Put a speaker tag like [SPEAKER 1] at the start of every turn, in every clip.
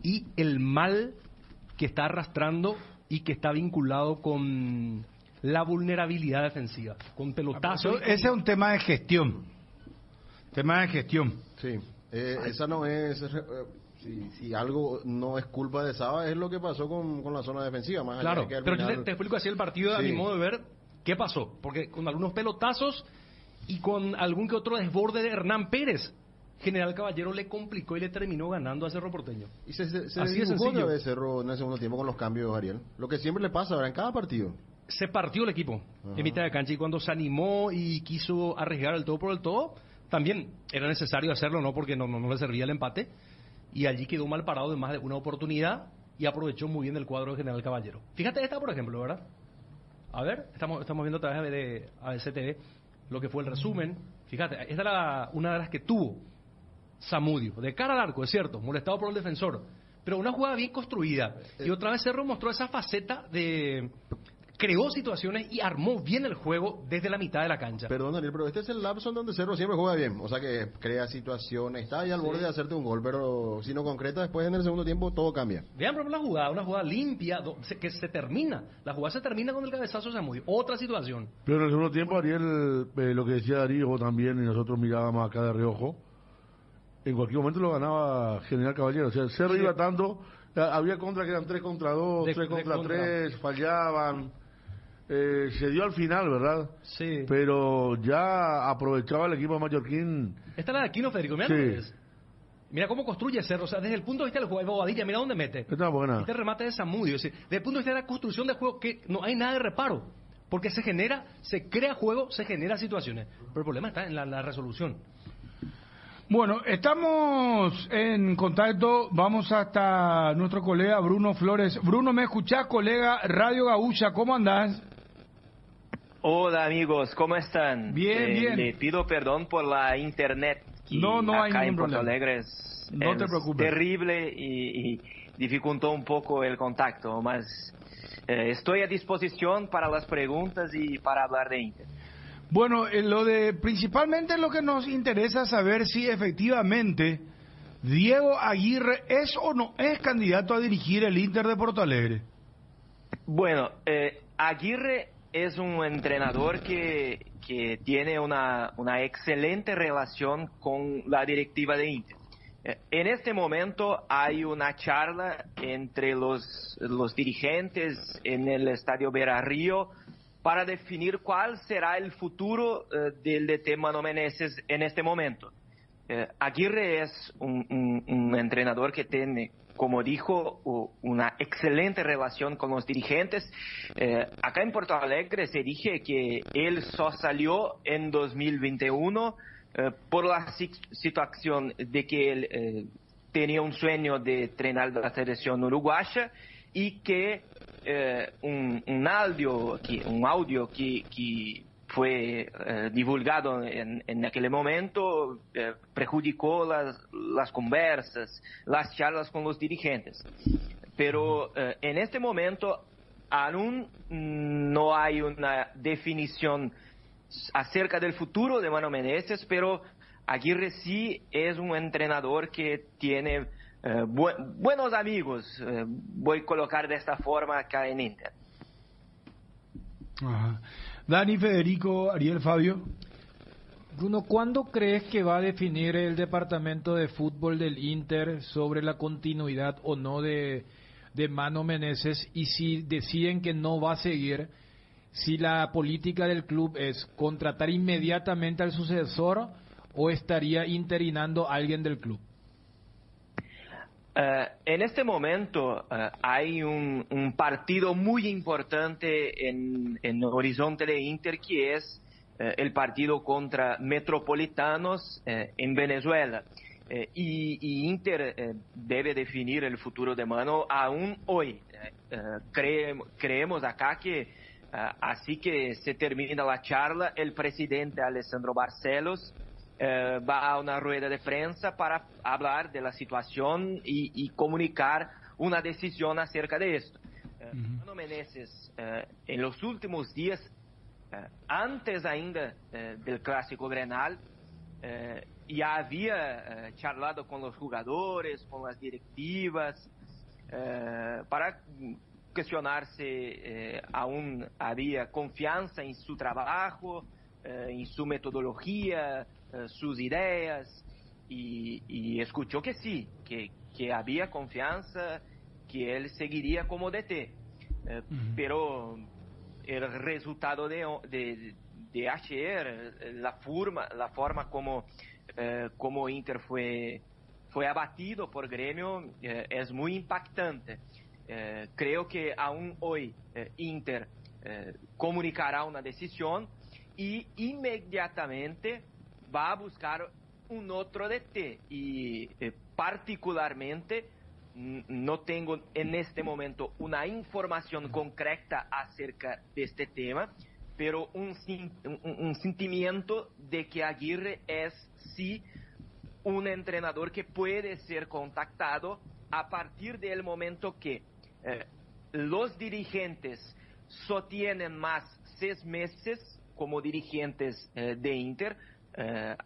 [SPEAKER 1] y el mal que está arrastrando y que está vinculado con la vulnerabilidad defensiva, con pelotazos.
[SPEAKER 2] Ese es un tema de gestión.
[SPEAKER 3] Sí, esa no es... Si algo no es culpa de Saba, es lo que pasó con la zona defensiva. Más
[SPEAKER 1] claro,
[SPEAKER 3] allá de que al
[SPEAKER 1] pero
[SPEAKER 3] final...
[SPEAKER 1] yo te explico así el partido, a mi modo de ver, qué pasó. Porque con algunos pelotazos y con algún que otro desborde de Hernán Pérez, General Caballero le complicó y le terminó ganando a Cerro Porteño.
[SPEAKER 3] Y se
[SPEAKER 1] así de
[SPEAKER 3] dibujó
[SPEAKER 1] sencillo.
[SPEAKER 3] de Cerro en el segundo tiempo con los cambios, Ariel. Lo que siempre le pasa, ¿verdad? En cada partido.
[SPEAKER 1] Se partió el equipo en mitad de cancha y cuando se animó y quiso arriesgar el todo por el todo, también era necesario hacerlo, ¿no? Porque no le servía el empate. Y allí quedó mal parado de más de una oportunidad y aprovechó muy bien el cuadro de General Caballero. Fíjate esta, por ejemplo, ¿verdad? A ver, estamos viendo a través de ABC TV lo que fue el resumen. Fíjate, esta era una de las que tuvo Zamudio, de cara al arco, es cierto, molestado por el defensor, pero una jugada bien construida. Y otra vez Cerro mostró esa faceta de... creó situaciones y armó bien el juego desde la mitad de la cancha.
[SPEAKER 3] Perdón, Daniel, pero este es el lapso en donde Cerro siempre juega bien. O sea que crea situaciones, está ahí al borde de hacerte un gol, pero si no concreta, después en el segundo tiempo todo cambia.
[SPEAKER 1] Vean, por ejemplo, una jugada limpia, que se termina. La jugada se termina con el cabezazo de Zamudio. Otra situación.
[SPEAKER 4] Pero en el segundo tiempo, Ariel, lo que decía Darío también, y nosotros mirábamos acá de reojo, en cualquier momento lo ganaba General Caballero. O sea, Cerro iba tanto, había contra que eran 3 contra 2, 3 contra 3, fallaban. Se dio al final, ¿verdad?
[SPEAKER 1] Sí.
[SPEAKER 4] Pero ya aprovechaba el equipo mallorquín.
[SPEAKER 1] Esta es la de Aquino, Federico. Mira,
[SPEAKER 4] sí.
[SPEAKER 1] Mira cómo construye Cerro. O sea, desde el punto de vista del juego de Bobadilla, mira dónde mete.
[SPEAKER 4] Está buena.
[SPEAKER 1] Este remate de Zamudio. Desde el punto de vista de la construcción del juego, que no hay nada de reparo. Porque se crea juego, se genera situaciones. Pero el problema está en la resolución.
[SPEAKER 2] Bueno, estamos en contacto, vamos hasta nuestro colega Bruno Flores. Bruno, ¿me escuchás, colega Radio Gaúcha? ¿Cómo andás?
[SPEAKER 5] Hola amigos, ¿cómo están?
[SPEAKER 2] Bien.
[SPEAKER 5] Le pido perdón por la internet.
[SPEAKER 2] No hay
[SPEAKER 5] acá
[SPEAKER 2] ningún
[SPEAKER 5] en Porto
[SPEAKER 2] problema.
[SPEAKER 5] Alegre
[SPEAKER 2] No te preocupes.
[SPEAKER 5] terrible y dificultó un poco el contacto, mas estoy a disposición para las preguntas y para hablar de Inter.
[SPEAKER 2] Bueno, principalmente lo que nos interesa saber si efectivamente Diego Aguirre es o no es candidato a dirigir el Inter de Porto Alegre.
[SPEAKER 5] Bueno, Aguirre es un entrenador que tiene una excelente relación con la directiva de Inter. En este momento hay una charla entre los dirigentes en el Estadio Beira-Río para definir cuál será el futuro del DT Mano Menezes en este momento. Aguirre es un entrenador que tiene, como dijo, una excelente relación con los dirigentes. Acá en Porto Alegre se dice que él salió en 2021 por la situación de que él tenía un sueño de entrenar la selección uruguaya y que un audio que fue divulgado en aquel momento perjudicó las conversas, las charlas con los dirigentes. Pero en este momento aún no hay una definición acerca del futuro de Mano Menezes, pero Aguirre sí es un entrenador que tiene buenos amigos, voy a colocar de esta forma acá en Inter.
[SPEAKER 2] Ajá. Dani, Federico, Ariel, Fabio.
[SPEAKER 6] Bruno, ¿cuándo crees que va a definir el departamento de fútbol del Inter sobre la continuidad o no de Mano Menezes? Y si deciden que no va a seguir, si la política del club es contratar inmediatamente al sucesor o estaría interinando a alguien del club.
[SPEAKER 5] En este momento hay un partido muy importante en el horizonte de Inter, que es el partido contra Metropolitanos en Venezuela. Y Inter debe definir el futuro de Mano aún hoy. Creemos acá que así que se termina la charla, el presidente Alessandro Barcelos va a una rueda de prensa para hablar de la situación y comunicar una decisión acerca de esto. Mano Menezes, en los últimos días, antes ainda del Clásico Grenal, ya había charlado con los jugadores, con las directivas, para cuestionar si aún había confianza en su trabajo, en su metodología, sus ideas, y escuchó que sí, que había confianza, que él seguiría como DT. Pero el resultado de ayer, la forma como Inter fue abatido por Grêmio, es muy impactante. Creo que aún hoy Inter comunicará una decisión y inmediatamente va a buscar un otro DT, y particularmente no tengo en este momento una información concreta acerca de este tema, pero un sentimiento de que Aguirre es sí un entrenador que puede ser contactado a partir del momento que los dirigentes sostienen más 6 meses como dirigentes de Inter.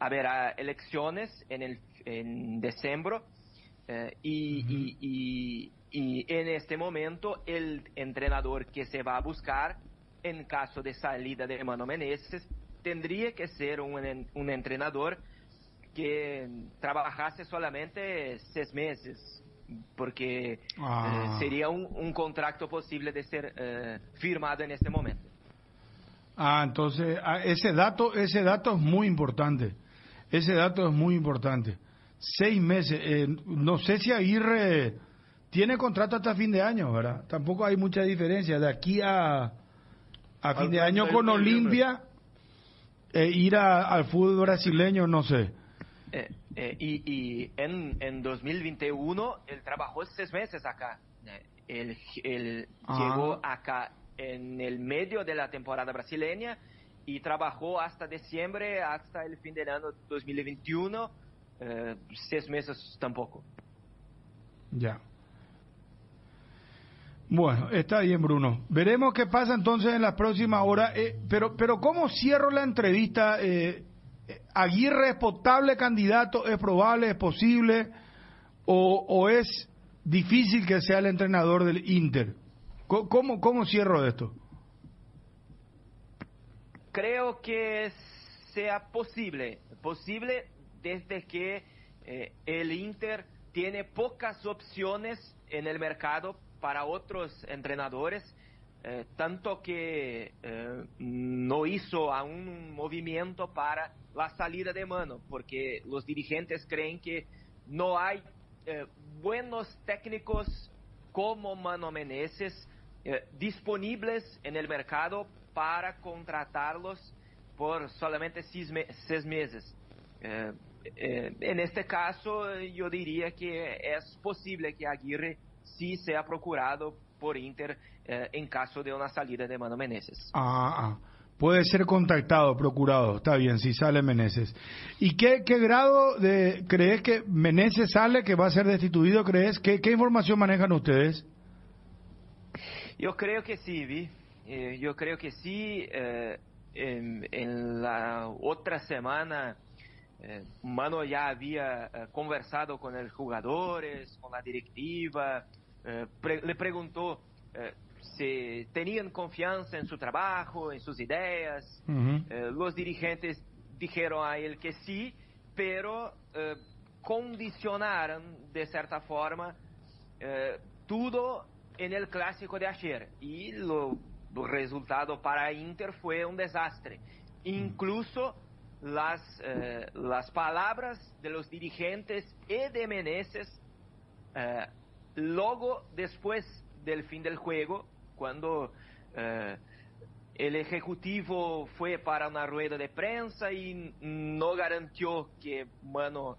[SPEAKER 5] Habrá elecciones en diciembre, y en este momento el entrenador que se va a buscar en caso de salida de Mano Menezes tendría que ser un entrenador que trabajase solamente 6 meses, porque sería un contrato posible de ser firmado en este momento.
[SPEAKER 2] Entonces ese dato es muy importante. Ese dato es muy importante. 6 meses. No sé si Aguirre tiene contrato hasta fin de año, ¿verdad? Tampoco hay mucha diferencia. De aquí a fin de año con Olimpia, ir al fútbol brasileño, no sé.
[SPEAKER 5] Y en 2021 él trabajó 6 meses acá. Él llegó acá en el medio de la temporada brasileña y trabajó hasta diciembre, hasta el fin del año 2021. 6 meses tampoco.
[SPEAKER 2] Ya. Bueno, está bien, Bruno. Veremos qué pasa entonces en las próximas horas. Pero ¿cómo cierro la entrevista? ¿Aguirre es potable candidato? ¿Es probable? ¿Es posible? ¿O es difícil que sea el entrenador del Inter? ¿Cómo cierro esto?
[SPEAKER 5] Creo que sea posible desde que el Inter tiene pocas opciones en el mercado para otros entrenadores, tanto que no hizo aún un movimiento para la salida de Mano, porque los dirigentes creen que no hay buenos técnicos como Mano Menezes disponibles en el mercado para contratarlos por solamente 6 meses. En este caso, yo diría que es posible que Aguirre sí sea procurado por Inter en caso de una salida de Mano Menezes.
[SPEAKER 2] Puede ser contactado, procurado, está bien, si sale Menezes. ¿Y qué grado crees que Menezes sale, que va a ser destituido, crees? ¿Qué información manejan ustedes?
[SPEAKER 5] Yo creo que sí, yo creo que sí. En la otra semana, Mano ya había conversado con los jugadores, con la directiva, le preguntó si tenían confianza en su trabajo, en sus ideas. Los dirigentes dijeron a él que sí, pero condicionaron de cierta forma todo en el clásico de ayer, y el resultado para Inter fue un desastre. Incluso las palabras de los dirigentes y de Menezes luego después del fin del juego, cuando el ejecutivo fue para una rueda de prensa y no garantizó que Mano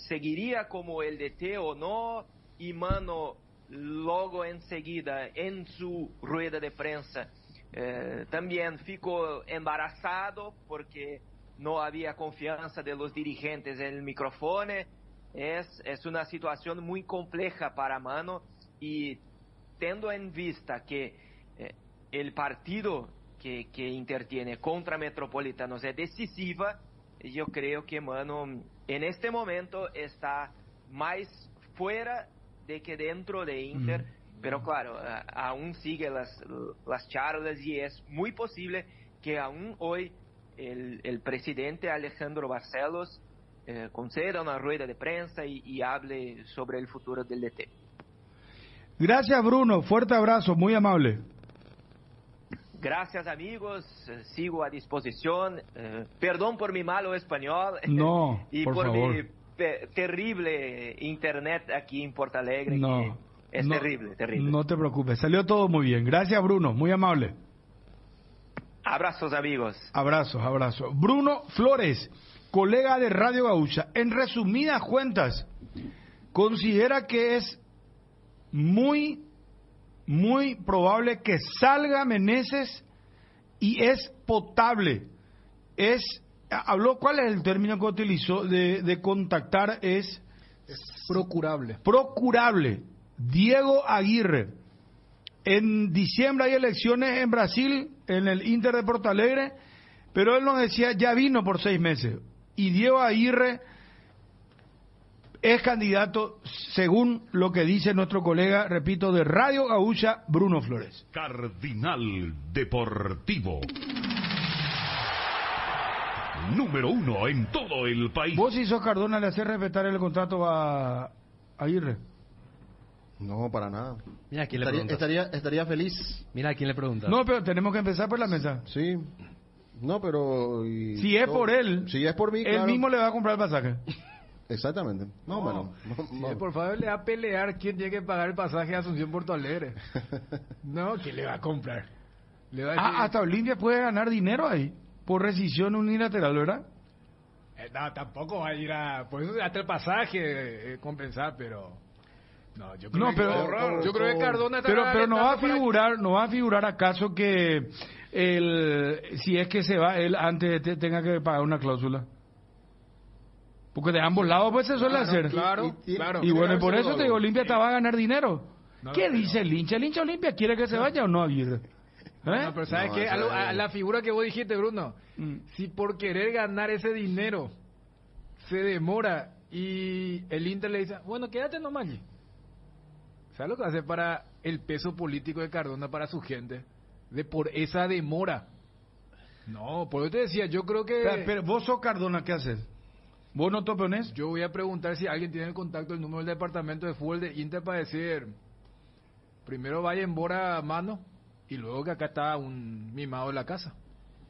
[SPEAKER 5] seguiría como el DT o no, y Mano luego enseguida en su rueda de prensa también ficó embarazado porque no había confianza de los dirigentes en el micrófono. Es una situación muy compleja para Mano, y teniendo en vista que el partido que Inter tiene contra Metropolitanos es decisiva, yo creo que Mano en este momento está más fuera de que dentro de Inter, pero claro, aún sigue las charlas y es muy posible que aún hoy el presidente Alejandro Barcelos conceda una rueda de prensa y hable sobre el futuro del DT.
[SPEAKER 2] Gracias, Bruno. Fuerte abrazo, muy amable.
[SPEAKER 5] Gracias, amigos. Sigo a disposición. Perdón por mi malo español.
[SPEAKER 2] No,
[SPEAKER 5] y
[SPEAKER 2] por
[SPEAKER 5] por
[SPEAKER 2] favor.
[SPEAKER 5] mi terrible internet aquí en Porto Alegre.
[SPEAKER 2] No,
[SPEAKER 5] que es
[SPEAKER 2] no,
[SPEAKER 5] terrible, terrible.
[SPEAKER 2] No te preocupes, salió todo muy bien. Gracias, Bruno, muy amable.
[SPEAKER 5] Abrazos, amigos.
[SPEAKER 2] Abrazos, abrazos. Bruno Flores, colega de Radio Gaúcha, en resumidas cuentas, considera que es muy probable que salga Meneses y es potable. Habló, ¿cuál es el término que utilizó de contactar? Es
[SPEAKER 6] Procurable.
[SPEAKER 2] procurable. Diego Aguirre. En diciembre hay elecciones en Brasil, en el Inter de Porto Alegre, pero él nos decía, ya vino por 6 meses. Y Diego Aguirre es candidato, según lo que dice nuestro colega, repito, de Radio Gaúcha, Bruno Flores.
[SPEAKER 7] Cardinal Deportivo. Número 1 en todo el país.
[SPEAKER 2] ¿Vos, si sos Cardona, le haces respetar el contrato a Aguirre?
[SPEAKER 3] No, para nada.
[SPEAKER 1] Mira, ¿a quién le preguntas?
[SPEAKER 3] Estaría feliz.
[SPEAKER 1] Mira, ¿a quién le preguntas?
[SPEAKER 2] No, pero tenemos que empezar por la mesa.
[SPEAKER 3] Sí. No, pero...
[SPEAKER 2] Si es por él,
[SPEAKER 3] si es por mí,
[SPEAKER 2] él
[SPEAKER 3] claro.
[SPEAKER 2] mismo le va a comprar el pasaje.
[SPEAKER 3] Exactamente. No, bueno.
[SPEAKER 6] Sí, por favor, le va a pelear quién tiene que pagar el pasaje a Asunción Porto Alegre. No, ¿quién le va a comprar? Le va a decir,
[SPEAKER 2] Hasta Olimpia puede ganar dinero ahí, por rescisión unilateral, ¿verdad?
[SPEAKER 6] no, tampoco va a ir a... Por eso hasta el pasaje compensar, pero... No, yo creo,
[SPEAKER 2] No, pero-
[SPEAKER 6] yo creo que Cardona está
[SPEAKER 2] Pero no va a
[SPEAKER 6] para-
[SPEAKER 2] figurar acaso que si es que se va él antes tenga que pagar una cláusula. Porque de ambos lados pues se suele hacer.
[SPEAKER 6] Claro,
[SPEAKER 3] Y-
[SPEAKER 6] claro.
[SPEAKER 2] Y bueno, y por
[SPEAKER 3] Tiene que
[SPEAKER 2] eso
[SPEAKER 3] haber
[SPEAKER 2] te digo,
[SPEAKER 3] algo.
[SPEAKER 2] Olimpia te va a ganar dinero.
[SPEAKER 6] No,
[SPEAKER 2] ¿Qué
[SPEAKER 6] pero-
[SPEAKER 2] dice el hincha? ¿El hincha Olimpia quiere que se vaya o no, Aguirre? ¿Eh?
[SPEAKER 6] No, pero ¿sabes
[SPEAKER 3] No,
[SPEAKER 6] qué?
[SPEAKER 3] eso
[SPEAKER 6] A
[SPEAKER 3] es-
[SPEAKER 6] la figura que vos dijiste, Bruno,
[SPEAKER 2] Mm.
[SPEAKER 6] si por querer ganar ese dinero se demora y el Inter le dice, bueno, quédate nomás allí. ¿Sabes lo que va a hacer para el peso político de Cardona para su gente? Por esa demora. No, por eso te decía, yo creo que...
[SPEAKER 2] Pero vos sos Cardona, ¿qué haces? ¿Vos no te opones?
[SPEAKER 6] Yo voy a preguntar si alguien tiene el contacto, el número del departamento de fútbol de Inter para decir, primero vaya en Bora a mano y luego que acá está un mimado de la casa.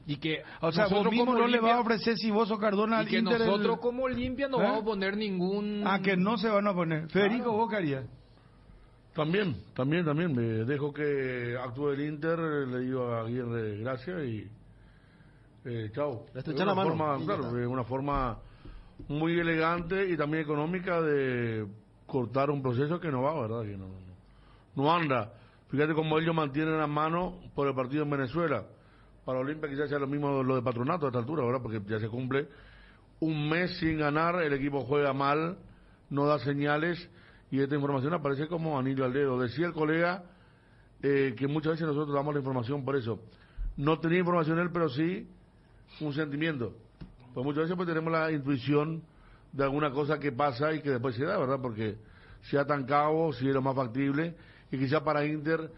[SPEAKER 6] Y que
[SPEAKER 2] O sea, vos
[SPEAKER 6] nosotros
[SPEAKER 2] mismo
[SPEAKER 6] como
[SPEAKER 2] no le vas a
[SPEAKER 6] Olimpia-
[SPEAKER 2] ofrecer si vos sos Cardona
[SPEAKER 6] y
[SPEAKER 2] al
[SPEAKER 6] que
[SPEAKER 2] Inter.
[SPEAKER 6] nosotros como Olimpia no
[SPEAKER 2] ¿Eh?
[SPEAKER 6] vamos a poner ningún...
[SPEAKER 2] Que no se van a oponer. Federico, ¿vos qué harías?
[SPEAKER 4] También. Me dejo que actúe el Inter, le digo a Aguirre gracias y chao.
[SPEAKER 3] Le estrechan la mano.
[SPEAKER 4] Forma,
[SPEAKER 3] Y ya
[SPEAKER 4] claro,
[SPEAKER 3] está.
[SPEAKER 4] es una forma muy elegante y también económica de cortar un proceso que no va, ¿verdad? Que no anda. Fíjate cómo ellos mantienen la mano por el partido en Venezuela. Para Olimpia quizás sea lo mismo lo de Patronato a esta altura, ¿verdad? Porque ya se cumple un mes sin ganar, el equipo juega mal, no da señales y esta información aparece como anillo al dedo. Decía el colega que muchas veces nosotros damos la información por eso. No tenía información él, pero sí un sentimiento. Pues muchas veces pues tenemos la intuición de alguna cosa que pasa y que después se da, ¿verdad? Porque sea tan cabo, si es lo más factible, y quizá para Inter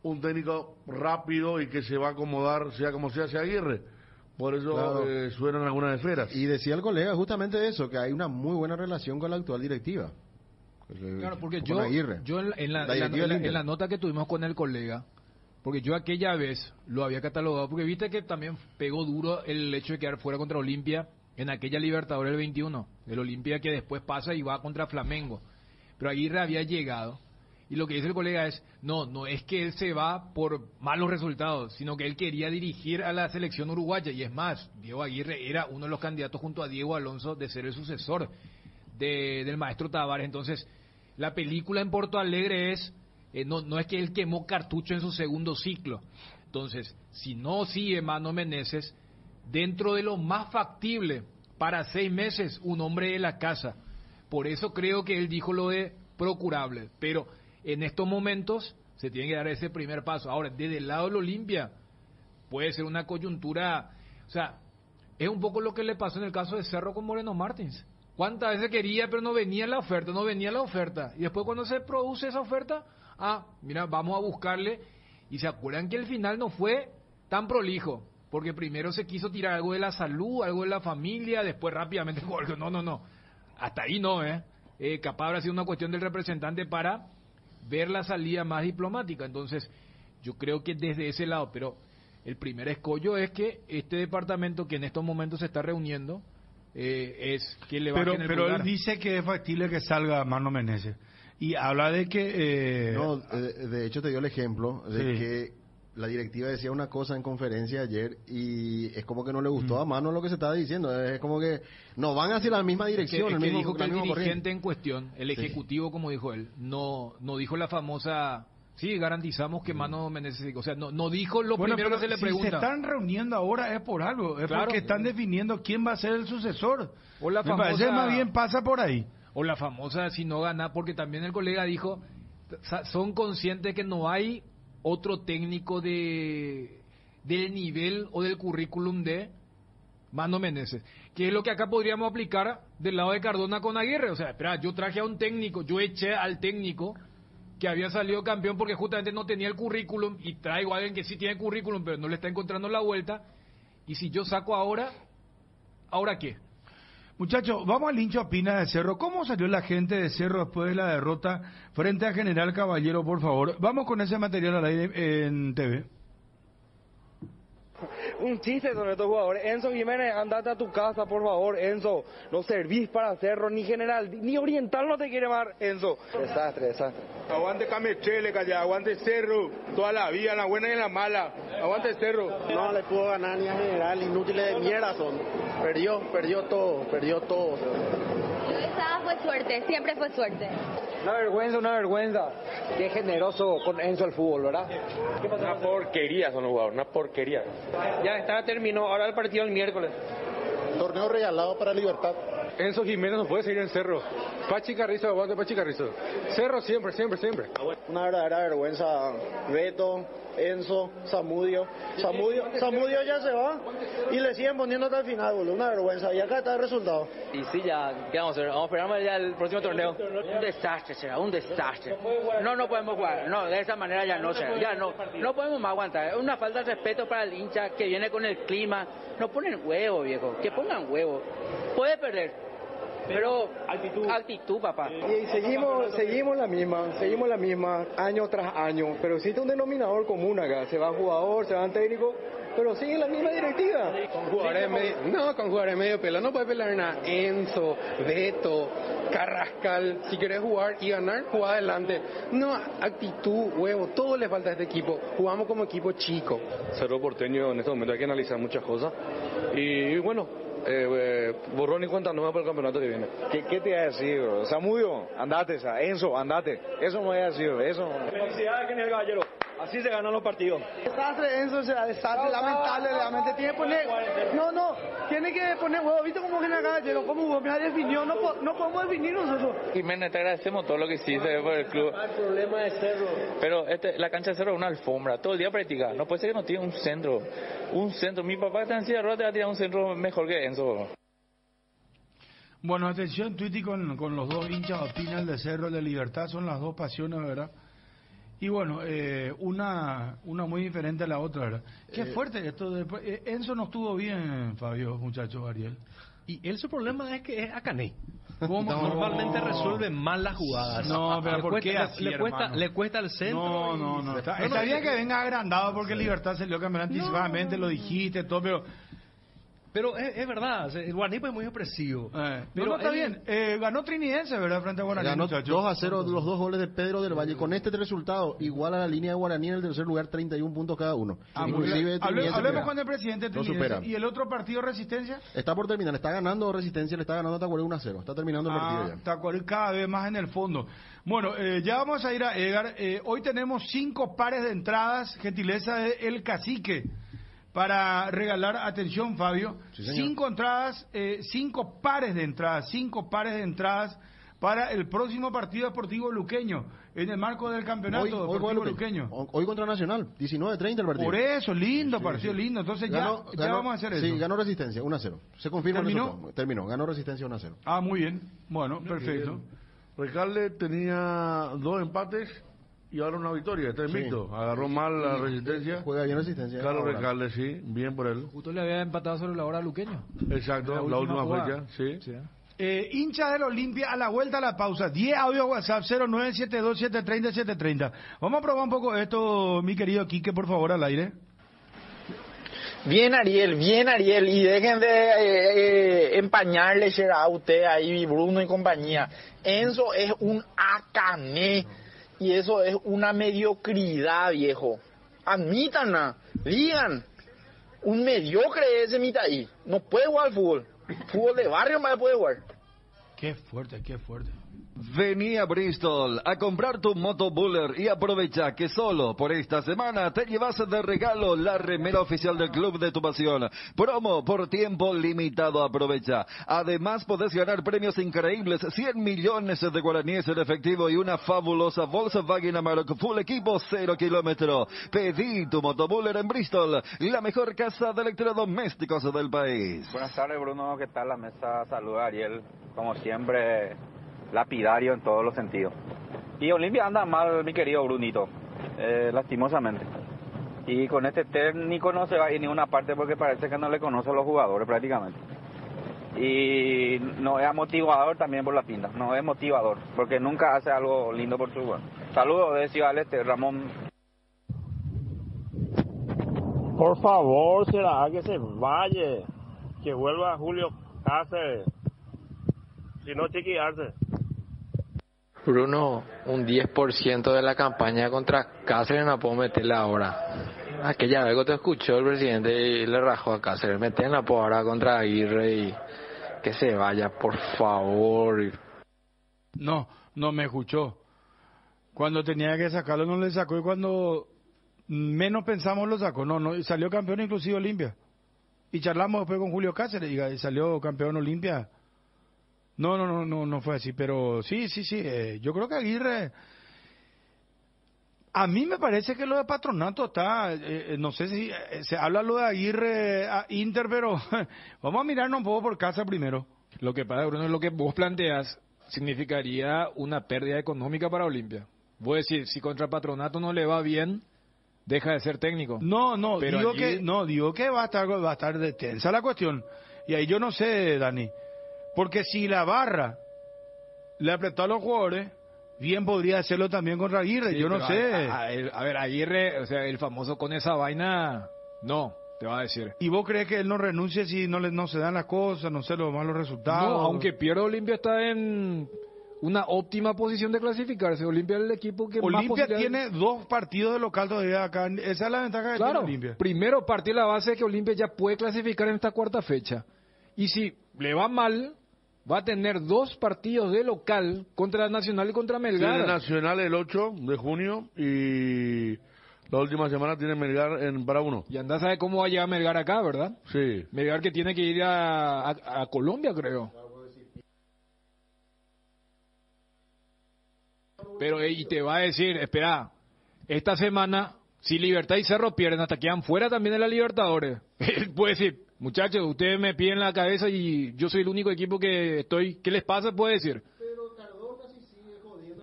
[SPEAKER 4] un técnico rápido y que se va a acomodar, sea como sea Aguirre. Por eso
[SPEAKER 3] Claro.
[SPEAKER 4] suenan algunas esferas.
[SPEAKER 3] Y decía el colega justamente eso, que hay una muy buena relación con la actual directiva.
[SPEAKER 6] Claro, porque
[SPEAKER 3] Con
[SPEAKER 6] yo
[SPEAKER 3] Aguirre.
[SPEAKER 6] en la
[SPEAKER 3] directiva del Inter.
[SPEAKER 6] en la nota que tuvimos con el colega, porque yo aquella vez lo había catalogado, porque viste que también pegó duro el hecho de quedar fuera contra Olimpia en aquella Libertadores del 21, el Olimpia que después pasa y va contra Flamengo. Pero Aguirre había llegado, y lo que dice el colega es, no es que él se va por malos resultados, sino que él quería dirigir a la selección uruguaya, y es más, Diego Aguirre era uno de los candidatos junto a Diego Alonso de ser el sucesor del maestro Tavares. Entonces, la película en Porto Alegre es, no es que él quemó cartucho en su segundo ciclo. Entonces, si no sigue Mano Meneses, dentro de lo más factible, para 6 meses, un hombre de la casa. Por eso creo que él dijo lo de procurable. Pero en estos momentos se tiene que dar ese primer paso. Ahora, desde el lado del Olimpia, puede ser una coyuntura, o sea, Es un poco lo que le pasó en el caso de Cerro con Moreno Martins. ¿Cuántas veces quería, pero no venía la oferta? Y después cuando se produce esa oferta, mira, vamos a buscarle. Y se acuerdan que el final no fue tan prolijo, porque primero se quiso tirar algo de la salud, algo de la familia, después rápidamente, no. Hasta ahí no, capaz habrá sido una cuestión del representante para ver la salida más diplomática. Entonces, yo creo que desde ese lado, pero el primer escollo es que este departamento que en estos momentos se está reuniendo, es que le bajen el
[SPEAKER 2] pero
[SPEAKER 6] pulgar.
[SPEAKER 2] él dice que es factible que salga Mano Meneses y habla de que
[SPEAKER 3] de hecho te dio el ejemplo de
[SPEAKER 2] Sí.
[SPEAKER 3] que la directiva decía una cosa en conferencia ayer y es como que no le gustó a Mano lo que se estaba diciendo, es como que no van hacia la misma dirección,
[SPEAKER 6] Es que
[SPEAKER 3] el mismo,
[SPEAKER 6] dijo que
[SPEAKER 3] la
[SPEAKER 6] el
[SPEAKER 3] misma
[SPEAKER 6] dirigente
[SPEAKER 3] corriente.
[SPEAKER 6] en cuestión, el ejecutivo, como dijo él, no dijo la famosa, sí, garantizamos que Mano Meneses, o sea, no dijo lo primero
[SPEAKER 2] pero
[SPEAKER 6] que se le
[SPEAKER 2] si
[SPEAKER 6] pregunta.
[SPEAKER 2] se están reuniendo ahora es por algo, es
[SPEAKER 6] Claro.
[SPEAKER 2] porque están definiendo quién va a ser el sucesor.
[SPEAKER 6] O la
[SPEAKER 2] Me parece
[SPEAKER 6] famosa-
[SPEAKER 2] más bien pasa por ahí.
[SPEAKER 6] O la famosa si no gana, porque también el colega dijo, son conscientes que no hay otro técnico del nivel o del currículum de Mano Meneses, que es lo que acá podríamos aplicar del lado de Cardona con Aguirre. O sea, espera, yo traje a un técnico, yo eché al técnico que había salido campeón porque justamente no tenía el currículum, y traigo a alguien que sí tiene currículum pero no le está encontrando la vuelta. Y si yo saco ¿ahora qué?
[SPEAKER 2] Muchachos, vamos al hincha opina de Cerro. ¿Cómo salió la gente de Cerro después de la derrota frente a General Caballero, por favor? Vamos con ese material al aire en TV.
[SPEAKER 8] Un chiste sobre estos jugadores. Enzo Jiménez, andate a tu casa, por favor, Enzo. No servís para Cerro, ni general, ni oriental no te quiere más, Enzo. Desastre.
[SPEAKER 9] Aguante Camechele, calla, aguante Cerro, toda la vida, en la buena y en la mala. Aguante Cerro.
[SPEAKER 10] No le pudo ganar ni a general, inútiles de mierda son. Perdió todo.
[SPEAKER 11] Esa fue suerte, siempre fue suerte.
[SPEAKER 8] Una vergüenza. Qué generoso con Enzo el fútbol, ¿verdad?
[SPEAKER 9] Una porquería son los jugadores, una porquería.
[SPEAKER 8] Ya está, terminó. Ahora el partido el miércoles.
[SPEAKER 10] Torneo regalado para Libertad.
[SPEAKER 9] Enzo Jiménez no puede seguir en Cerro. Pachi Carrizo, aguante Pachi Carrizo. Cerro siempre.
[SPEAKER 10] Una verdadera vergüenza. Beto, Enzo, Zamudio ya se va y le siguen poniendo hasta el final, boludo. Una vergüenza. Y acá está el resultado.
[SPEAKER 8] Y sí, ya, ¿qué vamos a hacer? Vamos a esperar ya el próximo torneo. Un desastre será, un desastre. No podemos jugar. No, de esa manera ya no será. Ya no podemos más aguantar. Es una falta de respeto para el hincha que viene con el clima. No ponen huevo, viejo. Que pongan huevo. Puede perder. Pero actitud, papá.
[SPEAKER 10] Y seguimos la misma año tras año, pero existe un denominador común acá, se va jugador, se van técnico, pero sigue la misma directiva.
[SPEAKER 9] Con jugadores medio pela, no puede pelar nada. Enzo, Beto, Carrascal, si querés jugar y ganar, jugá adelante. No, actitud, huevo, todo le falta a este equipo. Jugamos como equipo chico. Cerro Porteño en este momento hay que analizar muchas cosas. Y bueno, borrón y cuenta nueva para el campeonato que viene.
[SPEAKER 10] ¿Qué te iba a decir, bro? Samudio, andate, Enzo, andate. Eso no iba a decir, eso.
[SPEAKER 8] Felicidades, General Caballero. Así se ganan los partidos.
[SPEAKER 10] Desastre, Enzo, desastre, lamentable, realmente tiene que poner, tiene que poner huevo, ¿viste cómo General Caballero? ¿Cómo huevo? Mira, definió, no podemos definir nosotros.
[SPEAKER 12] Jiménez, te agradecemos todo lo que hiciste por el club.
[SPEAKER 8] El problema de Cerro.
[SPEAKER 12] Pero la cancha de Cerro es una alfombra, todo el día practica. No puede ser que no tiene un centro. Mi papá está en silla de ruedas, te va a tirar un centro mejor que Enzo.
[SPEAKER 2] Bueno, atención, Twitty, con los dos hinchas opinan de Cerro de Libertad, son las dos pasiones, ¿verdad? Y bueno, una muy diferente a la otra, ¿verdad? Qué fuerte esto. Enzo no estuvo bien, Fabio, muchachos, Ariel.
[SPEAKER 1] Y él su problema es que es Acané.
[SPEAKER 2] ¿Cómo?
[SPEAKER 1] Normalmente resuelve mal las jugadas.
[SPEAKER 2] No, pero ¿por qué así, hermano?
[SPEAKER 1] Le cuesta el centro.
[SPEAKER 2] No. Está bien que venga agrandado porque Libertad salió campeón anticipadamente, lo dijiste, todo,
[SPEAKER 1] pero es verdad, el Guaraní es muy expresivo.
[SPEAKER 2] Pero está bien. Ganó Trinidense, ¿verdad? Frente a Guaraní.
[SPEAKER 3] Ganó
[SPEAKER 2] muchachos.
[SPEAKER 3] 2-0 los dos goles de Pedro del Valle. Con este resultado, igual a la línea de Guaraní en el tercer lugar, 31 puntos cada uno. Inclusive
[SPEAKER 2] Hablemos con el presidente
[SPEAKER 3] lo
[SPEAKER 2] Trinidense.
[SPEAKER 3] supera.
[SPEAKER 2] ¿Y el otro partido, Resistencia?
[SPEAKER 3] Está por terminar, está ganando Resistencia, le está ganando a Tacuaré 1-0. Está terminando el partido ya.
[SPEAKER 2] Tacuaré cada vez más en el fondo. Bueno, ya vamos a ir a Edgar. Hoy tenemos 5 pares de entradas, gentileza de El Cacique, para regalar, atención Fabio,
[SPEAKER 3] Sí,
[SPEAKER 2] 5 pares de entradas para el próximo partido deportivo luqueño, en el marco del campeonato deportivo luqueño.
[SPEAKER 3] Hoy contra Nacional, 19:30 el partido.
[SPEAKER 2] Por eso, lindo, partido lindo. Entonces
[SPEAKER 3] ganó,
[SPEAKER 2] ya vamos a hacer eso.
[SPEAKER 3] Sí, ganó Resistencia, 1-0. Se confirma el
[SPEAKER 2] ¿Terminó?
[SPEAKER 3] resultado. Terminó, ganó Resistencia 1-0.
[SPEAKER 2] Ah, muy bien. Bueno, perfecto.
[SPEAKER 4] Recalde tenía 2 empates y ahora una victoria, está invicto. Sí. Agarró mal la Resistencia.
[SPEAKER 3] Juega bien Resistencia.
[SPEAKER 4] Carlos Recalde, sí, bien por él.
[SPEAKER 6] Justo le había empatado sobre la hora a Luqueño.
[SPEAKER 4] Exacto, la última fecha, sí.
[SPEAKER 2] Hincha del Olimpia, a la vuelta a la pausa, 10 audio WhatsApp 0972-730-730. Vamos a probar un poco esto, mi querido Quique, por favor, al aire.
[SPEAKER 13] Bien Ariel, y dejen de empañarle a usted ahí, Bruno y compañía. Enzo es un acané y eso es una mediocridad, viejo. Admítanla, digan, un mediocre ese Mitaí, no puede jugar al fútbol. Fútbol de barrio más puede jugar.
[SPEAKER 2] Qué fuerte, qué fuerte.
[SPEAKER 14] Vení a Bristol a comprar tu moto Buller y aprovecha que solo por esta semana te llevas de regalo la remera oficial del club de tu pasión. Promo por tiempo limitado, aprovecha. Además podés ganar premios increíbles, 100 millones de guaraníes en efectivo y una fabulosa Volkswagen Amarok Full Equipo 0 kilómetro. Pedí tu moto Buller en Bristol, la mejor casa de electrodomésticos del país.
[SPEAKER 15] Buenas tardes, Bruno, ¿qué tal la mesa? Saluda a Ariel, como siempre, lapidario en todos los sentidos. Y Olimpia anda mal, mi querido Brunito, lastimosamente. Y con este técnico no se va a ir a ninguna parte porque parece que no le conoce a los jugadores prácticamente. Y no es motivador también por la pinta, no es motivador, porque nunca hace algo lindo por su jugador. Saludos de Ciudad del Este, Ramón.
[SPEAKER 16] Por favor, será que se vaya, que vuelva Julio Cáceres, si no chequearse.
[SPEAKER 17] Bruno, un 10% de la campaña contra Cáceres no puedo meterla ahora. Aquella vez que te escuchó el presidente y le rajó a Cáceres, metenla por ahora contra Aguirre y que se vaya, por favor.
[SPEAKER 2] No me escuchó. Cuando tenía que sacarlo no le sacó y cuando menos pensamos lo sacó. No, salió campeón inclusive Olimpia. Y charlamos después con Julio Cáceres y salió campeón Olimpia. No fue así, pero sí, yo creo que Aguirre, a mí me parece que lo de Patronato está, no sé si se habla lo de Aguirre a Inter, pero vamos a mirarnos un poco por casa primero.
[SPEAKER 6] Lo que pasa, Bruno, es lo que vos planteas, significaría una pérdida económica para Olimpia. Vos decís, si contra Patronato no le va bien, deja de ser técnico.
[SPEAKER 2] Pero digo que va a estar de tensa la cuestión. Y ahí yo no sé, Dani. Porque si la barra le apretó a los jugadores, bien podría hacerlo también contra Aguirre, sí, yo no sé.
[SPEAKER 6] A ver, Aguirre, o sea, el famoso con esa vaina, no, te va a decir.
[SPEAKER 2] ¿Y vos crees que él no renuncie si no se dan las cosas, no sé los malos resultados?
[SPEAKER 6] No, aunque pierda, Olimpia está en una óptima posición de clasificarse. Olimpia es el equipo que más
[SPEAKER 2] Olimpia tiene 2 partidos de local todavía acá. Esa es la ventaja que tiene Olimpia.
[SPEAKER 6] Primero, partir la base de que Olimpia ya puede clasificar en esta cuarta fecha. Y si le va mal, va a tener 2 partidos de local contra Nacional y contra Melgar.
[SPEAKER 4] Tiene Nacional el 8 de junio y la última semana tiene Melgar para 1.
[SPEAKER 6] Y andás a ver cómo va a llegar Melgar acá, ¿verdad?
[SPEAKER 4] Sí.
[SPEAKER 6] Melgar que tiene que ir a Colombia, creo. Pero y te va a decir, espera, esta semana, si Libertad y Cerro pierden, hasta quedan fuera también de la Libertadores. Él puede decir, muchachos, ustedes me piden la cabeza y yo soy el único equipo que estoy... ¿Qué les pasa? Puede decir.
[SPEAKER 3] Pero Tardó casi sigue jodiendo.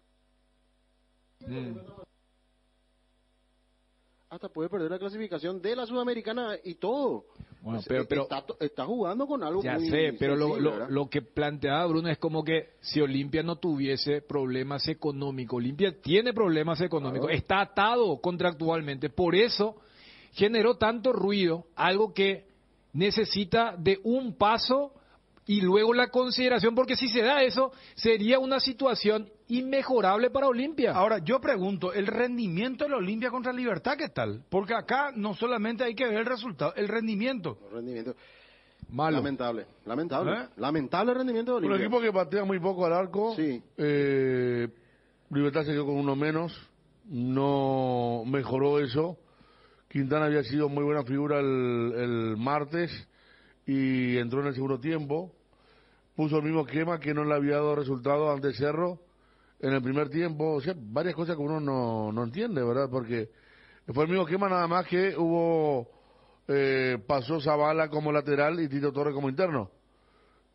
[SPEAKER 3] Hasta puede perder la clasificación de la Sudamericana y todo.
[SPEAKER 6] Bueno, pero
[SPEAKER 3] está jugando con algo
[SPEAKER 6] ya
[SPEAKER 3] muy
[SPEAKER 6] sé, pero
[SPEAKER 3] sensible,
[SPEAKER 6] lo que planteaba Bruno es como que si Olimpia no tuviese problemas económicos, Olimpia tiene problemas económicos, claro, está atado contractualmente, por eso generó tanto ruido, algo que necesita de un paso y luego la consideración, porque si se da eso, sería una situación inmejorable para Olimpia.
[SPEAKER 2] Ahora, yo pregunto, ¿el rendimiento de la Olimpia contra Libertad qué tal? Porque acá no solamente hay que ver el resultado, el rendimiento.
[SPEAKER 3] Malo. Lamentable el rendimiento de Olimpia.
[SPEAKER 4] Un equipo que patea muy poco al arco.
[SPEAKER 3] Sí.
[SPEAKER 4] Libertad se quedó con uno menos, no mejoró eso. Quintana había sido muy buena figura el martes y entró en el segundo tiempo. puso el mismo esquema que no le había dado resultado ante Cerro en el primer tiempo. O sea, varias cosas que uno no entiende, ¿verdad? Porque fue el mismo esquema, nada más que pasó Zavala como lateral y Tito Torres como interno.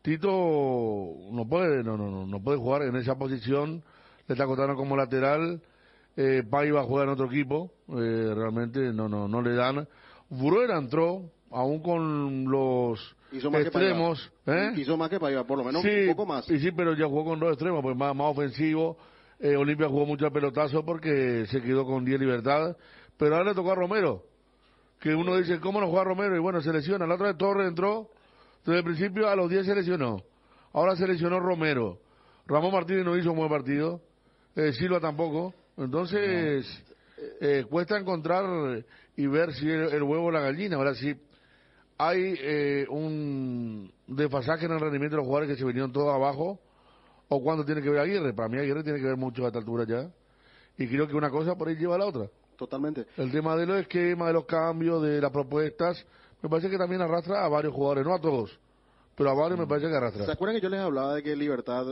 [SPEAKER 4] Tito no puede jugar en esa posición, le está costando como lateral. Paiva juega en otro equipo, realmente no le dan. Bruera entró, aún con los extremos.
[SPEAKER 3] Hizo más que Paiva, por lo menos
[SPEAKER 4] sí,
[SPEAKER 3] un poco más.
[SPEAKER 4] Y sí, pero ya jugó con dos extremos, pues más ofensivo. Olimpia jugó mucho al pelotazo porque se quedó con 10 libertad. Pero ahora le tocó a Romero, que uno dice, ¿cómo no juega Romero? Y bueno, se lesiona. La otra vez Torres entró, desde el principio a los 10 se lesionó. Ahora se lesionó Romero. Ramón Martínez no hizo un buen partido. Silva tampoco. Entonces, cuesta encontrar y ver si el huevo o la gallina. Ahora sí, hay un desfasaje en el rendimiento de los jugadores que se vinieron todos abajo. ¿O cuándo tiene que ver Aguirre? Para mí Aguirre tiene que ver mucho a esta altura ya. Y creo que una cosa por ahí lleva a la otra.
[SPEAKER 3] Totalmente.
[SPEAKER 4] El tema de los esquemas, de los cambios, de las propuestas, me parece que también arrastra a varios jugadores, no a todos, pero a varios me parece que arrastra.
[SPEAKER 3] ¿Se acuerdan que yo les hablaba de que Libertad,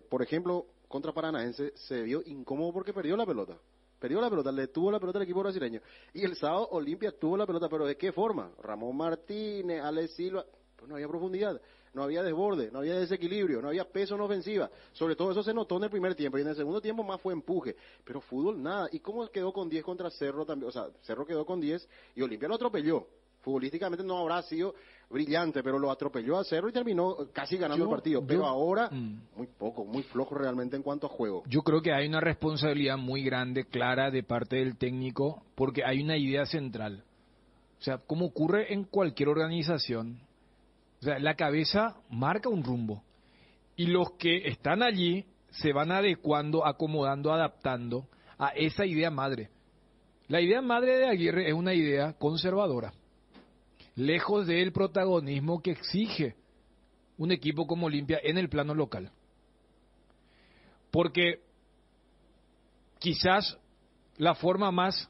[SPEAKER 3] por ejemplo, contra Paranaense, se vio incómodo porque perdió la pelota? Le tuvo la pelota al equipo brasileño. Y el sábado Olimpia tuvo la pelota, pero ¿de qué forma? Ramón Martínez, Alex Silva, pues no había profundidad, no había desborde, no había desequilibrio, no había peso en ofensiva. Sobre todo eso se notó en el primer tiempo, y en el segundo tiempo más fue empuje. Pero fútbol, nada. ¿Y cómo quedó con 10 contra Cerro también? O sea, Cerro quedó con 10 y Olimpia lo atropelló. Futbolísticamente no habrá sido brillante, pero lo atropelló a Cerro y terminó casi ganando el partido. Pero ahora, muy flojo realmente en cuanto a juego.
[SPEAKER 6] Yo creo que hay una responsabilidad muy grande, clara, de parte del técnico, porque hay una idea central. O sea, como ocurre en cualquier organización, o sea, la cabeza marca un rumbo. Y los que están allí se van adecuando, acomodando, adaptando a esa idea madre. La idea madre de Aguirre es una idea conservadora, lejos del protagonismo que exige un equipo como Olimpia en el plano local. Porque quizás la forma más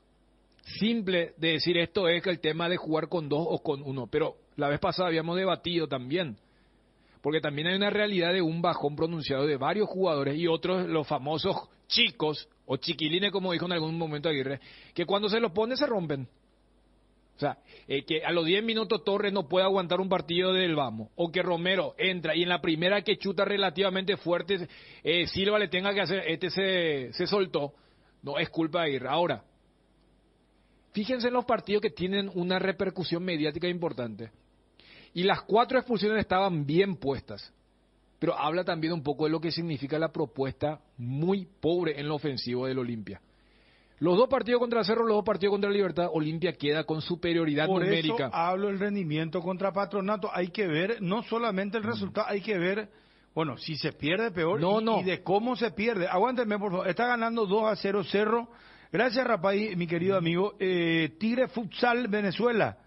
[SPEAKER 6] simple de decir esto es que el tema de jugar con 2 o con 1, pero la vez pasada habíamos debatido también, porque también hay una realidad de un bajón pronunciado de varios jugadores y otros, los famosos chicos o chiquilines, como dijo en algún momento Aguirre, que cuando se los pone se rompen. O sea, que a los 10 minutos Torres no puede aguantar un partido del Vamos, o que Romero entra y en la primera que chuta relativamente fuerte, Silva le tenga que hacer, se soltó. No, es culpa de Aguirre. Ahora, fíjense en los partidos que tienen una repercusión mediática importante. Y las 4 expulsiones estaban bien puestas. Pero habla también un poco de lo que significa la propuesta muy pobre en lo ofensivo del Olimpia. Los 2 partidos contra Cerro, los 2 partidos contra Libertad, Olimpia queda con superioridad numérica.
[SPEAKER 2] Por eso hablo del rendimiento contra Patronato. Hay que ver, no solamente el resultado, hay que ver, bueno, si se pierde peor y de cómo se pierde. Aguántenme, por favor. Está ganando 2-0 Cerro. Gracias, Rapay, mi querido amigo. Tigre Futsal Venezuela.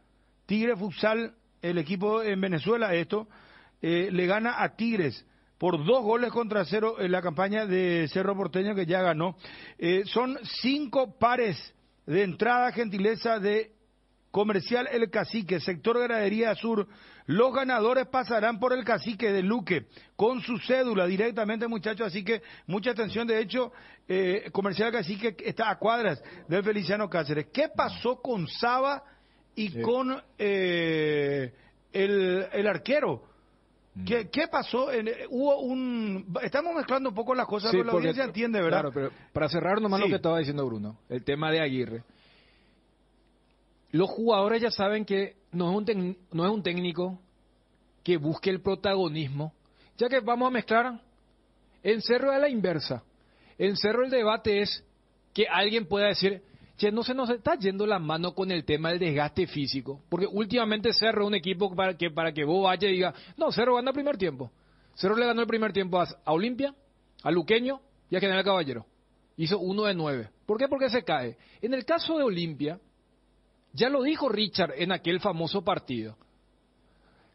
[SPEAKER 2] Tigre Futsal, el equipo en Venezuela, le gana a Tigres por 2-0 en la campaña de Cerro Porteño, que ya ganó. Son 5 pares de entrada, gentileza de Comercial El Cacique, sector Gradería Sur. Los ganadores pasarán por el Cacique de Luque con su cédula directamente, muchachos, así que mucha atención. De hecho, Comercial El Cacique está a cuadras del Feliciano Cáceres. ¿Qué pasó con Saba y con el arquero? ¿Qué pasó? Estamos mezclando un poco las cosas, pero la audiencia entiende, ¿verdad?
[SPEAKER 6] Claro, pero para cerrar nomás lo que estaba diciendo Bruno, el tema de Aguirre. Los jugadores ya saben que no es un técnico que busque el protagonismo, ya que vamos a mezclar. En Cerro es la inversa. En Cerro el debate es que alguien pueda decir, che, no se nos está yendo la mano con el tema del desgaste físico, porque últimamente Cerro es un equipo para que vos vayas y digas, no, Cerro gana el primer tiempo. Cerro le ganó el primer tiempo a Olimpia, a Luqueño y a General Caballero. Hizo 1 de 9. ¿Por qué? Porque se cae. En el caso de Olimpia, ya lo dijo Richard en aquel famoso partido.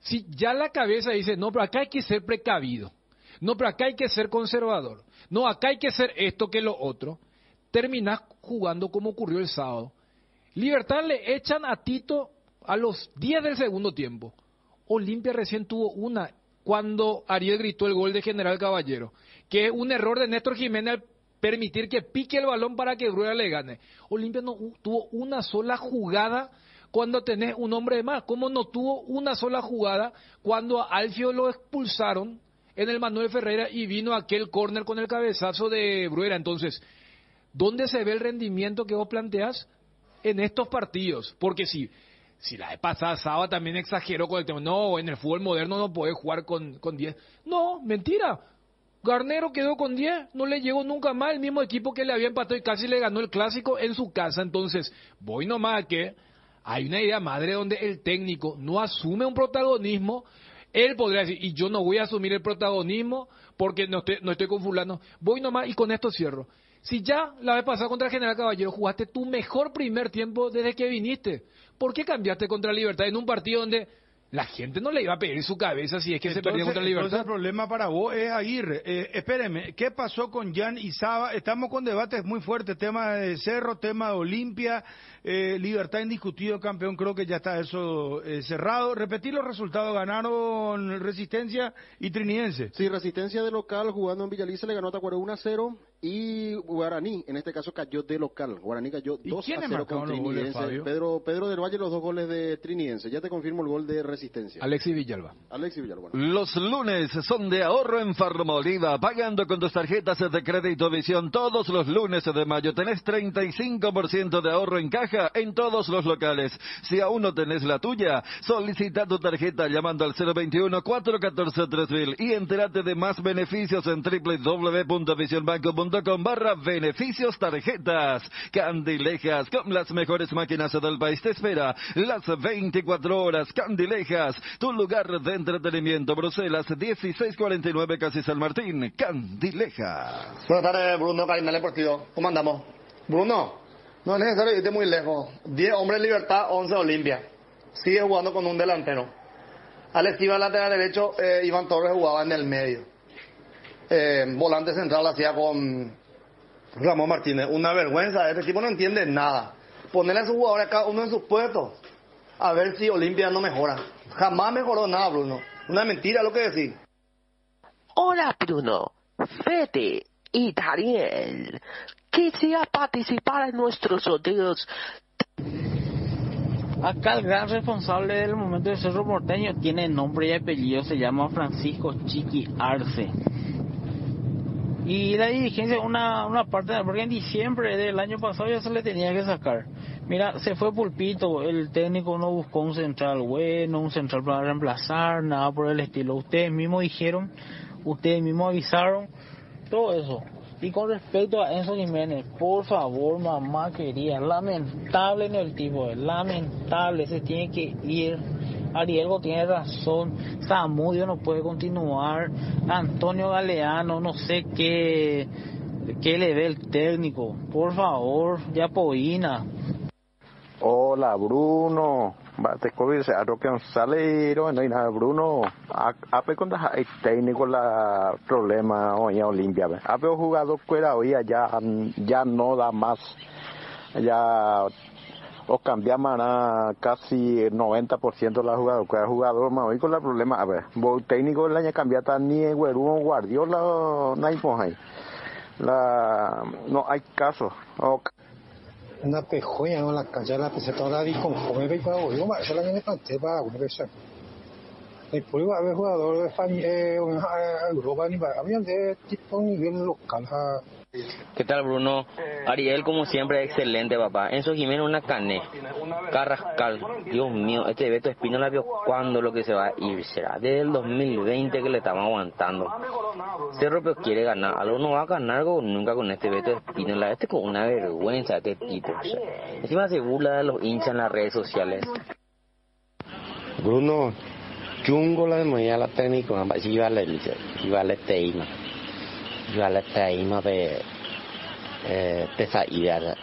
[SPEAKER 6] Si ya la cabeza dice, no, pero acá hay que ser precavido, no, pero acá hay que ser conservador, no, acá hay que ser esto que lo otro, terminás jugando como ocurrió el sábado. Libertad le echan a Tito a los 10 del segundo tiempo. Olimpia recién tuvo una cuando Ariel gritó el gol de General Caballero, que es un error de Néstor Jiménez al permitir que pique el balón para que Bruera le gane. Olimpia no tuvo una sola jugada cuando tenés un hombre de más. ¿Cómo no tuvo una sola jugada cuando a Alfio lo expulsaron en el Manuel Ferreira y vino aquel córner con el cabezazo de Bruera? Entonces, ¿dónde se ve el rendimiento que vos planteás en estos partidos? Porque si la vez pasada Saba también exageró con el tema, no, en el fútbol moderno no podés jugar con 10. No, mentira. Garnero quedó con 10, no le llegó nunca más, el mismo equipo que le había empatado y casi le ganó el clásico en su casa. Entonces, voy nomás a que hay una idea madre donde el técnico no asume un protagonismo. Él podría decir, y yo no voy a asumir el protagonismo porque no estoy con fulano. Voy nomás y con esto cierro. Si ya la vez pasada contra el General Caballero jugaste tu mejor primer tiempo desde que viniste, ¿por qué cambiaste contra Libertad en un partido donde la gente no le iba a pedir su cabeza si es que se perdía contra Libertad?
[SPEAKER 2] Entonces el problema para vos es Aguirre. Espéreme, ¿qué pasó con Jan y Saba? Estamos con debates muy fuertes, tema de Cerro, tema de Olimpia, Libertad indiscutido campeón, creo que ya está eso cerrado. Repetir los resultados, ganaron Resistencia y Trinidense.
[SPEAKER 3] Sí, Resistencia de local jugando en Villaliza le ganó a Tacuarembó 1-0 y Guaraní en este caso cayó de local. Guaraní cayó 2-0 con Trinidense. Pedro del Valle los 2 goles de Trinidense. Ya te confirmo el gol de Resistencia.
[SPEAKER 6] Alexis Villalba.
[SPEAKER 3] Bueno.
[SPEAKER 14] Los lunes son de ahorro en Farmoliva, pagando con tus tarjetas de crédito Visión todos los lunes de mayo. Tenés 35% de ahorro en caja en todos los locales. Si aún no tenés la tuya, solicita tu tarjeta llamando al 021-414-3000 y entérate de más beneficios en www.visionbanco.com/beneficios tarjetas. Candilejas, con las mejores máquinas del país, te espera las 24 horas. Candilejas, tu lugar de entretenimiento. Bruselas 1649, casi San Martín. Candilejas.
[SPEAKER 18] Buenas tardes, Bruno, Carinal Deportivo. ¿Cómo andamos? Bruno, no es necesario irte muy lejos. 10 hombres Libertad, 11 Olimpia. Sigue jugando con un delantero. Alex Iba, lateral derecho, Iván Torres jugaba en el medio. Volante central hacía con Ramón Martínez. Una vergüenza, este tipo no entiende nada. Ponerle a sus jugadores cada uno en sus puestos. A ver si Olimpia no mejora. Jamás mejoró nada, Bruno. Una mentira lo que decís.
[SPEAKER 19] Hola, Bruno. Fede y Daniel. Quisiera participar en nuestros sorteos.
[SPEAKER 20] Acá el gran responsable del momento de Cerro Porteño tiene nombre y apellido, se llama Francisco Chiqui Arce. Y la dirigencia, una parte, porque en diciembre del año pasado ya se le tenía que sacar. Mira, se fue Pulpito, el técnico no buscó un central bueno, un central para reemplazar, nada por el estilo. Ustedes mismos dijeron, ustedes mismos avisaron, todo eso. Y con respecto a Enzo Jiménez, por favor, mamá querida, lamentable en el tipo, lamentable, se tiene que ir. Arielgo tiene razón, Zamudio no puede continuar, Antonio Galeano, no sé qué le ve el técnico, por favor, ya Poina.
[SPEAKER 21] Hola Bruno, te cobice a lo que sale no hay nada Bruno, ape cuando hay técnico la problema hoy en Olimpia, ape jugador fuera hoy ya no da más, ya o cambiamos a casi el 90% de la jugador más hoy con la problema, a ver, vos técnico el año cambiata ni Guerrero Guardiola no hay no hay caso.
[SPEAKER 22] Una pejoya en la calle la peseta ahora y con joven y para hoy más la que plantea para una vez después va a haber jugadores de España Europa ni para había de tipo nivel local.
[SPEAKER 23] ¿Qué tal Bruno? Ariel como siempre excelente papá. Enzo Jiménez una cané. Carrascal, Dios mío, este Beto Espínola vio cuándo lo que se va a ir. Será desde el 2020 que le estamos aguantando. Cerro pero quiere ganar, algo no va a ganar nunca con este Beto Espínola. Este con una vergüenza este tipo. O sea, encima se burla de los hinchas en las redes sociales.
[SPEAKER 21] Bruno, chungo la de la técnico, si vale teima. Yo le traímos de esa idea.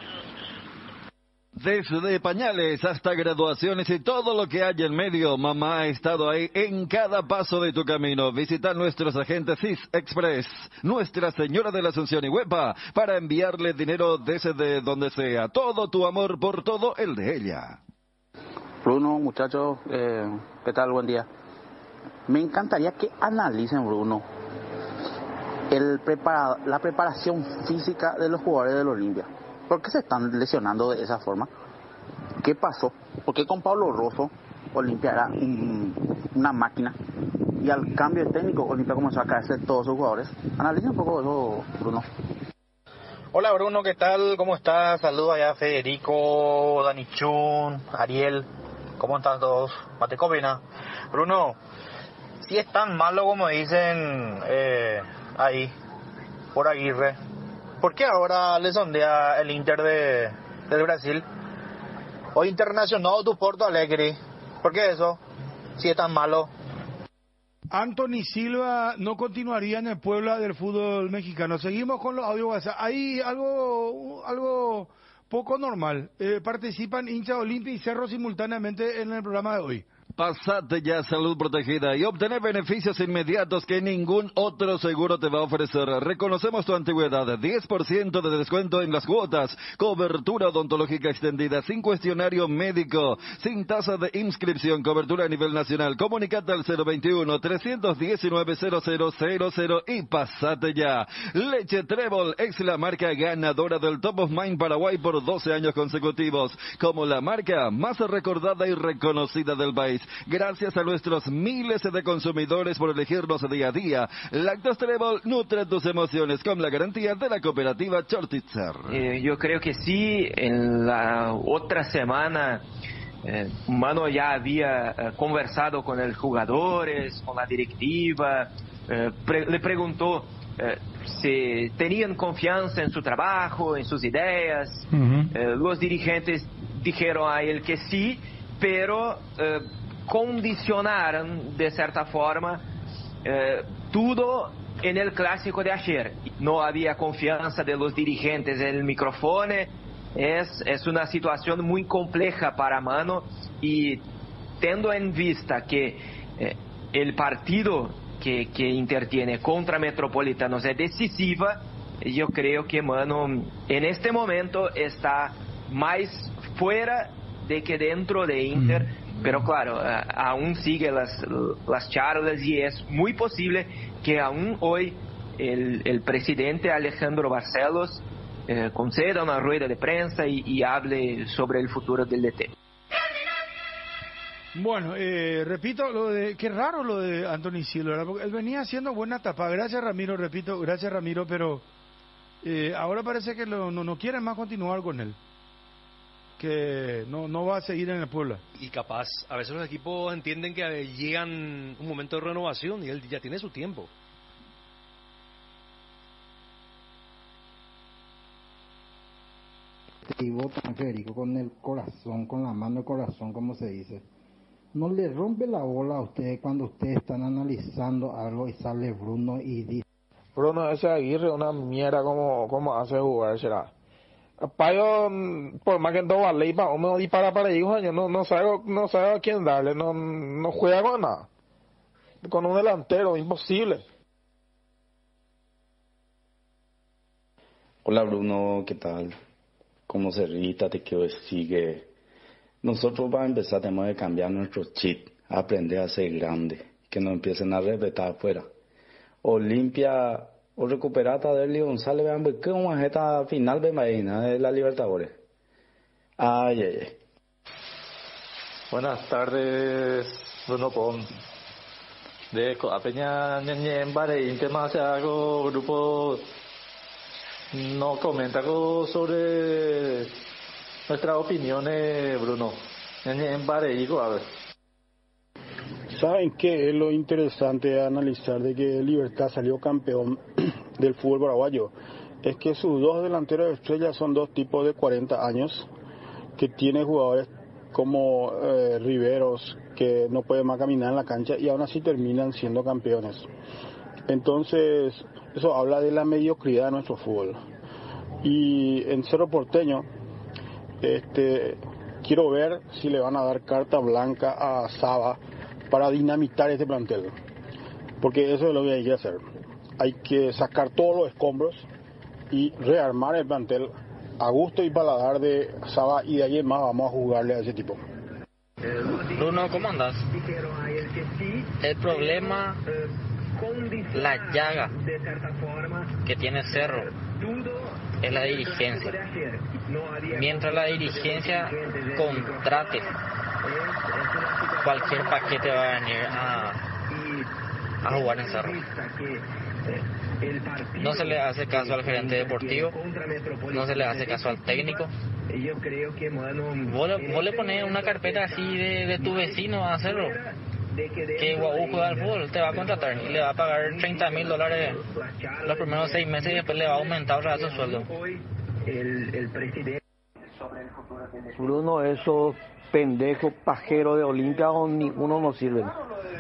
[SPEAKER 14] Desde pañales hasta graduaciones y todo lo que hay en medio, mamá ha estado ahí en cada paso de tu camino. Visita nuestros agentes CIS Express, Nuestra Señora de la Asunción y Huepa, para enviarle dinero desde donde sea. Todo tu amor por todo el de ella.
[SPEAKER 21] Bruno, muchachos, ¿qué tal? Buen día.
[SPEAKER 5] Me encantaría que analicen, Bruno, la preparación física de los jugadores del Olimpia. ¿Por qué se están lesionando de esa forma? ¿Qué pasó? ¿Por qué con Pablo Rosso Olimpia era una máquina? Y al cambio de técnico, Olimpia comenzó a caerse todos sus jugadores. Analiza un poco eso, Bruno.
[SPEAKER 13] Hola Bruno, ¿qué tal? ¿Cómo estás? Saludos allá a Federico, Danichun, Ariel. ¿Cómo están todos? Matecopina. Bruno, si es tan malo como dicen ahí, por Aguirre, ¿por qué ahora le sondea el Inter del Brasil? O Internacional do Porto Alegre. ¿Por qué eso? Si es tan malo.
[SPEAKER 2] Anthony Silva no continuaría en el Puebla del fútbol mexicano. Seguimos con los audios WhatsApp. Hay algo poco normal. Participan hinchas Olimpia y Cerro simultáneamente en el programa de hoy.
[SPEAKER 14] Pasate ya Salud Protegida y obtener beneficios inmediatos que ningún otro seguro te va a ofrecer. Reconocemos tu antigüedad, 10% de descuento en las cuotas, cobertura odontológica extendida, sin cuestionario médico, sin tasa de inscripción, cobertura a nivel nacional. Comunicate al 021-319-0000 y pasate ya. Leche Trébol es la marca ganadora del Top of Mind Paraguay por 12 años consecutivos, como la marca más recordada y reconocida del país. Gracias a nuestros miles de consumidores por elegirnos día a día. Lactos Trébol nutre tus emociones con la garantía de la cooperativa Chortitzer.
[SPEAKER 7] Yo creo que sí. En la otra semana Mano ya había conversado con los jugadores, con la directiva, le preguntó si tenían confianza en su trabajo, en sus ideas. Los dirigentes dijeron a él que sí, pero condicionaron de cierta forma todo en el clásico de ayer. No había confianza de los dirigentes en el micrófono. Es una situación muy compleja para Mano, y teniendo en vista que el partido que Inter tiene contra Metropolitanos es decisiva, yo creo que Mano en este momento está más fuera de que dentro de Inter. Pero claro, aún sigue las charlas, y es muy posible que aún hoy el presidente Alejandro Barcelos conceda una rueda de prensa y hable sobre el futuro del DT.
[SPEAKER 2] Bueno, repito, qué raro lo de Anthony Silva, ¿verdad? Porque él venía haciendo buena tapa. Gracias Ramiro, repito, gracias Ramiro, pero ahora parece que no quieren más continuar con él. Que no va a seguir en el Puebla.
[SPEAKER 1] Y capaz, a veces los equipos entienden que llegan un momento de renovación y él ya tiene su tiempo.
[SPEAKER 11] Y votan, Federico, con el corazón, con la mano del corazón, como se dice. ¿No le rompe la bola a ustedes cuando ustedes están analizando algo y sale Bruno y dice:
[SPEAKER 16] Bruno, ese Aguirre es una mierda, como hace jugar, será? Payo, por más que no vale, y uno dispara para hijos, no sabe a quién darle, no juega con nada. Con un delantero, imposible.
[SPEAKER 24] Hola Bruno, ¿qué tal? Como Cerrita te quiero decir que nosotros para empezar tenemos que cambiar nuestro chip, aprender a ser grande, que no empiecen a respetar afuera. Olimpia o recuperata de Eli González, vean, ¿qué es una jeta final de la Libertadores? Ay.
[SPEAKER 12] Buenas tardes, Bruno Pon. De Coapeña, en Bare, en tema hace algo, grupo no comenta algo sobre nuestras opiniones, Bruno. En Bare, a ver.
[SPEAKER 22] ¿Saben qué es lo interesante de analizar de que Libertad salió campeón del fútbol paraguayo? Es que sus dos delanteros estrellas son dos tipos de 40 años que tienen jugadores como Riveros, que no pueden más caminar en la cancha y aún así terminan siendo campeones. Entonces, eso habla de la mediocridad de nuestro fútbol. Y en Cerro Porteño, quiero ver si le van a dar carta blanca a Saba para dinamitar este plantel, porque eso es lo que hay que hacer. Hay que sacar todos los escombros y rearmar el plantel a gusto y paladar de Saba, y de ahí en más vamos a jugarle a ese tipo.
[SPEAKER 13] Bruno, ¿cómo andas?
[SPEAKER 17] El problema, la llaga que tiene Cerro, es la dirigencia. Mientras la dirigencia contrate, cualquier paquete va a venir a jugar en Cerro. No se le hace caso al gerente deportivo, no se le hace caso al técnico. Vos le pones una carpeta así de tu vecino a Cerro, que Guau juega al fútbol, te va a contratar y le va a pagar $30,000 los primeros 6 meses y después le va a aumentar otra vez su sueldo.
[SPEAKER 8] Bruno, esos pendejos pajeros de Olimpia, ninguno nos sirven.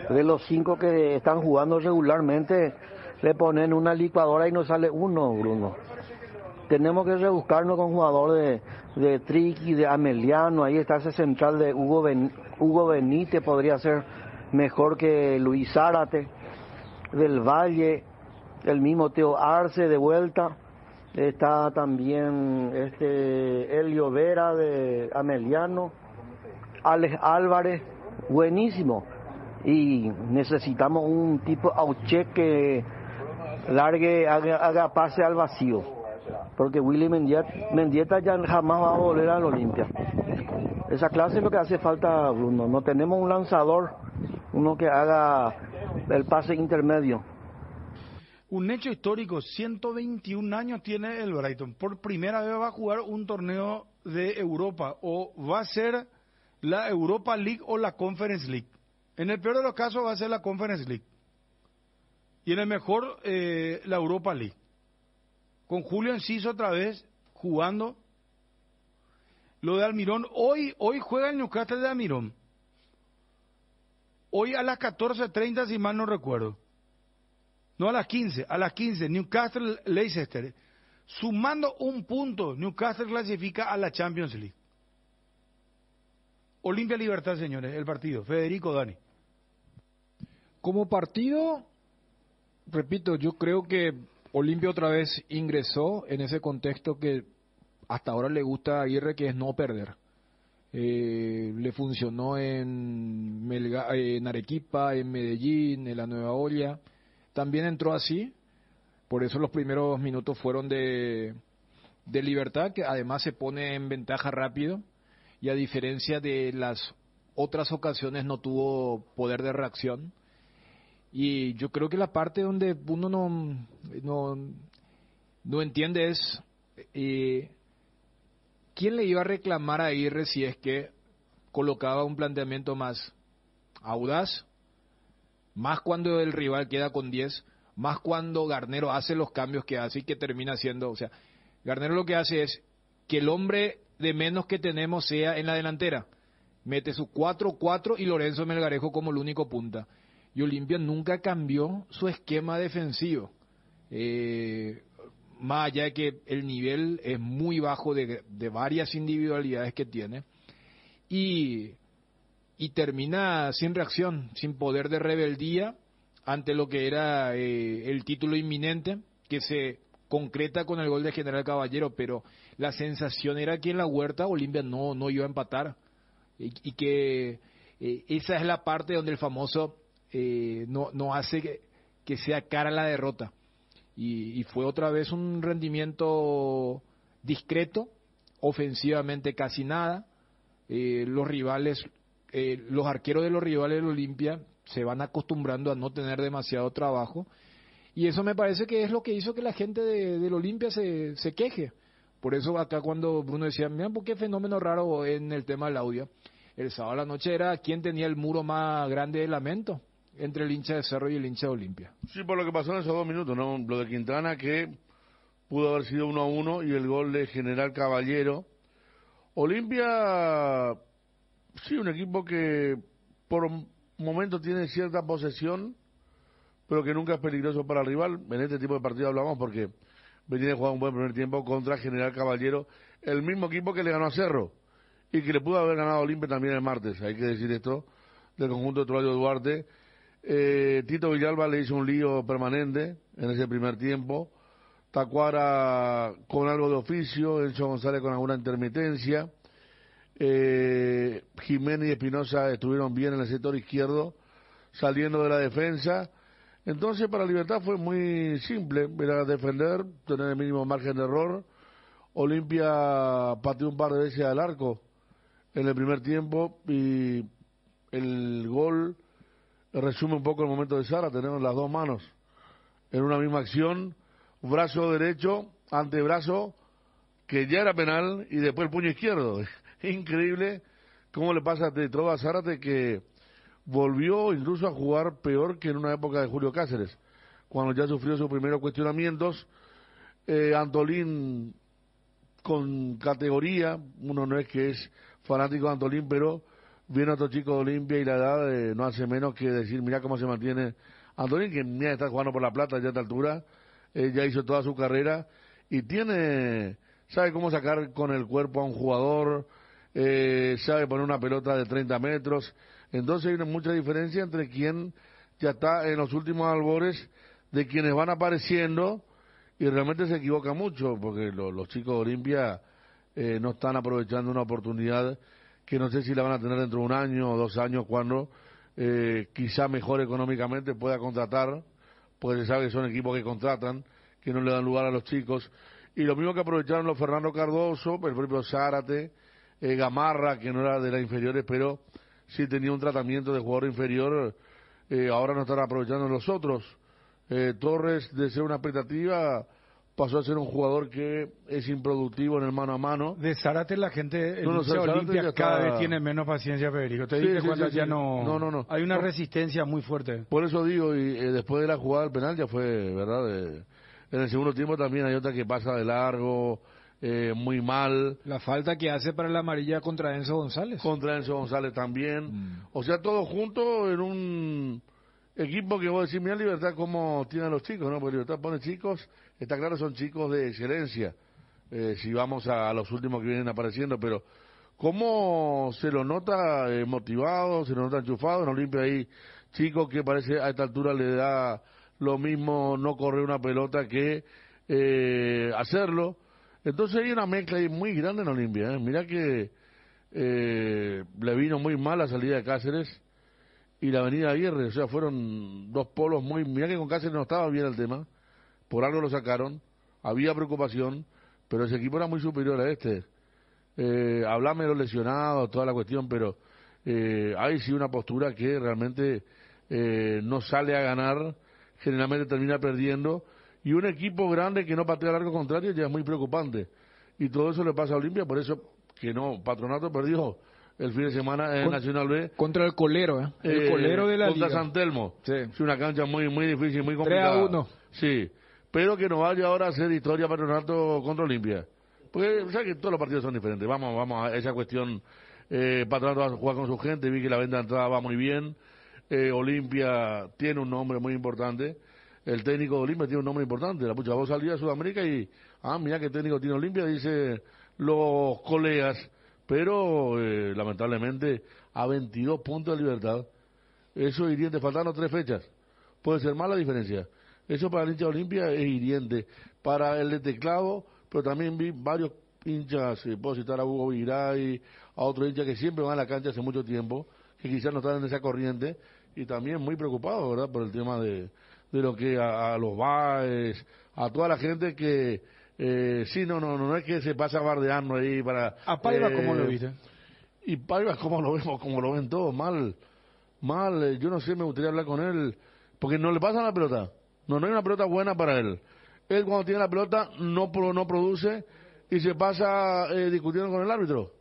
[SPEAKER 8] De los 5 que están jugando regularmente, le ponen una licuadora y no sale uno, Bruno. Tenemos que rebuscarnos con jugador de Triqui, de Ameliano. Ahí está ese central de Hugo Benítez, podría ser mejor que Luis Zárate, del Valle, el mismo Teo Arce de vuelta. Está también Elio Vera de Ameliano, Alex Álvarez, buenísimo. Y necesitamos un tipo Auche que largue, haga pase al vacío, porque Willy Mendieta ya jamás va a volver al Olimpia. Esa clase es lo que hace falta, Bruno. No tenemos un lanzador, uno que haga el pase intermedio.
[SPEAKER 2] Un hecho histórico, 121 años tiene el Brighton. Por primera vez va a jugar un torneo de Europa, o va a ser la Europa League o la Conference League. En el peor de los casos va a ser la Conference League. Y en el mejor, la Europa League. Con Julio Enciso otra vez jugando. Lo de Almirón, hoy juega el Newcastle de Almirón. Hoy a las 14:30, si mal no recuerdo. No, a las 15, Newcastle Leicester. Sumando un punto, Newcastle clasifica a la Champions League. Olimpia Libertad, señores, el partido. Federico, Dani.
[SPEAKER 6] Como partido, repito, yo creo que Olimpia otra vez ingresó en ese contexto que hasta ahora le gusta a Aguirre, que es no perder. Le funcionó en Arequipa, en Medellín, en la Nueva Olla. También entró así, por eso los primeros minutos fueron de Libertad, que además se pone en ventaja rápido, y a diferencia de las otras ocasiones no tuvo poder de reacción. Y yo creo que la parte donde uno no entiende es quién le iba a reclamar a Aguirre si es que colocaba un planteamiento más audaz, más cuando el rival queda con 10, más cuando Garnero hace los cambios que hace y que termina haciendo. O sea, Garnero lo que hace es que el hombre de menos que tenemos sea en la delantera. Mete su 4-4 y Lorenzo Melgarejo como el único punta. Y Olimpia nunca cambió su esquema defensivo. Más allá de que el nivel es muy bajo de varias individualidades que tiene. Y termina sin reacción, sin poder de rebeldía ante lo que era el título inminente, que se concreta con el gol de General Caballero, pero la sensación era que en la Huerta Olimpia no iba a empatar, y que esa es la parte donde el famoso no hace que sea cara la derrota, y fue otra vez un rendimiento discreto, ofensivamente casi nada. Los rivales, los arqueros de los rivales del Olimpia se van acostumbrando a no tener demasiado trabajo, y eso me parece que es lo que hizo que la gente del Olimpia se queje. Por eso acá cuando Bruno decía, mira, ¿por qué fenómeno raro en el tema del audio? El sábado a la noche era quién tenía el muro más grande de lamento entre el hincha de Cerro y el hincha de Olimpia.
[SPEAKER 4] Sí, por lo que pasó en esos 2 minutos, ¿no? Lo de Quintana, que pudo haber sido 1-1, y el gol de General Caballero. Olimpia, sí, un equipo que por momentos tiene cierta posesión, pero que nunca es peligroso para el rival. En este tipo de partido hablamos porque venía de jugar un buen primer tiempo contra General Caballero, el mismo equipo que le ganó a Cerro y que le pudo haber ganado a Olimpia también el martes. Hay que decir esto del conjunto de Trovalio Duarte. Tito Villalba le hizo un lío permanente en ese primer tiempo. Tacuara con algo de oficio, Enzo González con alguna intermitencia. Jiménez y Espinosa estuvieron bien en el sector izquierdo, saliendo de la defensa. Entonces para Libertad fue muy simple, era defender, tener el mínimo margen de error. Olimpia pateó un par de veces al arco en el primer tiempo y el gol resume un poco el momento de Sara. Tenemos las dos manos en una misma acción, brazo derecho, antebrazo, que ya era penal, y después el puño izquierdo. Increíble cómo le pasa a Tetroba Zárate, que volvió incluso a jugar peor que en una época de Julio Cáceres, cuando ya sufrió sus primeros cuestionamientos. Antolín con categoría, uno no es que es fanático de Antolín, pero viene otro chico de Olimpia y la edad no hace menos que decir, mira cómo se mantiene Antolín, que mira, está jugando por la plata ya a esta altura, ya hizo toda su carrera y sabe cómo sacar con el cuerpo a un jugador, sabe poner una pelota de 30 metros. Entonces hay una mucha diferencia entre quien ya está en los últimos albores de quienes van apareciendo, y realmente se equivoca mucho, porque los chicos de Olimpia no están aprovechando una oportunidad que no sé si la van a tener dentro de un año o 2 años, cuando quizá mejor económicamente pueda contratar, porque se sabe que son equipos que contratan, que no le dan lugar a los chicos. Y lo mismo que aprovecharon los Fernando Cardoso, el propio Zárate, Gamarra, que no era de las inferiores, pero sí tenía un tratamiento de jugador inferior, ahora no están aprovechando los otros. Torres, de ser una expectativa, pasó a ser un jugador que es improductivo en el mano a mano.
[SPEAKER 2] De Zárate la gente, el
[SPEAKER 4] Zárate
[SPEAKER 2] Olimpia
[SPEAKER 4] ya
[SPEAKER 2] cada
[SPEAKER 4] está...
[SPEAKER 2] vez tiene menos paciencia, Federico. Te
[SPEAKER 4] Sí,
[SPEAKER 2] dije
[SPEAKER 4] sí,
[SPEAKER 2] cuando
[SPEAKER 4] sí,
[SPEAKER 2] ya
[SPEAKER 4] sí.
[SPEAKER 2] no... Hay una resistencia muy fuerte.
[SPEAKER 4] Por eso digo, y después de la jugada del penal ya fue, ¿verdad? En el segundo tiempo también hay otra que pasa de largo, muy mal.
[SPEAKER 6] La falta que hace para la amarilla contra Enzo González.
[SPEAKER 4] Contra Enzo González también. O sea, todo junto en un equipo que vos decís, mira Libertad cómo tienen los chicos, ¿no? Porque Libertad pone chicos, está claro, son chicos de excelencia, si vamos a los últimos que vienen apareciendo, pero cómo se lo nota motivado, se lo nota enchufado. En Olimpia hay chicos que parece a esta altura le da lo mismo no correr una pelota que hacerlo. Entonces hay una mezcla ahí muy grande en Olimpia, Mira que le vino muy mal la salida de Cáceres y la venida de Aguirre, o sea, fueron dos polos muy... Mira que con Cáceres no estaba bien el tema, por algo lo sacaron, había preocupación, pero ese equipo era muy superior a este. Hablame de los lesionados, toda la cuestión, pero hay sí una postura que realmente no sale a ganar, generalmente termina perdiendo, y un equipo grande que no patea al arco contrario ya es muy preocupante, y todo eso le pasa a Olimpia. Por eso que no, Patronato perdió el fin de semana en Nacional B
[SPEAKER 6] contra el Colero, el Colero de la
[SPEAKER 4] contra
[SPEAKER 6] Liga.
[SPEAKER 4] San Telmo.
[SPEAKER 6] Sí.
[SPEAKER 4] Es una cancha muy difícil, muy complicada.
[SPEAKER 6] 3-1.
[SPEAKER 4] Sí, pero que no vaya ahora a hacer historia Patronato contra Olimpia, porque o sea que todos los partidos son diferentes. Vamos a esa cuestión. Patronato va a jugar con su gente, vi que la venta de entrada va muy bien. Olimpia tiene un nombre muy importante, el técnico de Olimpia tiene un nombre importante. La pucha, vos salís a Sudamérica y mira qué técnico tiene Olimpia, dice los colegas, pero lamentablemente a 22 puntos de Libertad, eso es hiriente, faltando 3 fechas, puede ser más la diferencia. Eso para el hincha de Olimpia es hiriente, para el de Teclado, pero también vi varios hinchas, puedo citar a Hugo Viray, a otro hincha que siempre van a la cancha hace mucho tiempo, que quizás no están en esa corriente, y también muy preocupados, ¿verdad?, por el tema de lo que a los Baez, a toda la gente que sí, no es que se pasa bardeando ahí para...
[SPEAKER 2] ¿A Paiva cómo lo viste?
[SPEAKER 4] Y Paiva, ¿cómo lo vemos? Como lo ven todos, mal, yo no sé, me gustaría hablar con él, porque no le pasa la pelota, no hay una pelota buena para él. Él cuando tiene la pelota no produce y se pasa discutiendo con el árbitro.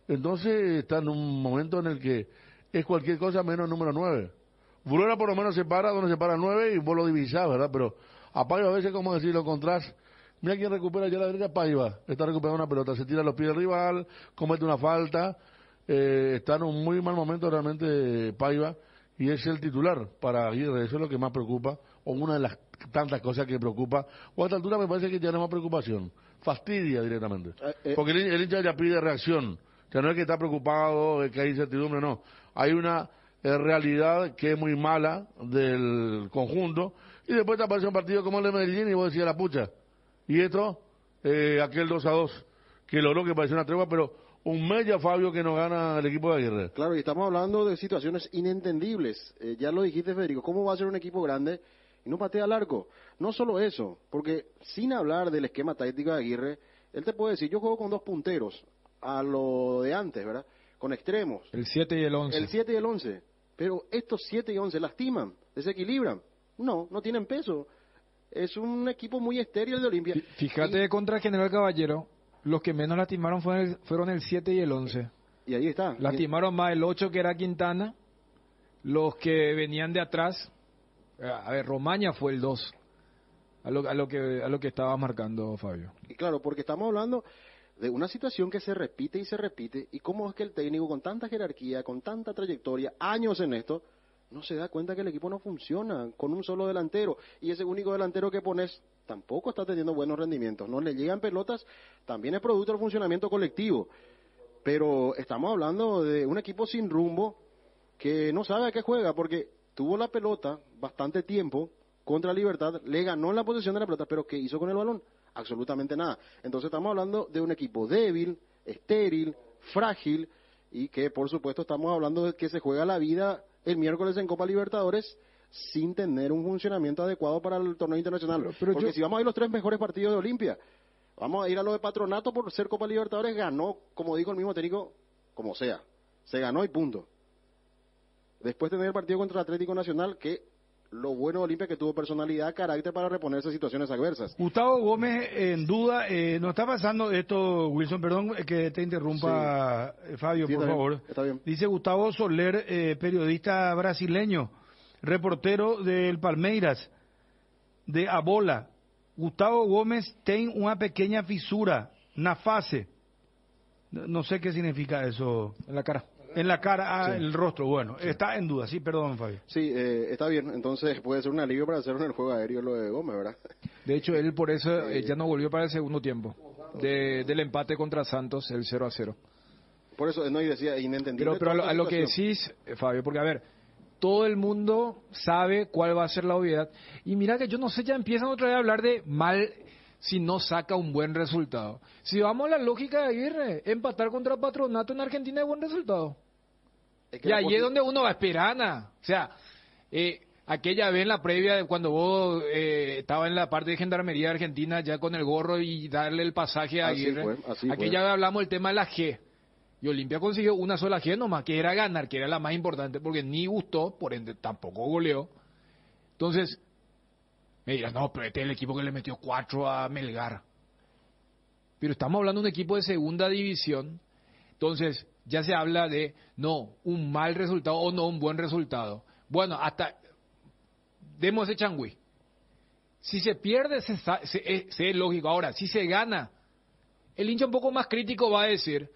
[SPEAKER 4] Entonces está en un momento en el que es cualquier cosa menos número 9. Burela por lo menos se para donde se para el 9 y vos lo divisás, ¿verdad? Pero a Paiva a veces, como decir, lo encontrás. Mira quién recupera ya la derecha, Paiva. Está recuperando una pelota, se tira a los pies del rival, comete una falta. Está en un muy mal momento realmente Paiva, y es el titular para Aguirre. Eso es lo que más preocupa, o una de las tantas cosas que preocupa. O a esta altura me parece que ya no es más preocupación, fastidia directamente. Porque el hincha ya pide reacción. O sea, no es que está preocupado, que hay incertidumbre, no. Hay una realidad que es muy mala del conjunto, y después te aparece un partido como el de Medellín y vos decías la pucha. Y esto, aquel 2-2, que logró que parecía una tregua, pero un mes ya, Fabio, que no gana el equipo de Aguirre.
[SPEAKER 3] Claro, y estamos hablando de situaciones inentendibles. Ya lo dijiste, Federico, ¿cómo va a ser un equipo grande y no patea al arco? No solo eso, porque sin hablar del esquema táctico de Aguirre, él te puede decir, yo juego con 2 punteros, a lo de antes, ¿verdad? Con extremos.
[SPEAKER 6] El 7 y el 11.
[SPEAKER 3] El 7 y el 11. Pero estos 7 y 11 lastiman, desequilibran. No tienen peso. Es un equipo muy estéril de Olimpia.
[SPEAKER 6] Fíjate, contra General Caballero, los que menos lastimaron fueron el 7 y el 11.
[SPEAKER 3] Y ahí está.
[SPEAKER 6] Lastimaron más el 8, que era Quintana, los que venían de atrás. A ver, Romaña fue el 2, a lo que estaba marcando Fabio.
[SPEAKER 3] Y claro, porque estamos hablando de una situación que se repite, y cómo es que el técnico con tanta jerarquía, con tanta trayectoria, años en esto, no se da cuenta que el equipo no funciona con un solo delantero, y ese único delantero que pones tampoco está teniendo buenos rendimientos, no le llegan pelotas, también es producto del funcionamiento colectivo, pero estamos hablando de un equipo sin rumbo que no sabe a qué juega, porque tuvo la pelota bastante tiempo contra Libertad, le ganó en la posesión de la pelota, pero ¿qué hizo con el balón? Absolutamente nada. Entonces estamos hablando de un equipo débil, estéril, frágil, y que por supuesto estamos hablando de que se juega la vida el miércoles en Copa Libertadores sin tener un funcionamiento adecuado para el torneo internacional. Porque si vamos a ir los 3 mejores partidos de Olimpia, vamos a ir a lo de Patronato por ser Copa Libertadores, ganó, como dijo el mismo técnico, como sea. Se ganó y punto. Después tener el partido contra el Atlético Nacional, que lo bueno de Olimpia que tuvo personalidad, carácter para reponerse a situaciones adversas.
[SPEAKER 2] Gustavo Gómez, en duda, nos está pasando esto, Wilson, perdón que te interrumpa, sí. Fabio, por favor.
[SPEAKER 3] Está bien.
[SPEAKER 2] Dice Gustavo Soler, periodista brasileño, reportero del Palmeiras, de Abola. Gustavo Gómez tiene una pequeña fisura na face. No sé qué significa eso.
[SPEAKER 6] En la cara.
[SPEAKER 2] En la cara,
[SPEAKER 3] sí.
[SPEAKER 2] El rostro, bueno, sí. Está en duda, sí, perdón, Fabio.
[SPEAKER 3] Sí, está bien, entonces puede ser un alivio para hacer en el juego aéreo lo de Gómez, ¿verdad?
[SPEAKER 6] De hecho, él por eso ya no volvió para el segundo tiempo, del empate contra Santos, el 0-0.
[SPEAKER 3] Por eso, no, y decía, inentendible.
[SPEAKER 6] Pero a lo que decís, Fabio, porque a ver, todo el mundo sabe cuál va a ser la obviedad, y mira que yo no sé, ya empiezan otra vez a hablar de mal si no saca un buen resultado. Si vamos a la lógica de Aguirre, empatar contra Patronato en Argentina es buen resultado. Y ahí es donde uno va a esperar, Ana. O sea, aquella vez en la previa, cuando vos estaba en la parte de Gendarmería de Argentina, ya con el gorro y darle el pasaje a Aguirre, aquella vez hablamos del tema de la G. Y Olimpia consiguió una sola G nomás, que era ganar, que era la más importante, porque ni gustó, por ende tampoco goleó. Entonces, me dirás, no, pero este es el equipo que le metió 4 a Melgar. Pero estamos hablando de un equipo de segunda división. Entonces, ya se habla de, no, un mal resultado o no un buen resultado. Bueno, hasta, demos ese changüí. Si se pierde, es lógico. Ahora, si se gana, el hincha un poco más crítico va a decir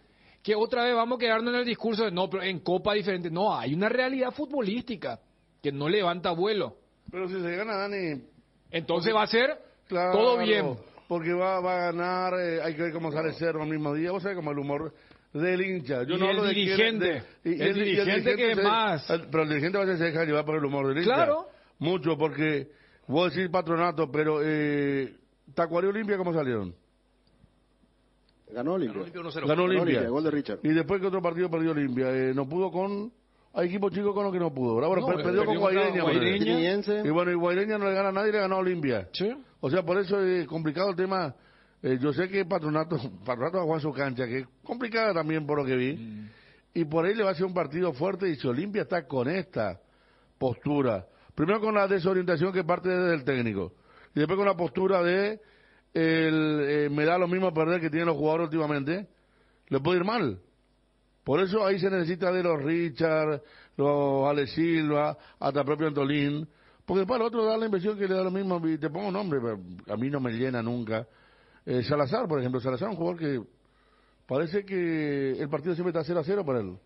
[SPEAKER 6] que otra vez vamos a quedarnos en el discurso de, no, pero en Copa diferente. No, hay una realidad futbolística que no levanta vuelo.
[SPEAKER 4] Pero si se gana, Dani...
[SPEAKER 6] Entonces va a ser todo bien.
[SPEAKER 4] Porque va a ganar, hay que ver cómo sale Cerro el mismo día, o sea, como el humor del hincha. Yo
[SPEAKER 6] y
[SPEAKER 4] no
[SPEAKER 6] el
[SPEAKER 4] hablo de
[SPEAKER 6] dirigente, el dirigente que es más.
[SPEAKER 4] Pero el dirigente a veces se deja llevar por el humor del hincha.
[SPEAKER 6] Claro.
[SPEAKER 4] Mucho, porque voy a decir Patronato, pero Tacuarí Olimpia, ¿cómo salieron?
[SPEAKER 3] Ganó Olimpia.
[SPEAKER 4] Ganó Olimpia.
[SPEAKER 3] Gol de Richard.
[SPEAKER 4] Y después que otro partido perdió Olimpia. No pudo con... Hay equipos chicos con los que no pudo, ¿verdad? Bueno,
[SPEAKER 6] no,
[SPEAKER 4] perdió con Guaireña.
[SPEAKER 3] Y
[SPEAKER 4] bueno, y Guaireña no le gana a nadie y le ganó a Olimpia.
[SPEAKER 6] Sí.
[SPEAKER 4] O sea, por eso es complicado el tema. Yo sé que Patronato va a jugar su cancha, que es complicada también por lo que vi. Y por ahí le va a ser un partido fuerte. Y si Olimpia está con esta postura, primero con la desorientación que parte desde el técnico, y después con la postura de me da lo mismo perder que tienen los jugadores últimamente, le puede ir mal. Por eso ahí se necesita de los Richard, los Ale Silva, hasta propio Antolín, porque para el otro da la impresión que le da lo mismo, y te pongo un nombre, pero a mí no me llena nunca. Salazar, por ejemplo, Salazar es un jugador que parece que el partido siempre está 0-0 para él.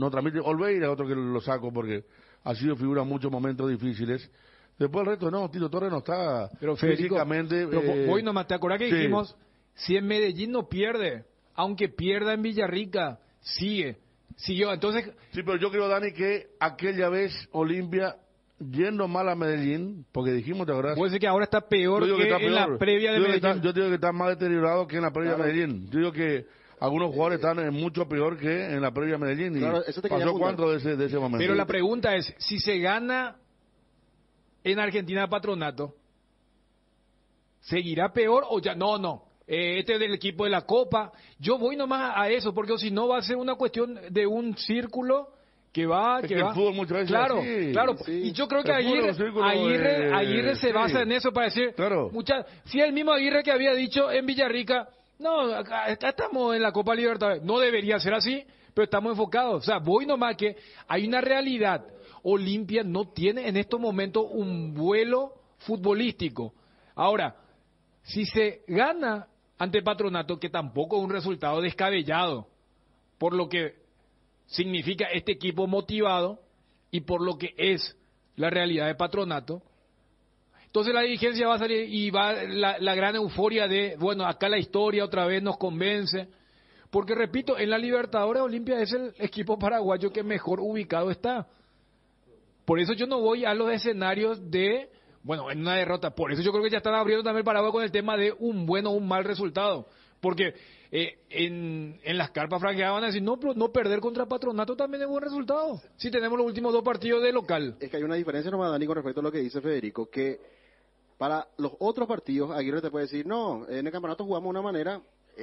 [SPEAKER 4] No transmite. Olveira, otro que lo saco porque ha sido figura en muchos momentos difíciles. Después el resto, no, Tito Torres no está
[SPEAKER 6] pero Federico,
[SPEAKER 4] físicamente...
[SPEAKER 6] Pero hoy nomás, ¿te acordás que dijimos, si en Medellín no pierde, aunque pierda en Villarrica, siguió? Entonces...
[SPEAKER 4] Sí, pero yo creo, Dani, que aquella vez Olimpia yendo mal a Medellín, porque dijimos, ¿te acuerdas?
[SPEAKER 6] Puede ser que ahora está peor que en la previa de Medellín.
[SPEAKER 4] Yo digo que está más deteriorado que en la previa de Medellín. Yo digo que algunos jugadores están mucho peor que en la previa de Medellín.
[SPEAKER 3] Claro, eso te quería
[SPEAKER 4] ¿pasó
[SPEAKER 3] apuntar.
[SPEAKER 4] cuánto de ese momento?
[SPEAKER 6] Pero la pregunta es, si se gana en Argentina Patronato, ¿seguirá peor o ya? No. Este es del equipo de la Copa. Yo voy nomás a eso, porque si no va a ser una cuestión de un círculo que va...
[SPEAKER 4] Es que el fútbol muchas veces
[SPEAKER 6] claro,
[SPEAKER 4] así.
[SPEAKER 6] claro.
[SPEAKER 4] Sí.
[SPEAKER 6] Y yo creo que
[SPEAKER 4] El fútbol es un círculo,
[SPEAKER 6] Aguirre se
[SPEAKER 4] sí.
[SPEAKER 6] basa en eso para decir...
[SPEAKER 4] Claro.
[SPEAKER 6] Si el mismo Aguirre que había dicho en Villarrica, no, acá estamos en la Copa Libertadores. No debería ser así, pero estamos enfocados. O sea, voy nomás que hay una realidad. Olimpia no tiene en estos momentos un vuelo futbolístico. Ahora, si se gana ante Patronato, que tampoco es un resultado descabellado, por lo que significa este equipo motivado y por lo que es la realidad de Patronato, entonces la dirigencia va a salir y va la gran euforia de, bueno, acá la historia otra vez nos convence, porque repito, en la Libertadores Olimpia es el equipo paraguayo que mejor ubicado está. Por eso yo no voy a los escenarios de, bueno, en una derrota. Por eso yo creo que ya están abriendo también el paraguas con el tema de un buen o un mal resultado. Porque en las carpas franqueadas van a decir, no, pero no perder contra Patronato también es buen resultado. Si tenemos los últimos 2 partidos de local.
[SPEAKER 3] Es que hay una diferencia nomás, Dani, con respecto a lo que dice Federico, que para los otros partidos, Aguirre te puede decir, no, en el campeonato jugamos de una manera,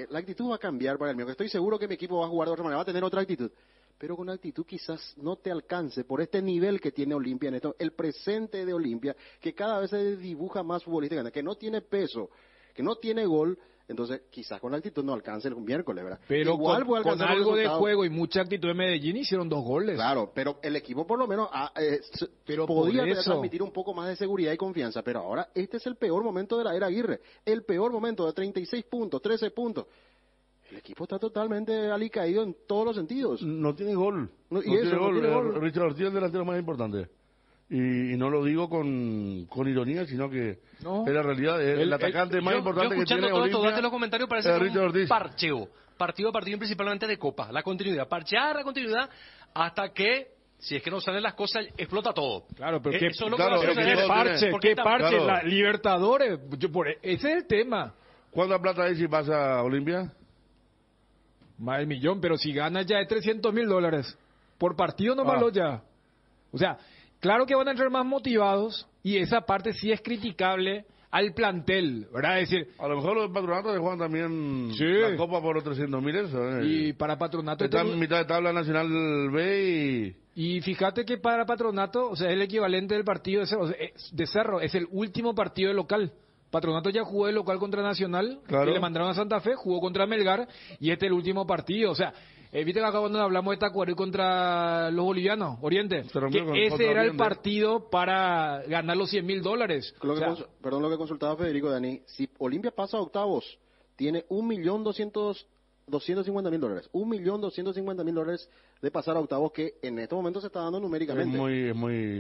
[SPEAKER 3] la actitud va a cambiar para el mío, que estoy seguro que mi equipo va a jugar de otra manera, va a tener otra actitud. Pero con actitud quizás no te alcance por este nivel que tiene Olimpia en esto, el presente de Olimpia, que cada vez se dibuja más futbolísticamente, que no tiene peso, que no tiene gol, entonces quizás con la actitud no alcance el miércoles, ¿verdad?
[SPEAKER 6] Pero
[SPEAKER 3] igual puede
[SPEAKER 6] con
[SPEAKER 3] alcanzar
[SPEAKER 6] algo de
[SPEAKER 3] resultado.
[SPEAKER 6] juego y mucha actitud de Medellín hicieron 2 goles.
[SPEAKER 3] Claro, pero el equipo por lo menos
[SPEAKER 6] pero
[SPEAKER 3] podía
[SPEAKER 6] por eso,
[SPEAKER 3] transmitir un poco más de seguridad y confianza, pero ahora este es el peor momento de la era Aguirre, el peor momento de 36 puntos, 13 puntos. El equipo está totalmente alicaído en todos los sentidos.
[SPEAKER 4] No tiene gol.
[SPEAKER 3] No
[SPEAKER 4] tiene
[SPEAKER 3] tiene gol.
[SPEAKER 4] Richard Ortiz es el delantero más importante. Y no lo digo con ironía, sino que
[SPEAKER 6] no.
[SPEAKER 4] es la realidad. Es el atacante más importante que tiene
[SPEAKER 1] Escuchando
[SPEAKER 4] Olimpia.
[SPEAKER 1] todos los comentarios parece
[SPEAKER 4] es
[SPEAKER 1] como
[SPEAKER 4] Richard
[SPEAKER 1] un
[SPEAKER 4] Ortiz.
[SPEAKER 1] parcheo. Partido a partido, principalmente de Copa. La continuidad. Parchear la continuidad hasta que, si es que no salen las cosas, explota todo.
[SPEAKER 6] Claro, pero
[SPEAKER 1] eso es lo
[SPEAKER 4] claro,
[SPEAKER 1] que va a suceder.
[SPEAKER 6] ¿Qué parche?
[SPEAKER 4] Claro.
[SPEAKER 6] La Libertadores. Ese es el tema.
[SPEAKER 4] ¿Cuánta plata hay si pasa a Olimpia?
[SPEAKER 6] Más del millón, pero si gana ya es $300,000 por partido nomás ya. O sea, claro que van a entrar más motivados y esa parte sí es criticable al plantel, ¿verdad? Es decir,
[SPEAKER 4] a lo mejor los Patronatos juegan también la Copa por los 300,000 eso.
[SPEAKER 6] Y para Patronato
[SPEAKER 4] están en mitad de tabla Nacional B
[SPEAKER 6] y fíjate que para Patronato, o sea, es el equivalente del partido de Cerro, es el último partido de local. Patronato ya jugó de local contra Nacional,
[SPEAKER 4] claro.
[SPEAKER 6] Que le mandaron a Santa Fe, jugó contra Melgar, y este es el último partido. O sea, viste que acá cuando hablamos de Tacuarí contra los bolivianos, Oriente, que ese era el partido para ganar los $100,000.
[SPEAKER 3] Perdón lo que consultaba Federico, Dani. Si Olimpia pasa a octavos, tiene $1,250,000. $1,250,000 de pasar a octavos, que en estos momentos se está dando numéricamente.
[SPEAKER 4] Es muy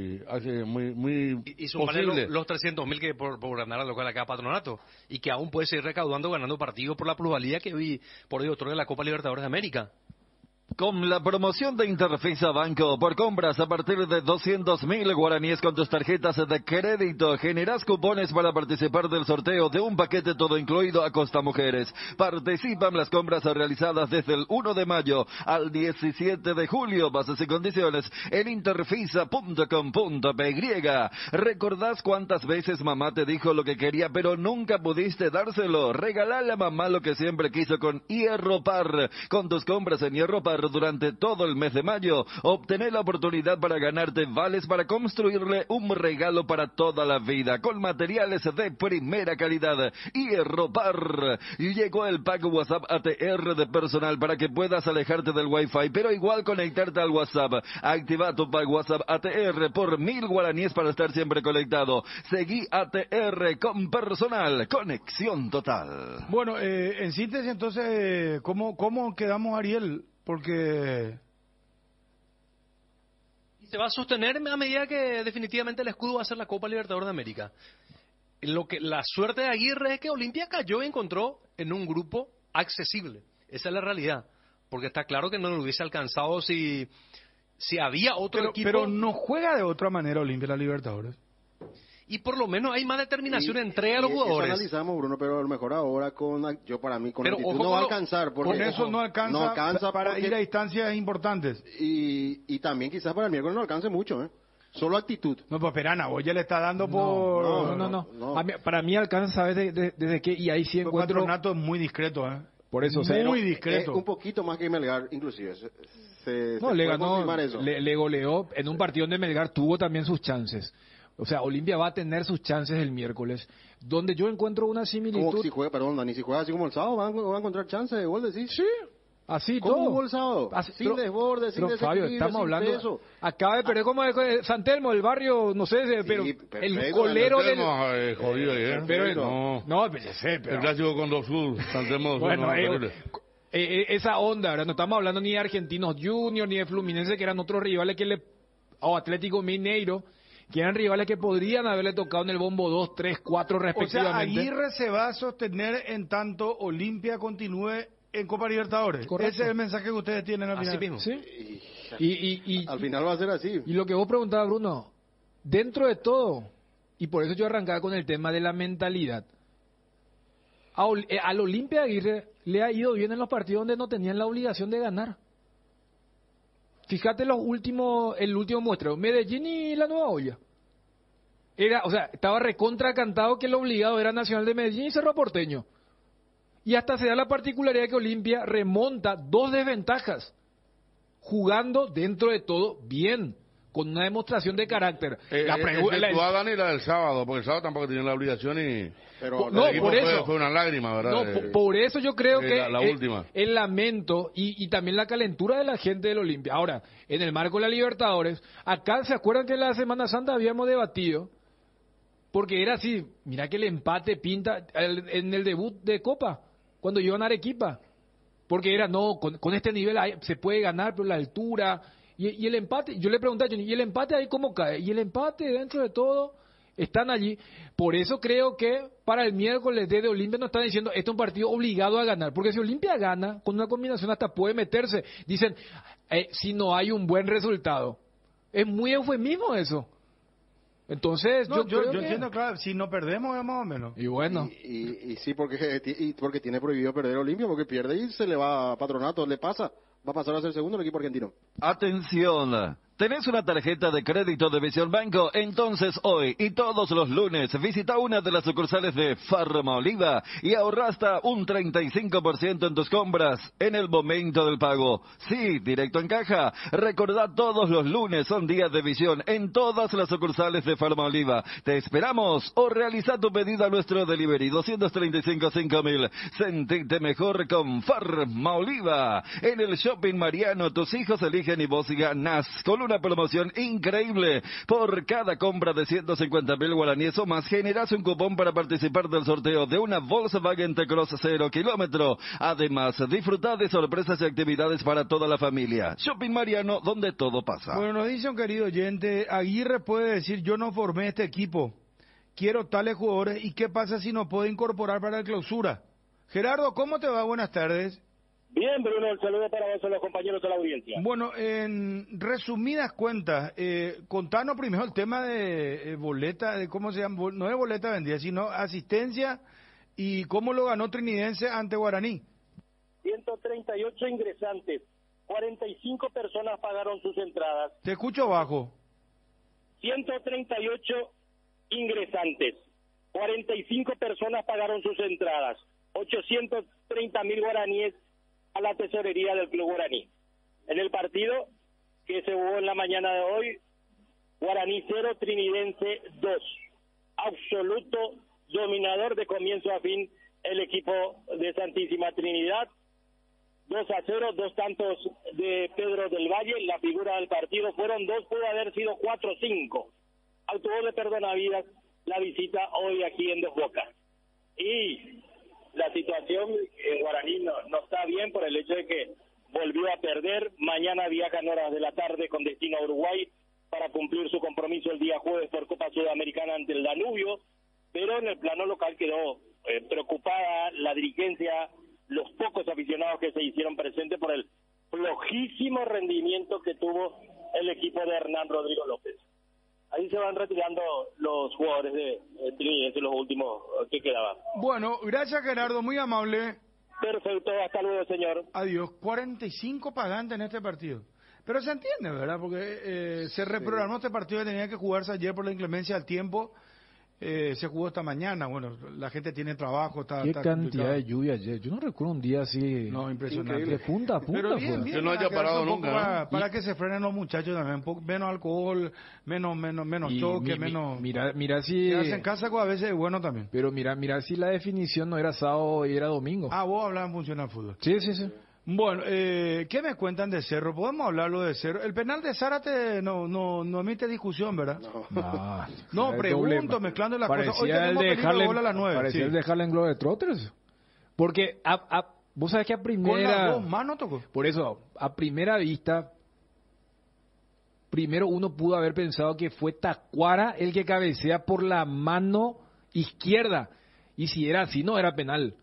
[SPEAKER 1] y sumarle los 300,000 que por ganar al local acá a Patronato, y que aún puede seguir recaudando, ganando partidos por la plusvalía que hoy por hoy otorga la Copa Libertadores de América.
[SPEAKER 14] Con la promoción de Interfisa Banco, por compras a partir de 200,000 guaraníes con tus tarjetas de crédito, generas cupones para participar del sorteo de un paquete todo incluido a Costa Mujeres. Participan las compras realizadas desde el 1 de mayo al 17 de julio. Bases y condiciones en interfisa.com.py. ¿Recordás cuántas veces mamá te dijo lo que quería pero nunca pudiste dárselo? Regalale a mamá lo que siempre quiso con Hierropar. Con tus compras en Hierropar durante todo el mes de mayo, obtener la oportunidad para ganarte vales para construirle un regalo para toda la vida, con materiales de primera calidad. Hierropar. Y llegó el pack WhatsApp ATR de personal para que puedas alejarte del Wi-Fi, pero igual conectarte al WhatsApp. Activa tu pack WhatsApp ATR por 1,000 guaraníes para estar siempre conectado. Seguí ATR con personal. Conexión total.
[SPEAKER 2] Bueno, en síntesis, entonces, ¿cómo quedamos, Ariel? Porque
[SPEAKER 1] se va a sostener a medida que definitivamente el escudo va a ser la Copa Libertadores de América. La suerte de Aguirre es que Olimpia cayó y encontró en un grupo accesible. Esa es la realidad. Porque está claro que no lo hubiese alcanzado si Si había otro equipo...
[SPEAKER 2] Pero no juega de otra manera Olimpia la Libertadores.
[SPEAKER 1] Y por lo menos hay más determinación en entrega a los
[SPEAKER 3] Eso
[SPEAKER 1] jugadores.
[SPEAKER 3] analizamos, Bruno, pero a lo mejor ahora para mí con
[SPEAKER 1] Pero
[SPEAKER 3] actitud
[SPEAKER 1] ojo
[SPEAKER 3] no va a
[SPEAKER 1] con lo-
[SPEAKER 3] alcanzar. Porque,
[SPEAKER 2] Con eso no alcanza para
[SPEAKER 3] porque-
[SPEAKER 2] ir a instancias importantes.
[SPEAKER 3] y también quizás para el miércoles no alcance mucho, ¿eh? Solo actitud.
[SPEAKER 2] No, pues Perana, vos ya le está dando por...
[SPEAKER 6] No. Para mí alcanza, ¿sabes desde qué? Y ahí sí
[SPEAKER 2] El
[SPEAKER 6] encuentro...
[SPEAKER 2] patronato es muy discreto, ¿eh?
[SPEAKER 6] Por eso, o sea,
[SPEAKER 2] muy discreto.
[SPEAKER 3] Un poquito más que Melgar, inclusive. Se
[SPEAKER 6] No,
[SPEAKER 3] se
[SPEAKER 6] le
[SPEAKER 3] puede
[SPEAKER 6] ganó,
[SPEAKER 3] confirmar eso.
[SPEAKER 6] le goleó en un partido donde Melgar tuvo también sus chances. O sea, Olimpia va a tener sus chances el miércoles, donde yo encuentro una
[SPEAKER 3] Como
[SPEAKER 6] similitud.
[SPEAKER 3] si juega, perdón, Dani, si juega así como el sábado, van a encontrar chance de gol, decís.
[SPEAKER 6] Sí, así
[SPEAKER 3] ¿Cómo
[SPEAKER 6] todo.
[SPEAKER 3] jugó el sábado? Sin desborde, sin
[SPEAKER 6] pero Fabio,
[SPEAKER 3] desequilibrio,
[SPEAKER 6] estamos
[SPEAKER 3] sin
[SPEAKER 6] hablando.
[SPEAKER 3] peso.
[SPEAKER 6] Acaba de perder como San Telmo, el barrio, no sé, pero el colero del.
[SPEAKER 4] Jodido, ¿eh?
[SPEAKER 6] Pero no, pues ya sé, pero.
[SPEAKER 4] El clásico con dos sur, Santemo,
[SPEAKER 6] Bueno,
[SPEAKER 4] terrible.
[SPEAKER 6] esa onda, ¿verdad? No estamos hablando ni de Argentinos Juniors ni de Fluminense, que eran otros rivales o Atlético Mineiro, que eran rivales que podrían haberle tocado en el bombo 2, 3, 4
[SPEAKER 2] O sea,
[SPEAKER 6] respectivamente.
[SPEAKER 2] Aguirre se va a sostener en tanto Olimpia continúe en Copa Libertadores.
[SPEAKER 6] Correcto.
[SPEAKER 2] Ese es el mensaje que ustedes tienen al final.
[SPEAKER 1] Así mismo.
[SPEAKER 6] Sí. Y
[SPEAKER 3] Al final va a ser así.
[SPEAKER 6] Y lo que vos preguntabas, Bruno, dentro de todo, y por eso yo arrancaba con el tema de la mentalidad, al Olimpia Aguirre le ha ido bien en los partidos donde no tenían la obligación de ganar. Fíjate el último muestreo, Medellín y la Nueva Olla. Estaba recontra cantado que el obligado era Nacional de Medellín y Cerro Porteño. Y hasta se da la particularidad que Olimpia remonta 2 desventajas, jugando dentro de todo bien, con una demostración de carácter.
[SPEAKER 4] Exceptuó a Dani la del sábado, porque el sábado tampoco tenía la obligación y...
[SPEAKER 3] Pero
[SPEAKER 6] No,
[SPEAKER 4] el equipo
[SPEAKER 6] por eso.
[SPEAKER 4] fue una lágrima, ¿verdad?
[SPEAKER 6] No, por eso yo creo que
[SPEAKER 4] la última.
[SPEAKER 6] el lamento y también la calentura de la gente del Olimpia. Ahora, en el marco de la Libertadores, acá se acuerdan que en la Semana Santa habíamos debatido, porque era así, mira que el empate pinta en el debut de Copa, cuando iban a Arequipa, porque era, no, con este nivel se puede ganar, pero la altura, y el empate, yo le pregunté a Johnny, ¿y el empate ahí cómo cae? Y el empate dentro de todo están allí. Por eso creo que para el miércoles desde Olimpia nos están diciendo, este es un partido obligado a ganar, porque si Olimpia gana, con una combinación hasta puede meterse. Dicen, si no hay un buen resultado. Es muy eufemismo eso. Entonces,
[SPEAKER 2] No, yo
[SPEAKER 6] creo que...
[SPEAKER 2] entiendo, claro, si no perdemos es más o menos.
[SPEAKER 6] Y bueno.
[SPEAKER 3] Y sí, porque tiene prohibido perder Olimpia, porque pierde y se le va a Patronato, le pasa. Va a pasar a ser segundo el equipo argentino.
[SPEAKER 14] Atención. ¿Tenés una tarjeta de crédito de Visión Banco? Entonces hoy y todos los lunes visita una de las sucursales de Farma Oliva y ahorra hasta un 35% en tus compras en el momento del pago. Sí, directo en caja. Recordá, todos los lunes son días de visión en todas las sucursales de Farma Oliva. Te esperamos o realiza tu pedido a nuestro delivery 235-5000. Sentite mejor con Farma Oliva. En el Shopping Mariano tus hijos eligen y vos ganás con una promoción increíble. Por cada compra de 150.000 guaraníes o más, generás un cupón para participar del sorteo de una Volkswagen T-Cross 0 kilómetro. Además, disfrutá de sorpresas y actividades para toda la familia. Shopping Mariano, donde todo pasa.
[SPEAKER 2] Bueno, nos dice un querido oyente, Aguirre puede decir, yo no formé este equipo, quiero tales jugadores, ¿y qué pasa si no puedo incorporar para la clausura? Gerardo, ¿cómo te va? Buenas tardes.
[SPEAKER 9] Bien, Bruno, el saludo para vos, a los compañeros de la audiencia.
[SPEAKER 2] Bueno, en resumidas cuentas, contanos primero el tema de boleta, de cómo se llama, no de boleta vendida, sino asistencia y cómo lo ganó Trinidense ante Guaraní.
[SPEAKER 9] 138 ingresantes, 45 personas pagaron sus entradas.
[SPEAKER 2] Te escucho bajo.
[SPEAKER 9] 138 ingresantes, 45 personas pagaron sus entradas, 830.000 guaraníes a la tesorería del Club Guaraní. En el partido que se jugó en la mañana de hoy, Guaraní 0, Trinidense 2. Absoluto dominador de comienzo a fin el equipo de Santísima Trinidad. 2-0, 2 tantos de Pedro del Valle, la figura del partido. Fueron 2, pudo haber sido 4-5. Autogol de Perdonavidas, la visita hoy aquí en Dos Bocas. Y la situación en Guaraní no está bien por el hecho de que volvió a perder. Mañana viaja en horas de la tarde con destino a Uruguay para cumplir su compromiso el día jueves por Copa Sudamericana ante el Danubio, pero en el plano local quedó preocupada la dirigencia, los pocos aficionados que se hicieron presentes por el flojísimo rendimiento que tuvo jugadores de Trinidad los últimos que quedaban.
[SPEAKER 2] Bueno, gracias Gerardo, muy amable.
[SPEAKER 9] Perfecto, hasta luego, señor.
[SPEAKER 2] Adiós. 45 pagantes en este partido. Pero se entiende, ¿verdad? Porque se reprogramó este partido que tenía que jugarse ayer por la inclemencia del tiempo. Se jugó esta mañana. Bueno, la gente tiene trabajo. Qué
[SPEAKER 6] cantidad
[SPEAKER 2] complicado.
[SPEAKER 6] de lluvia ayer. Yo no recuerdo un día así.
[SPEAKER 2] No, impresionante.
[SPEAKER 6] De punta a punta.
[SPEAKER 2] Pero bien,
[SPEAKER 6] fue.
[SPEAKER 2] que no haya parado nunca. Para que se frenen los muchachos también. Un poco, menos alcohol, menos choque, menos.
[SPEAKER 6] Mira si.
[SPEAKER 2] Quedarse en casa a veces es bueno también.
[SPEAKER 6] Pero mira si la definición no era sábado y era domingo.
[SPEAKER 2] Ah, vos hablabas en función al fútbol.
[SPEAKER 6] Sí.
[SPEAKER 2] Bueno, ¿qué me cuentan de Cerro? ¿Podemos hablarlo de Cerro? El penal de Zárate no emite discusión, ¿verdad? No, pregunto, mezclando las cosas. Hoy tenemos peligro de gol a las 9.
[SPEAKER 6] Parecía el de Harlem Globetrotters. Porque vos sabés que a primera...
[SPEAKER 2] Con las dos manos tocó.
[SPEAKER 6] Por eso, a primera vista, primero uno pudo haber pensado que fue Tacuara el que cabecea por la mano izquierda. Y si era así, no era penal.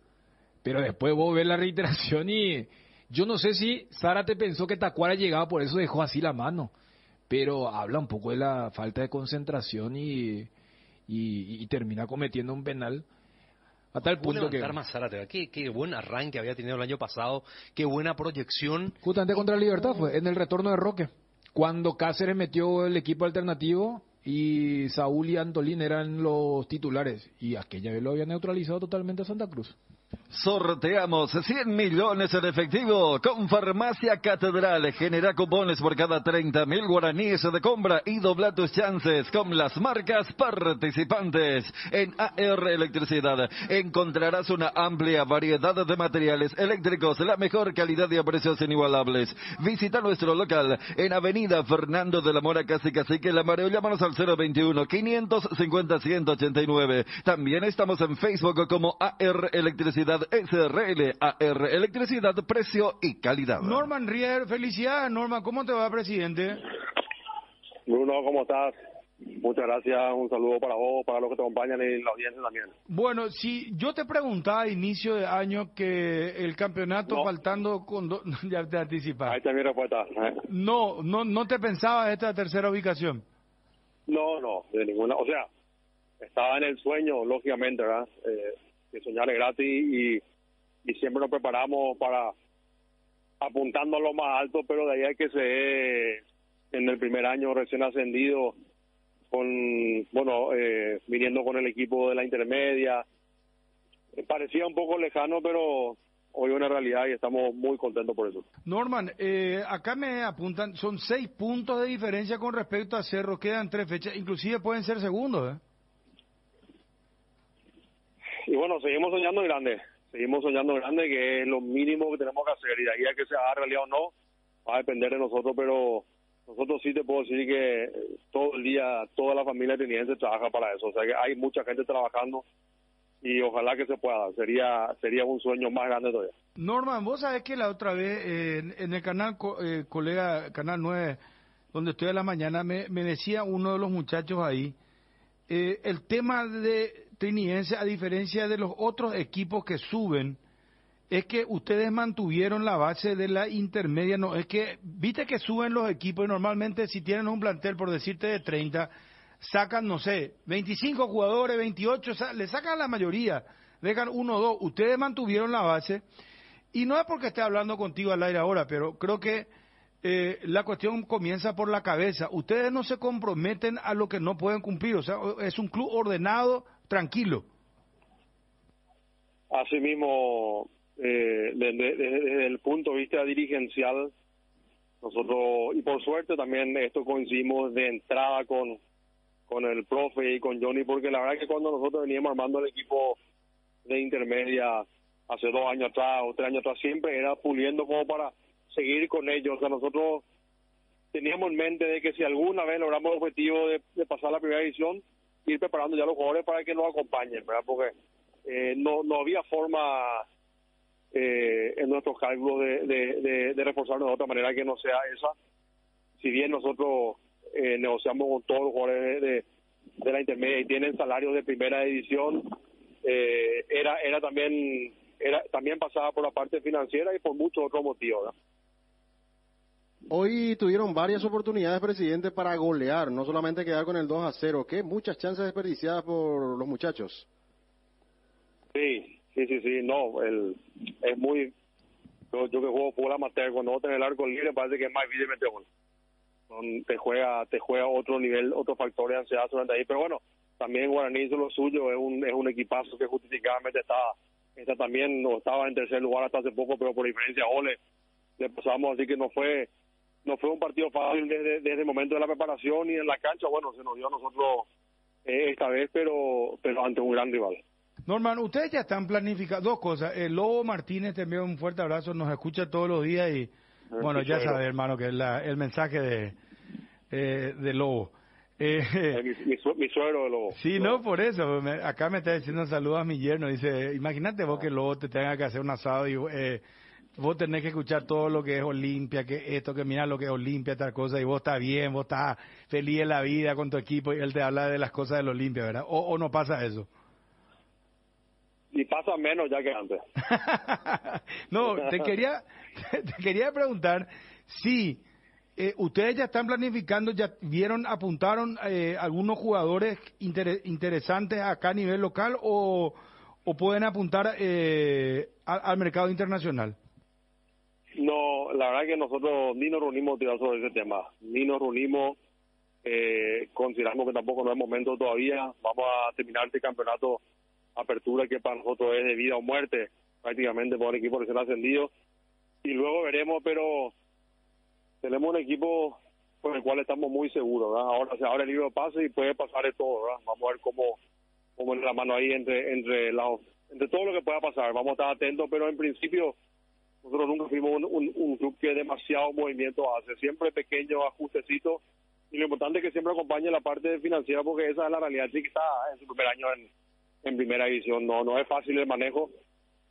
[SPEAKER 6] Pero después vos ves la reiteración y... Yo no sé si Zárate pensó que Tacuara llegaba, por eso dejó así la mano. Pero habla un poco de la falta de concentración y termina cometiendo un penal. A tal punto que...
[SPEAKER 1] Más Zárate, qué buen arranque había tenido el año pasado, qué buena proyección.
[SPEAKER 6] Justamente contra Libertad fue, en el retorno de Roque. Cuando Cáceres metió el equipo alternativo y Saúl y Antolín eran los titulares. Y aquella vez lo había neutralizado totalmente a Santa Cruz.
[SPEAKER 14] Sorteamos 100 millones en efectivo con Farmacia Catedral. Genera cupones por cada 30.000 guaraníes de compra y dobla tus chances con las marcas participantes. En AR Electricidad encontrarás una amplia variedad de materiales eléctricos, la mejor calidad y a precios inigualables. Visita nuestro local en Avenida Fernando de la Mora, casi Cacique La Mareo. Llámanos al 021-550-189. También estamos en Facebook como AR Electricidad SRL. AR Electricidad, precio y calidad.
[SPEAKER 2] Norman Rier, felicidades Norman, ¿cómo te va, presidente?
[SPEAKER 10] Bruno, ¿cómo estás? Muchas gracias, un saludo para vos, para los que te acompañan y la audiencia también.
[SPEAKER 2] Bueno, si yo te preguntaba a inicio de año que el campeonato faltando con ya te anticipas.
[SPEAKER 10] Ahí está mi respuesta.
[SPEAKER 2] No te pensabas esta tercera ubicación.
[SPEAKER 10] No, de ninguna, o sea, estaba en el sueño, lógicamente, ¿verdad? Que soñar es gratis y siempre nos preparamos para apuntando a lo más alto, pero de ahí hay que ser en el primer año recién ascendido viniendo con el equipo de la intermedia. Parecía un poco lejano, pero hoy es una realidad y estamos muy contentos por eso.
[SPEAKER 2] Norman, acá me apuntan, son 6 puntos de diferencia con respecto a Cerro, quedan 3 fechas, inclusive pueden ser segundos, ¿eh?
[SPEAKER 10] Y bueno, seguimos soñando grande, que es lo mínimo que tenemos que hacer, y de ahí a que se haga realidad o no, va a depender de nosotros, pero nosotros sí te puedo decir que todo el día, toda la familia teniense trabaja para eso, o sea que hay mucha gente trabajando, y ojalá que se pueda, sería un sueño más grande todavía.
[SPEAKER 2] Norman, vos sabés que la otra vez, en el canal, colega, Canal 9, donde estoy a la mañana, me decía uno de los muchachos ahí, el tema de Trinidense, a diferencia de los otros equipos que suben, es que ustedes mantuvieron la base de la intermedia. No, es que, viste que suben los equipos y normalmente si tienen un plantel, por decirte, de 30, sacan, no sé, 25 jugadores, 28, le sacan a la mayoría, dejan 1 o 2. Ustedes mantuvieron la base y no es porque esté hablando contigo al aire ahora, pero creo que la cuestión comienza por la cabeza. Ustedes no se comprometen a lo que no pueden cumplir, o sea, es un club ordenado, tranquilo.
[SPEAKER 10] Así mismo, desde el punto de vista dirigencial, nosotros, y por suerte también esto coincidimos de entrada con el profe y con Johnny, porque la verdad que cuando nosotros veníamos armando el equipo de intermedia hace 2 años atrás o 3 años atrás, siempre era puliendo como para seguir con ellos. O sea, nosotros teníamos en mente de que si alguna vez logramos el objetivo de pasar la primera división, ir preparando ya a los jugadores para que nos acompañen, ¿verdad? Porque no había forma en nuestros cálculos de reforzarnos de otra manera que no sea esa. Si bien nosotros negociamos con todos los jugadores de la intermedia y tienen salarios de primera división, también pasaba por la parte financiera y por muchos otros motivos, ¿verdad?
[SPEAKER 3] Hoy tuvieron varias oportunidades, presidente, para golear, no solamente quedar con el 2-0. ¿Qué? Muchas chances desperdiciadas por los muchachos.
[SPEAKER 10] Sí. No, es muy... Yo que juego fútbol amateur, cuando vos tenés el arco libre parece que es más difícil meter gol. Te juega otro nivel, otro factor de ansiedad durante ahí. Pero bueno, también Guaraní hizo lo suyo, es un equipazo que justificadamente estaba en tercer lugar hasta hace poco, pero por diferencia de goles le pasamos, así que no fue un partido fácil desde el momento de la preparación y en la cancha. Bueno, se nos dio a nosotros esta vez, pero ante un gran rival.
[SPEAKER 2] Norman, ustedes ya están planificando dos cosas. El Lobo Martínez te envía un fuerte abrazo, nos escucha todos los días y bueno, ya sabes, hermano, que es el mensaje de Lobo.
[SPEAKER 10] Mi suegro de Lobo.
[SPEAKER 2] Sí, no, por eso. Acá me está diciendo saludos a mi yerno. Dice, imagínate vos que Lobo te tenga que hacer un asado y vos tenés que escuchar todo lo que es Olimpia, que esto, que mira lo que es Olimpia, tal cosa, y vos estás bien, vos estás feliz en la vida con tu equipo y él te habla de las cosas del Olimpia, ¿verdad? ¿O no pasa eso?
[SPEAKER 10] Y pasa menos ya que antes.
[SPEAKER 2] No, te quería preguntar si ustedes ya están planificando, ya apuntaron algunos jugadores interesantes acá a nivel local o pueden apuntar al mercado internacional.
[SPEAKER 10] No, la verdad que nosotros ni nos reunimos a tirar sobre ese tema, consideramos que tampoco no es momento todavía. Vamos a terminar este campeonato apertura que para nosotros es de vida o muerte prácticamente por el equipo recién ascendido, y luego veremos, pero tenemos un equipo con el cual estamos muy seguros, ¿verdad? Ahora se abre el libro de pase y puede pasar de todo, ¿verdad? Vamos a ver cómo en la mano ahí entre todo lo que pueda pasar, vamos a estar atentos, pero en principio nosotros nunca fuimos un club que demasiado movimiento hace, siempre pequeños ajustecitos, y lo importante es que siempre acompañe la parte financiera, porque esa es la realidad. Sí, que está en su primer año en primera división, no es fácil el manejo,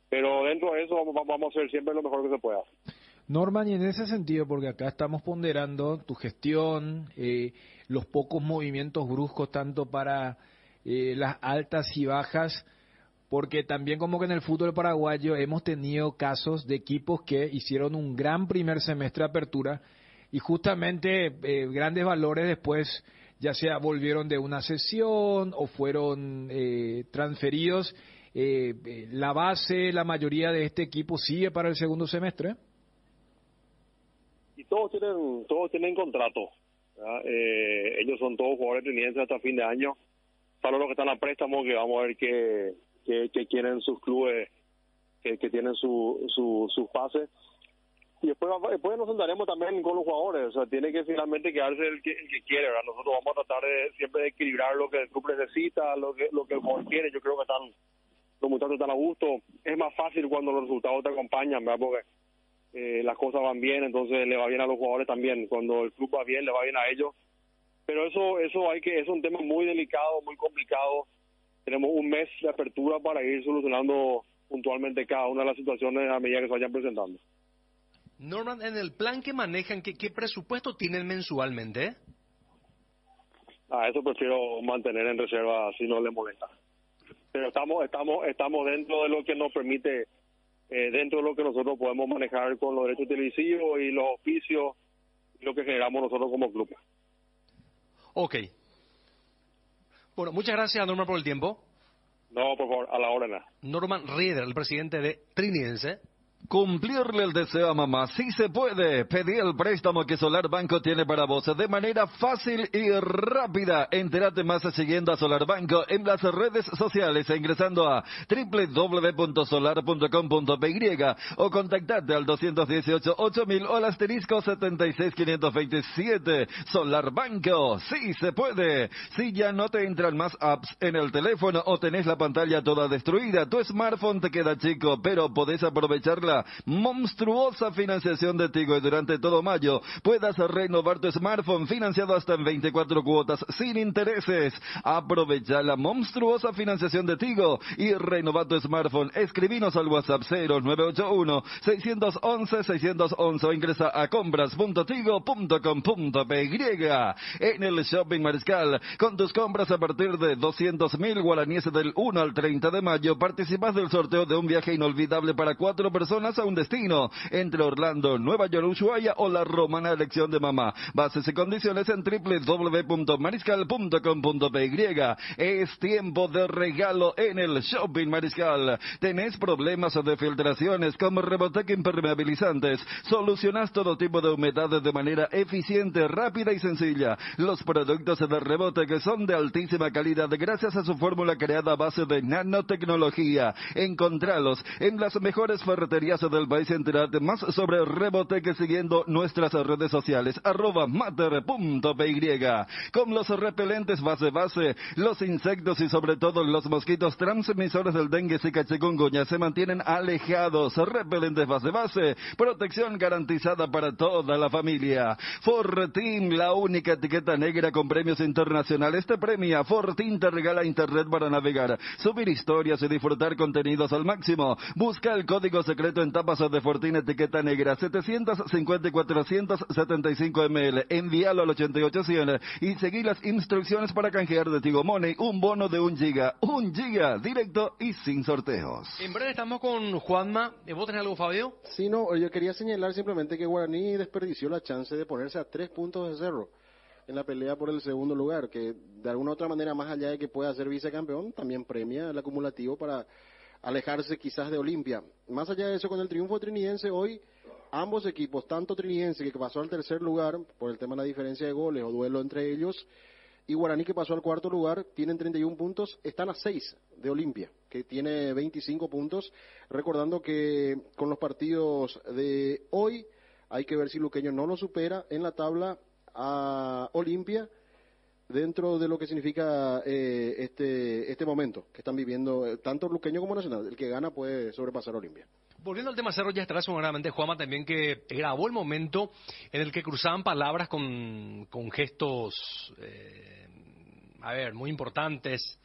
[SPEAKER 10] pero dentro de eso vamos a hacer siempre lo mejor que se pueda.
[SPEAKER 6] Norman, y en ese sentido, porque acá estamos ponderando tu gestión, los pocos movimientos bruscos tanto para las altas y bajas, porque también como que en el fútbol paraguayo hemos tenido casos de equipos que hicieron un gran primer semestre de apertura y justamente grandes valores después ya sea volvieron de una cesión o fueron transferidos. La base, la mayoría de este equipo sigue para el segundo semestre.
[SPEAKER 10] Y todos tienen contrato, ¿verdad? Ellos son todos jugadores tenientes hasta fin de año, salvo los que están a préstamo, que vamos a ver que quieren sus clubes, que tienen sus pases. Y después nos sentaremos también con los jugadores, o sea, tiene que finalmente quedarse el que quiere, ¿verdad? Nosotros vamos a tratar siempre de equilibrar lo que el club necesita, lo que el jugador quiere. Yo creo que los muchachos están a gusto. Es más fácil cuando los resultados te acompañan, ¿verdad? Porque las cosas van bien, entonces le va bien a los jugadores también. Cuando el club va bien, le va bien a ellos. Pero eso es un tema muy delicado, muy complicado. Tenemos un mes de apertura para ir solucionando puntualmente cada una de las situaciones a medida que se vayan presentando.
[SPEAKER 1] Norman, en el plan que manejan, ¿qué presupuesto tienen mensualmente?
[SPEAKER 10] Eso prefiero mantener en reserva si no le molesta. Pero estamos dentro de lo que nos permite, dentro de lo que nosotros podemos manejar con los derechos televisivos y los auspicios, y lo que generamos nosotros como club.
[SPEAKER 1] Ok. Bueno, muchas gracias, Norman, por el tiempo.
[SPEAKER 10] No, por favor, a la hora.
[SPEAKER 1] Norman Rieder, el presidente de Trinidense.
[SPEAKER 14] Cumplirle el deseo a mamá, sí se puede. Pedí el préstamo que Solar Banco tiene para vos de manera fácil y rápida. Entérate más siguiendo a Solar Banco en las redes sociales e ingresando a www.solar.com.py o contactate al 218-8000 o al asterisco 76527. Solar Banco, sí se puede. Si ya no te entran más apps en el teléfono o tenés la pantalla toda destruida, tu smartphone te queda chico, pero podés aprovechar la monstruosa financiación de Tigo y durante todo mayo puedas renovar tu smartphone financiado hasta en 24 cuotas sin intereses. Aprovecha la monstruosa financiación de Tigo y renova tu smartphone. Escribinos al WhatsApp 0981-611-611 o ingresa a compras.tigo.com.py. En el Shopping Mariscal, con tus compras a partir de 200.000 guaraníes del 1 al 30 de mayo, participas del sorteo de un viaje inolvidable para 4 personas personas a un destino entre Orlando, Nueva York, Ushuaia o la romana elección de mamá. Bases y condiciones en www.mariscal.com.py. Es tiempo de regalo en el Shopping Mariscal. ¿Tenés problemas de filtraciones como Rebotec impermeabilizantes? Solucionás todo tipo de humedades de manera eficiente, rápida y sencilla. Los productos de Rebotec son de altísima calidad gracias a su fórmula creada a base de nanotecnología. Encontralos en las mejores ferreterías del país y enterate más sobre Rebotec siguiendo nuestras redes sociales @mater.py. Con los repelentes base, los insectos y sobre todo los mosquitos transmisores del dengue, zika, chikungunya se mantienen alejados. Repelentes base, protección garantizada para toda la familia. Fortin, la única etiqueta negra con premios internacionales, te premia. Fortin te regala internet para navegar, subir historias y disfrutar contenidos al máximo. Busca el código secreto en tapas de Fortin etiqueta negra 750 y 475 ml. Envíalo al 8800 y seguí las instrucciones para canjear de Tigo Money un bono de 1 giga. 1 giga, directo y sin sorteos.
[SPEAKER 1] En breve estamos con Juanma. ¿Vos tenés algo, Fabio?
[SPEAKER 3] Sí, no, yo quería señalar simplemente que Guaraní desperdició la chance de ponerse a 3 puntos de cerro en la pelea por el segundo lugar, que de alguna u otra manera, más allá de que pueda ser vicecampeón, también premia el acumulativo para alejarse quizás de Olimpia. Más allá de eso, con el triunfo trinidense hoy, ambos equipos, tanto Trinidense que pasó al tercer lugar por el tema de la diferencia de goles o duelo entre ellos, y Guaraní que pasó al cuarto lugar, tienen 31 puntos, están a 6 de Olimpia, que tiene 25 puntos, recordando que con los partidos de hoy hay que ver si Luqueño no lo supera en la tabla a Olimpia dentro de lo que significa este momento que están viviendo tanto Luqueño como Nacional. El que gana puede sobrepasar a Olimpia.
[SPEAKER 1] Volviendo al tema Cerro, ya estará seguramente Juanma también, que grabó el momento en el que cruzaban palabras con gestos muy importantes,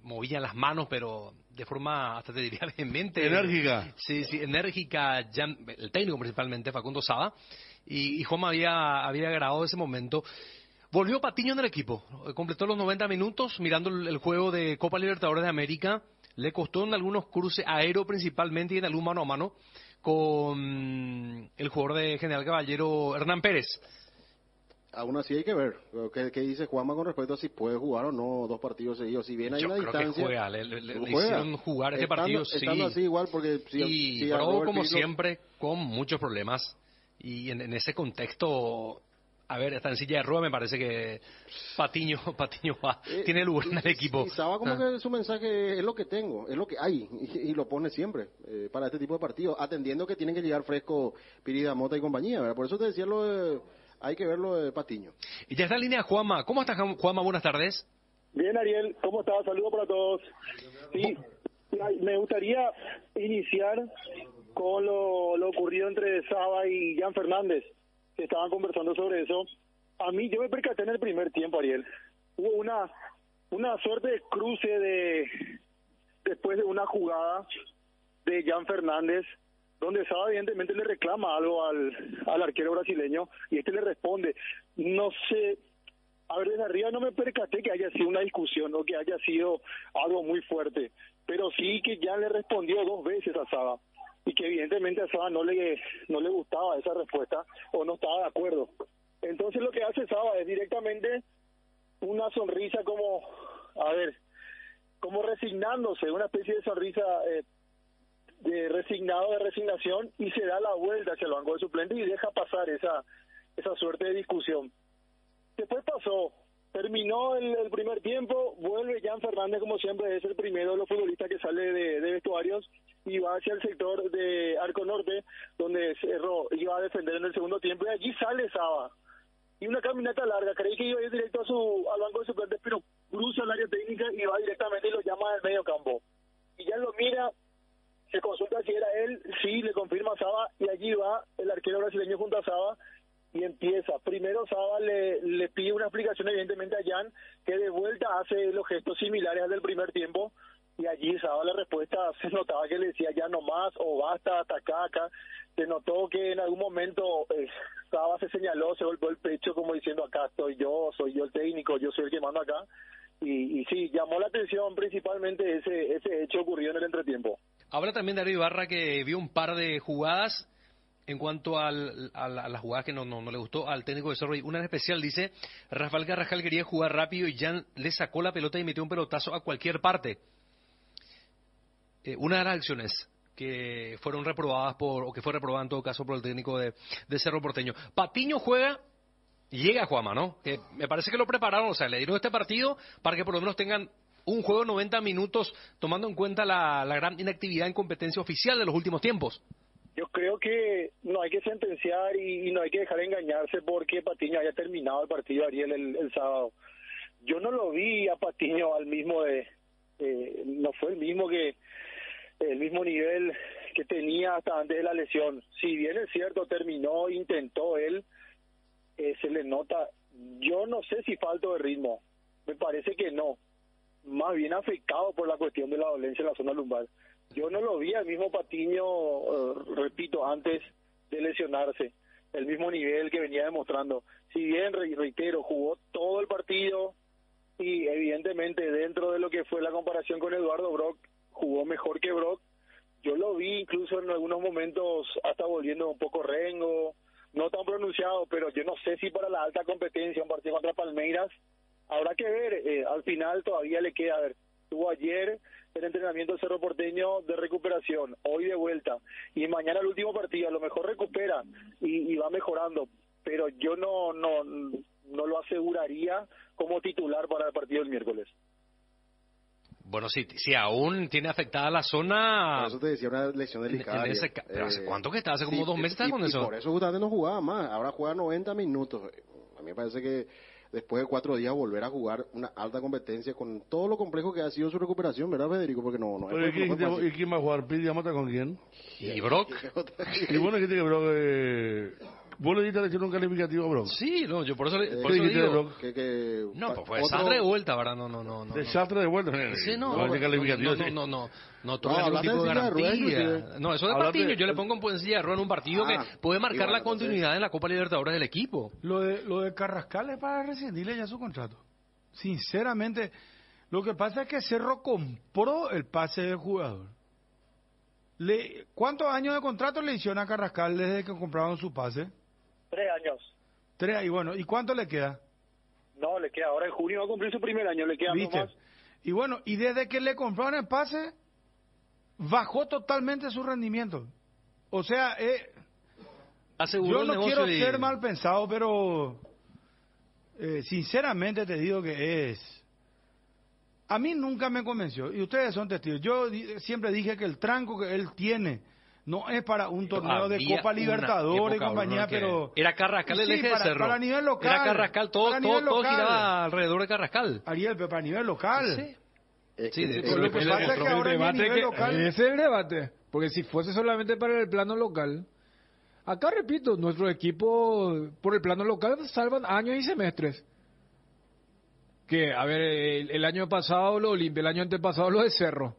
[SPEAKER 1] movían las manos, pero de forma, hasta te diría, vehemente.
[SPEAKER 4] Enérgica.
[SPEAKER 1] Sí, enérgica, el técnico principalmente, Facundo Saba, y Juanma había grabado ese momento. Volvió Patiño en el equipo, completó los 90 minutos mirando el juego de Copa Libertadores de América. Le costó en algunos cruces aéreos principalmente y en algún mano a mano con el jugador de General Caballero, Hernán Pérez.
[SPEAKER 3] Aún así hay que ver qué dice Juanma con respecto a si puede jugar o no 2 partidos seguidos. Si bien hay una distancia...
[SPEAKER 1] Yo creo que juega, le hicieron jugar ese partido, sí.
[SPEAKER 3] Estando así igual, porque...
[SPEAKER 1] Pero como siempre, con muchos problemas. Y en ese contexto... está en silla de ruedas, me parece que Patiño tiene lugar en el equipo.
[SPEAKER 3] Y Saba como que su mensaje es lo que tengo, es lo que hay, y lo pone siempre para este tipo de partidos, atendiendo que tienen que llegar fresco Pirida, Mota y compañía, ¿verdad? Por eso te decía hay que ver lo de Patiño.
[SPEAKER 1] Y ya está en línea Juanma. ¿Cómo estás, Juanma? Buenas tardes.
[SPEAKER 15] Bien, Ariel, ¿cómo estás? Saludos para todos. Sí, me gustaría iniciar con lo ocurrido entre Saba y Jan Fernández, que estaban conversando sobre eso. A mí, yo me percaté en el primer tiempo, Ariel. Hubo una suerte de cruce después de una jugada de Jan Fernández, donde Saba evidentemente le reclama algo al arquero brasileño, y le responde. No sé, a ver, desde arriba no me percaté que haya sido una discusión o que haya sido algo muy fuerte, pero sí que Jan le respondió 2 veces a Saba, y que evidentemente a Saba no le gustaba esa respuesta o no estaba de acuerdo. Entonces lo que hace Saba es directamente una sonrisa como resignándose, una especie de sonrisa de resignación, y se da la vuelta hacia el banco de suplentes y deja pasar esa suerte de discusión. Después terminó el primer tiempo, vuelve Jan Fernández, como siempre es el primero de los futbolistas que sale de vestuarios y va hacia el sector de Arco Norte, donde Cerro iba a defender en el segundo tiempo, y allí sale Saba. Y una caminata larga, creí que iba a ir directo al banco de suplentes, pero cruza el área técnica y va directamente y lo llama al medio campo. Y ya lo mira, se consulta si era él, sí, le confirma a Saba, y allí va el arquero brasileño junto a Saba, y empieza. Primero Saba le pide una explicación evidentemente a Jan, que de vuelta hace los gestos similares al del primer tiempo, y allí Saba la respuesta se notaba que le decía ya no más, o basta, hasta acá. Se notó que en algún momento Saba se señaló, se golpeó el pecho como diciendo acá soy yo el técnico, yo soy el que mando acá. Y sí, llamó la atención principalmente ese hecho ocurrido en el entretiempo.
[SPEAKER 1] Habla también Darío Ibarra que vio un par de jugadas en cuanto a las jugadas que no le gustó al técnico de Cerro. Una en especial dice, Rafael Carrascal quería jugar rápido y Jan le sacó la pelota y metió un pelotazo a cualquier parte. Una de las acciones que fueron reprobadas o que fue reprobada en todo caso por el técnico de Cerro Porteño. Patiño llega a Juama, ¿no? Me parece que lo prepararon, o sea, le dieron este partido para que por lo menos tengan un juego de 90 minutos, tomando en cuenta la gran inactividad en competencia oficial de los últimos tiempos.
[SPEAKER 15] Yo creo que no hay que sentenciar y no hay que dejar engañarse porque Patiño haya terminado el partido, Ariel, el sábado. Yo no lo vi a Patiño al mismo no fue el mismo nivel que tenía hasta antes de la lesión. Si bien es cierto, terminó, intentó él, se le nota, yo no sé si falta de ritmo, me parece que no, más bien afectado por la cuestión de la dolencia en la zona lumbar. Yo no lo vi al mismo Patiño, repito, antes de lesionarse, el mismo nivel que venía demostrando. Si bien, reitero, jugó todo el partido y evidentemente dentro de lo que fue la comparación con Eduardo Brock, jugó mejor que Brock. Yo lo vi incluso en algunos momentos hasta volviendo un poco rengo, no tan pronunciado, pero yo no sé si para la alta competencia, un partido contra Palmeiras, habrá que ver, al final todavía le queda, a ver, tuvo ayer el entrenamiento del Cerro Porteño de recuperación, hoy de vuelta, y mañana el último partido, a lo mejor recupera y va mejorando, pero yo no lo aseguraría como titular para el partido del miércoles.
[SPEAKER 1] Bueno, si aún tiene afectada la zona...
[SPEAKER 3] Por eso te decía una lesión delicada.
[SPEAKER 1] ¿Pero hace cuánto que está? ¿Hace como 2 meses está con eso?
[SPEAKER 3] Y por eso justamente no jugaba más. Ahora juega 90 minutos. A mí me parece que después de 4 días volver a jugar una alta competencia con todo lo complejo que ha sido su recuperación, ¿verdad, Federico? Porque no
[SPEAKER 4] ¿Pero ¿y quién va a jugar? ¿Pidi Amata con quién?
[SPEAKER 1] ¿Y Brock?
[SPEAKER 4] Y bueno, dijiste que Brock... ¿Vos le diste a un calificativo a Brock?
[SPEAKER 1] Sí, no, yo por eso digo... No, pues fue desastre de vuelta, ¿verdad? No.
[SPEAKER 4] ¿Desastre de vuelta?
[SPEAKER 1] Sí, no tuve
[SPEAKER 3] No,
[SPEAKER 1] ningún tipo de garantía.
[SPEAKER 3] Rueda,
[SPEAKER 1] no, eso de Patiño, yo le pongo en silla de rueda en un partido que puede marcar la continuidad en la Copa Libertadores del equipo.
[SPEAKER 2] Lo de Carrascal es para rescindirle ya su contrato. Sinceramente, lo que pasa es que Cerro compró el pase del jugador. ¿Cuántos años de contrato le hicieron a Carrascal desde que compraron su pase?
[SPEAKER 15] 3 años.
[SPEAKER 2] 3, y bueno, ¿y cuánto le queda?
[SPEAKER 15] No, le queda, ahora en junio va a cumplir su primer año, le queda más.
[SPEAKER 2] Y bueno, y desde que le compraron el pase, bajó totalmente su rendimiento. O sea, yo no quiero ser mal pensado, pero sinceramente te digo que a mí nunca me convenció, y ustedes son testigos. Yo siempre dije que el tranco que él tiene no es para un torneo de Copa Libertadores y compañía, pero...
[SPEAKER 1] Era Carrascal el eje de Cerro.
[SPEAKER 2] Para nivel local.
[SPEAKER 1] Era Carrascal, todo giraba alrededor de Carrascal.
[SPEAKER 2] Ariel, pero para nivel local.
[SPEAKER 6] Sí.
[SPEAKER 2] Lo que pasa es que ahora a nivel local...
[SPEAKER 6] Ese es el debate, porque si fuese solamente para el plano local... Acá repito, nuestro equipo por el plano local salvan años y semestres. Que, a ver, el año pasado lo Olimpia, el año antepasado lo de Cerro.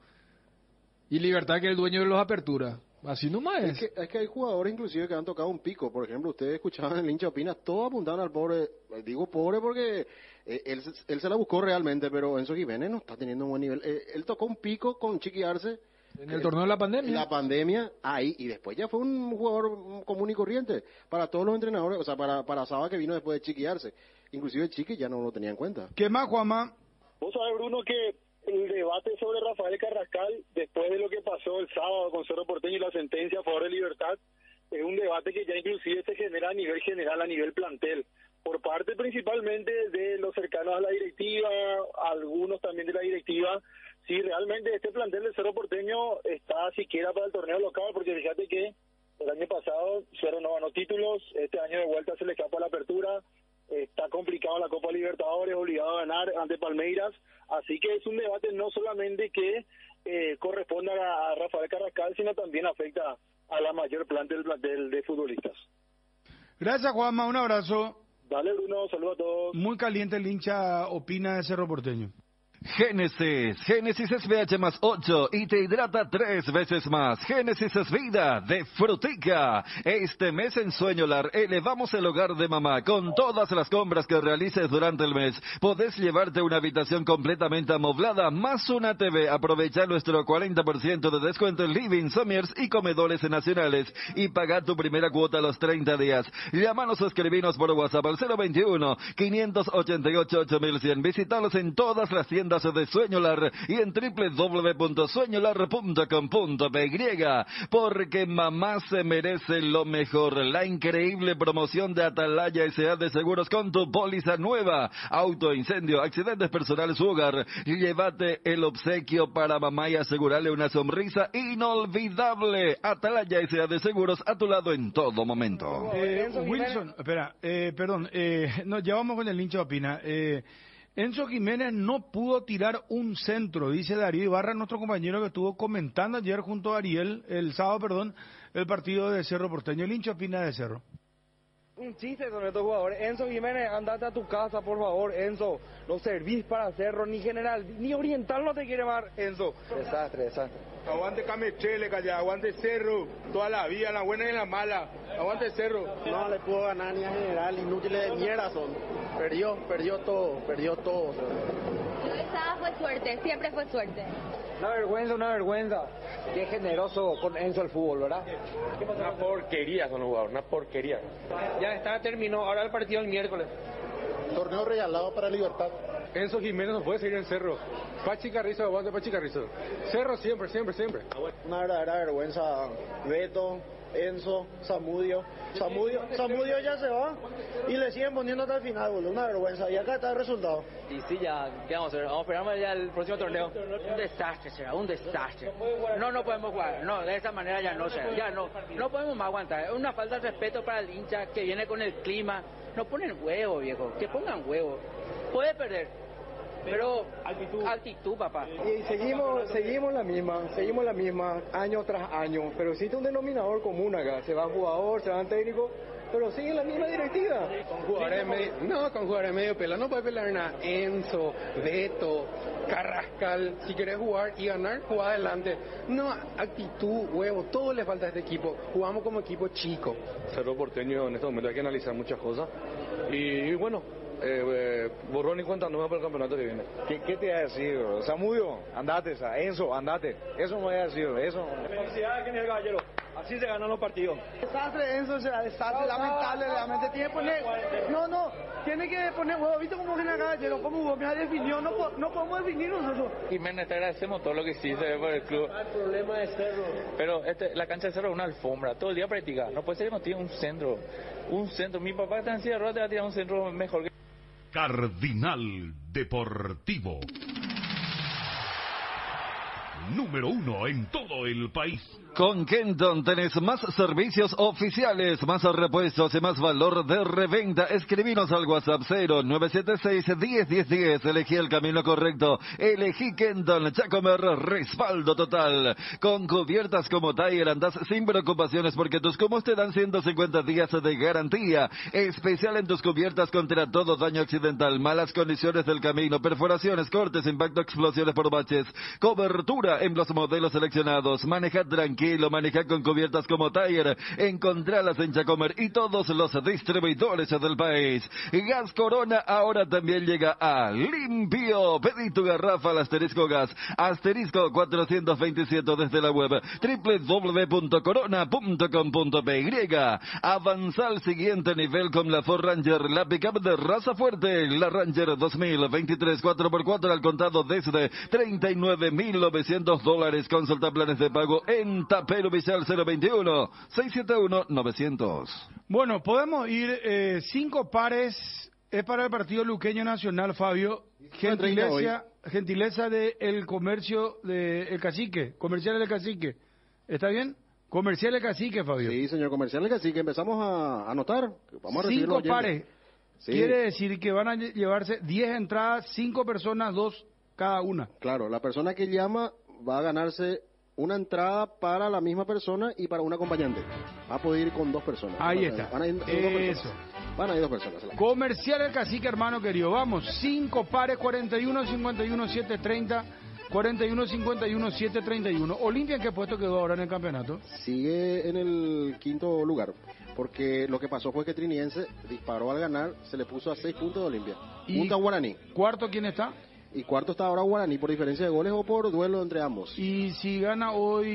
[SPEAKER 6] Y Libertad, que es el dueño de los Aperturas. Así nomás es.
[SPEAKER 3] Es que hay jugadores inclusive que han tocado un pico. Por ejemplo, ustedes escuchaban en el hincha Opina, todos apuntaban al pobre. Digo pobre porque él se la buscó realmente, pero Enzo Jiménez no está teniendo un buen nivel. Él tocó un pico con Chiqui Arce.
[SPEAKER 6] En el torneo de la pandemia.
[SPEAKER 3] La pandemia, ahí, y después ya fue un jugador común y corriente para todos los entrenadores, o sea, para Saba que vino después de Chiqui Arce. Inclusive Chiqui ya no lo tenía en cuenta.
[SPEAKER 2] ¿Qué más, Juanma?
[SPEAKER 15] Vos sabés, Bruno, que el debate sobre Rafael Carrascal, después de lo que pasó el sábado con Cerro Porteño y la sentencia a favor de Libertad, es un debate que ya inclusive se genera a nivel general, a nivel plantel, por parte principalmente de los cercanos a la directiva, algunos también de la directiva. Si realmente este plantel de Cerro Porteño está siquiera para el torneo local, porque fíjate que el año pasado Cerro no ganó títulos, este año de vuelta se le escapa la apertura, está complicado la Copa Libertadores, obligado a ganar ante Palmeiras, así que es un debate no solamente que corresponde a Rafael Carrascal, sino también afecta a la mayor plantel de futbolistas.
[SPEAKER 2] Gracias, Juanma, un abrazo.
[SPEAKER 15] Dale, Bruno, saludos a todos.
[SPEAKER 2] Muy caliente el hincha Opina de Cerro Porteño.
[SPEAKER 14] Génesis es pH más 8 y te hidrata 3 veces más. Génesis es vida de Frutica. Este mes en Sueñolar elevamos el hogar de mamá. Con todas las compras que realices durante el mes, podés llevarte una habitación completamente amoblada más una TV. Aprovecha nuestro 40% de descuento en living, sommiers y comedores nacionales y paga tu primera cuota a los 30 días. Llámanos o escribinos por WhatsApp al 021-588-8100. Visítalos en todas las tiendas de Sueñolar y en www.sueñolar.com.py, porque mamá se merece lo mejor. La increíble promoción de Atalaya S.A. de Seguros con tu póliza nueva, auto, incendio, accidentes personales u hogar. Llévate el obsequio para mamá y asegurarle una sonrisa inolvidable. Atalaya S.A. de Seguros, a tu lado en todo momento.
[SPEAKER 2] Wilson, espera, perdón, ya vamos con el hincha opina. Enzo Jiménez no pudo tirar un centro, dice Darío Ibarra, nuestro compañero que estuvo comentando ayer junto a Ariel, el sábado, el partido de Cerro Porteño. El hincha opina de Cerro.
[SPEAKER 18] Un chiste sobre estos jugadores. Enzo Jiménez, andate a tu casa, por favor, Enzo. No servís para Cerro, ni general, ni oriental no te quiere más, Enzo. Desastre.
[SPEAKER 19] Aguante Camechele, calla, aguante Cerro, toda la vida, en la buena y en la mala. Aguante Cerro.
[SPEAKER 20] No le pudo ganar ni a general, inútiles de mierda son. Perdió todo.
[SPEAKER 23] Esa fue suerte, siempre fue suerte.
[SPEAKER 18] Una vergüenza. Qué generoso con Enzo el fútbol, ¿verdad?
[SPEAKER 19] Una porquería son los jugadores, una porquería.
[SPEAKER 18] Ya terminó, ahora el partido el miércoles.
[SPEAKER 20] Torneo regalado para Libertad.
[SPEAKER 19] Enzo Jiménez no puede seguir en Cerro. Pachi Carrizo, aguante Pachi Carrizo. Cerro siempre.
[SPEAKER 20] Una verdadera vergüenza. Beto, Enzo, Zamudio ya se va y le siguen poniendo hasta el final, boludo. Una vergüenza. Y acá está el resultado.
[SPEAKER 18] Y sí, ya, ¿qué vamos a hacer? Vamos a esperar ya el próximo torneo. Un desastre será, un desastre. No podemos jugar. No, de esa manera ya no será. Ya no podemos más aguantar. Es una falta de respeto para el hincha que viene con el clima. No ponen huevo, viejo. Que pongan huevo. Puede perder, pero actitud, papá.
[SPEAKER 20] Y seguimos la misma año tras año, pero existe un denominador común acá. Se va jugador, se va técnico, pero sigue la misma directiva.
[SPEAKER 19] Con jugadores medio pela, no puede pelear nada. Enzo, Beto, Carrascal, si querés jugar y ganar, jugá adelante. No, actitud, huevo, todo le falta a este equipo. Jugamos como equipo chico. Cerro Porteño en este momento hay que analizar muchas cosas. Y bueno, borrón y cuenta nueva para el campeonato que viene.
[SPEAKER 20] ¿Qué te iba a decir? Zamudio, andate, Enzo, andate. Eso no voy a decir, eso.
[SPEAKER 18] Felicidades, ¿quién es el caballero? Así se ganan los partidos.
[SPEAKER 20] Desastre, Enzo, desastre, lamentable, realmente tiene que poner... tiene que poner huevo, ¿viste cómo viene el caballero? ¿Cómo hubo? Me definió, no podemos definir nosotros.
[SPEAKER 17] Jiménez, te agradecemos todo lo que hiciste por el club.
[SPEAKER 18] El problema de Cerro.
[SPEAKER 17] Pero la cancha de Cerro es una alfombra, todo el día practica. No puede ser que no tiene un centro. Mi papá está en silla de ruedas, te va a tirar un centro mejor que...
[SPEAKER 25] Cardinal Deportivo. Número 1 en todo el país.
[SPEAKER 14] Con Kenton tenés más servicios oficiales, más repuestos y más valor de reventa. Escribinos al WhatsApp 0976-101010. Elegí el camino correcto. Elegí Kenton. Chacomer, respaldo total. Con cubiertas como Tiger andás sin preocupaciones porque tus cubos te dan 150 días de garantía. Especial en tus cubiertas contra todo daño accidental, malas condiciones del camino, perforaciones, cortes, impacto, explosiones por baches. Cobertura en los modelos seleccionados. Maneja tranquilo. Maneja con cubiertas como Tiger. Encontralas en Chacomer y todos los distribuidores del país. Gas Corona ahora también llega a Limpio. Pedí tu garrafa al asterisco gas, asterisco 427 desde la web www.corona.com.py. Avanza al siguiente nivel con la Ford Ranger, la pickup de raza fuerte, la Ranger 2023 4x4 al contado desde $39,900. Consulta planes de pago en Tapero Visual 021-671-900.
[SPEAKER 2] Bueno, podemos ir 5 pares. Es para el partido Luqueño Nacional, Fabio. Gentileza del comercio del Cacique. Comercial del Cacique. ¿Está bien? Comercial del Cacique, Fabio.
[SPEAKER 3] Sí, señor, Comercial del Cacique. Empezamos a anotar. Vamos a
[SPEAKER 2] 5 pares.
[SPEAKER 3] Sí.
[SPEAKER 2] Quiere decir que van a llevarse 10 entradas, 5 personas, 2 cada una.
[SPEAKER 3] Claro, la persona que llama va a ganarse una entrada para la misma persona y para un acompañante. Va a poder ir con 2 personas.
[SPEAKER 2] Ahí está.
[SPEAKER 3] Van a ir 2 personas.
[SPEAKER 2] Eso.
[SPEAKER 3] Van a ir 2 personas.
[SPEAKER 2] Comercial El Cacique, hermano querido. Vamos, 5 pares, 41, 51, 730. 41, 51, 731. Olimpia, ¿en qué puesto quedó ahora en el campeonato?
[SPEAKER 3] Sigue en el 5º lugar, porque lo que pasó fue que Triniense disparó al ganar, se le puso a 6 puntos de Olimpia. Punto a Guaraní.
[SPEAKER 2] ¿Cuarto quién está?
[SPEAKER 3] Y cuarto está ahora Guaraní por diferencia de goles o por duelo entre ambos.
[SPEAKER 2] Y si gana hoy...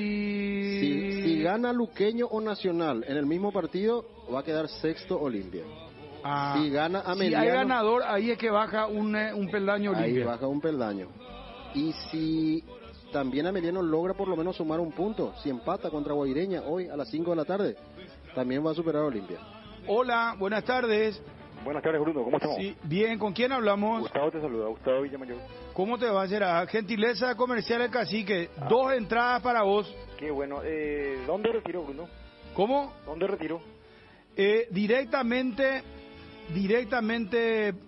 [SPEAKER 3] Si gana Luqueño o Nacional en el mismo partido, va a quedar sexto Olimpia. Si gana Ameliano...
[SPEAKER 2] Si hay ganador, ahí es que baja un peldaño Olimpia.
[SPEAKER 3] Ahí baja un peldaño. Y si también Ameliano logra por lo menos sumar un punto, si empata contra Guaireña hoy a las 5 de la tarde, también va a superar a Olimpia.
[SPEAKER 2] Hola, buenas tardes.
[SPEAKER 5] Buenas tardes, Bruno, ¿cómo estamos?
[SPEAKER 2] Sí, bien, ¿con quién hablamos?
[SPEAKER 5] Gustavo te saluda, Gustavo Villamayor.
[SPEAKER 2] ¿Cómo te va, Gerard? Gentileza Comercial El Cacique, 2 entradas para vos.
[SPEAKER 5] Qué bueno, ¿dónde retiro, Bruno?
[SPEAKER 2] ¿Cómo?
[SPEAKER 5] ¿Dónde retiro?
[SPEAKER 2] Directamente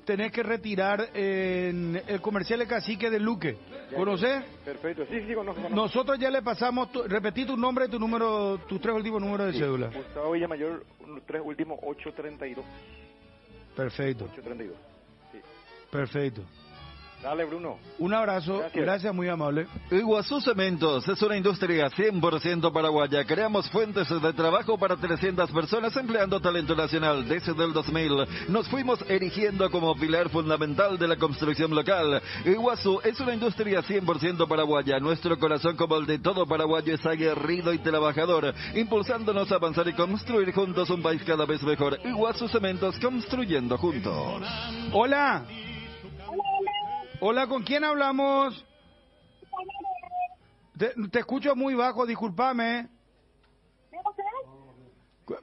[SPEAKER 2] tenés que retirar en el Comercial El Cacique de Luque. ¿Conoces?
[SPEAKER 5] Perfecto, sí, conozco.
[SPEAKER 2] Nosotros ya le pasamos, repetí tu nombre y tu número, tus 3 últimos números de cédula.
[SPEAKER 5] Gustavo Villamayor, 3 últimos, 832.
[SPEAKER 2] Perfecto.
[SPEAKER 5] 832, sí.
[SPEAKER 2] Perfecto.
[SPEAKER 5] Dale, Bruno.
[SPEAKER 2] Un abrazo, gracias, muy amable.
[SPEAKER 14] Iguazú Cementos es una industria 100% paraguaya. Creamos fuentes de trabajo para 300 personas empleando talento nacional. Desde el 2000 nos fuimos erigiendo como pilar fundamental de la construcción local. Iguazú es una industria 100% paraguaya. Nuestro corazón, como el de todo paraguayo, es aguerrido y trabajador, impulsándonos a avanzar y construir juntos un país cada vez mejor. Iguazú Cementos, construyendo juntos.
[SPEAKER 2] Hola. Hola, ¿con quién hablamos? Te escucho muy bajo, discúlpame.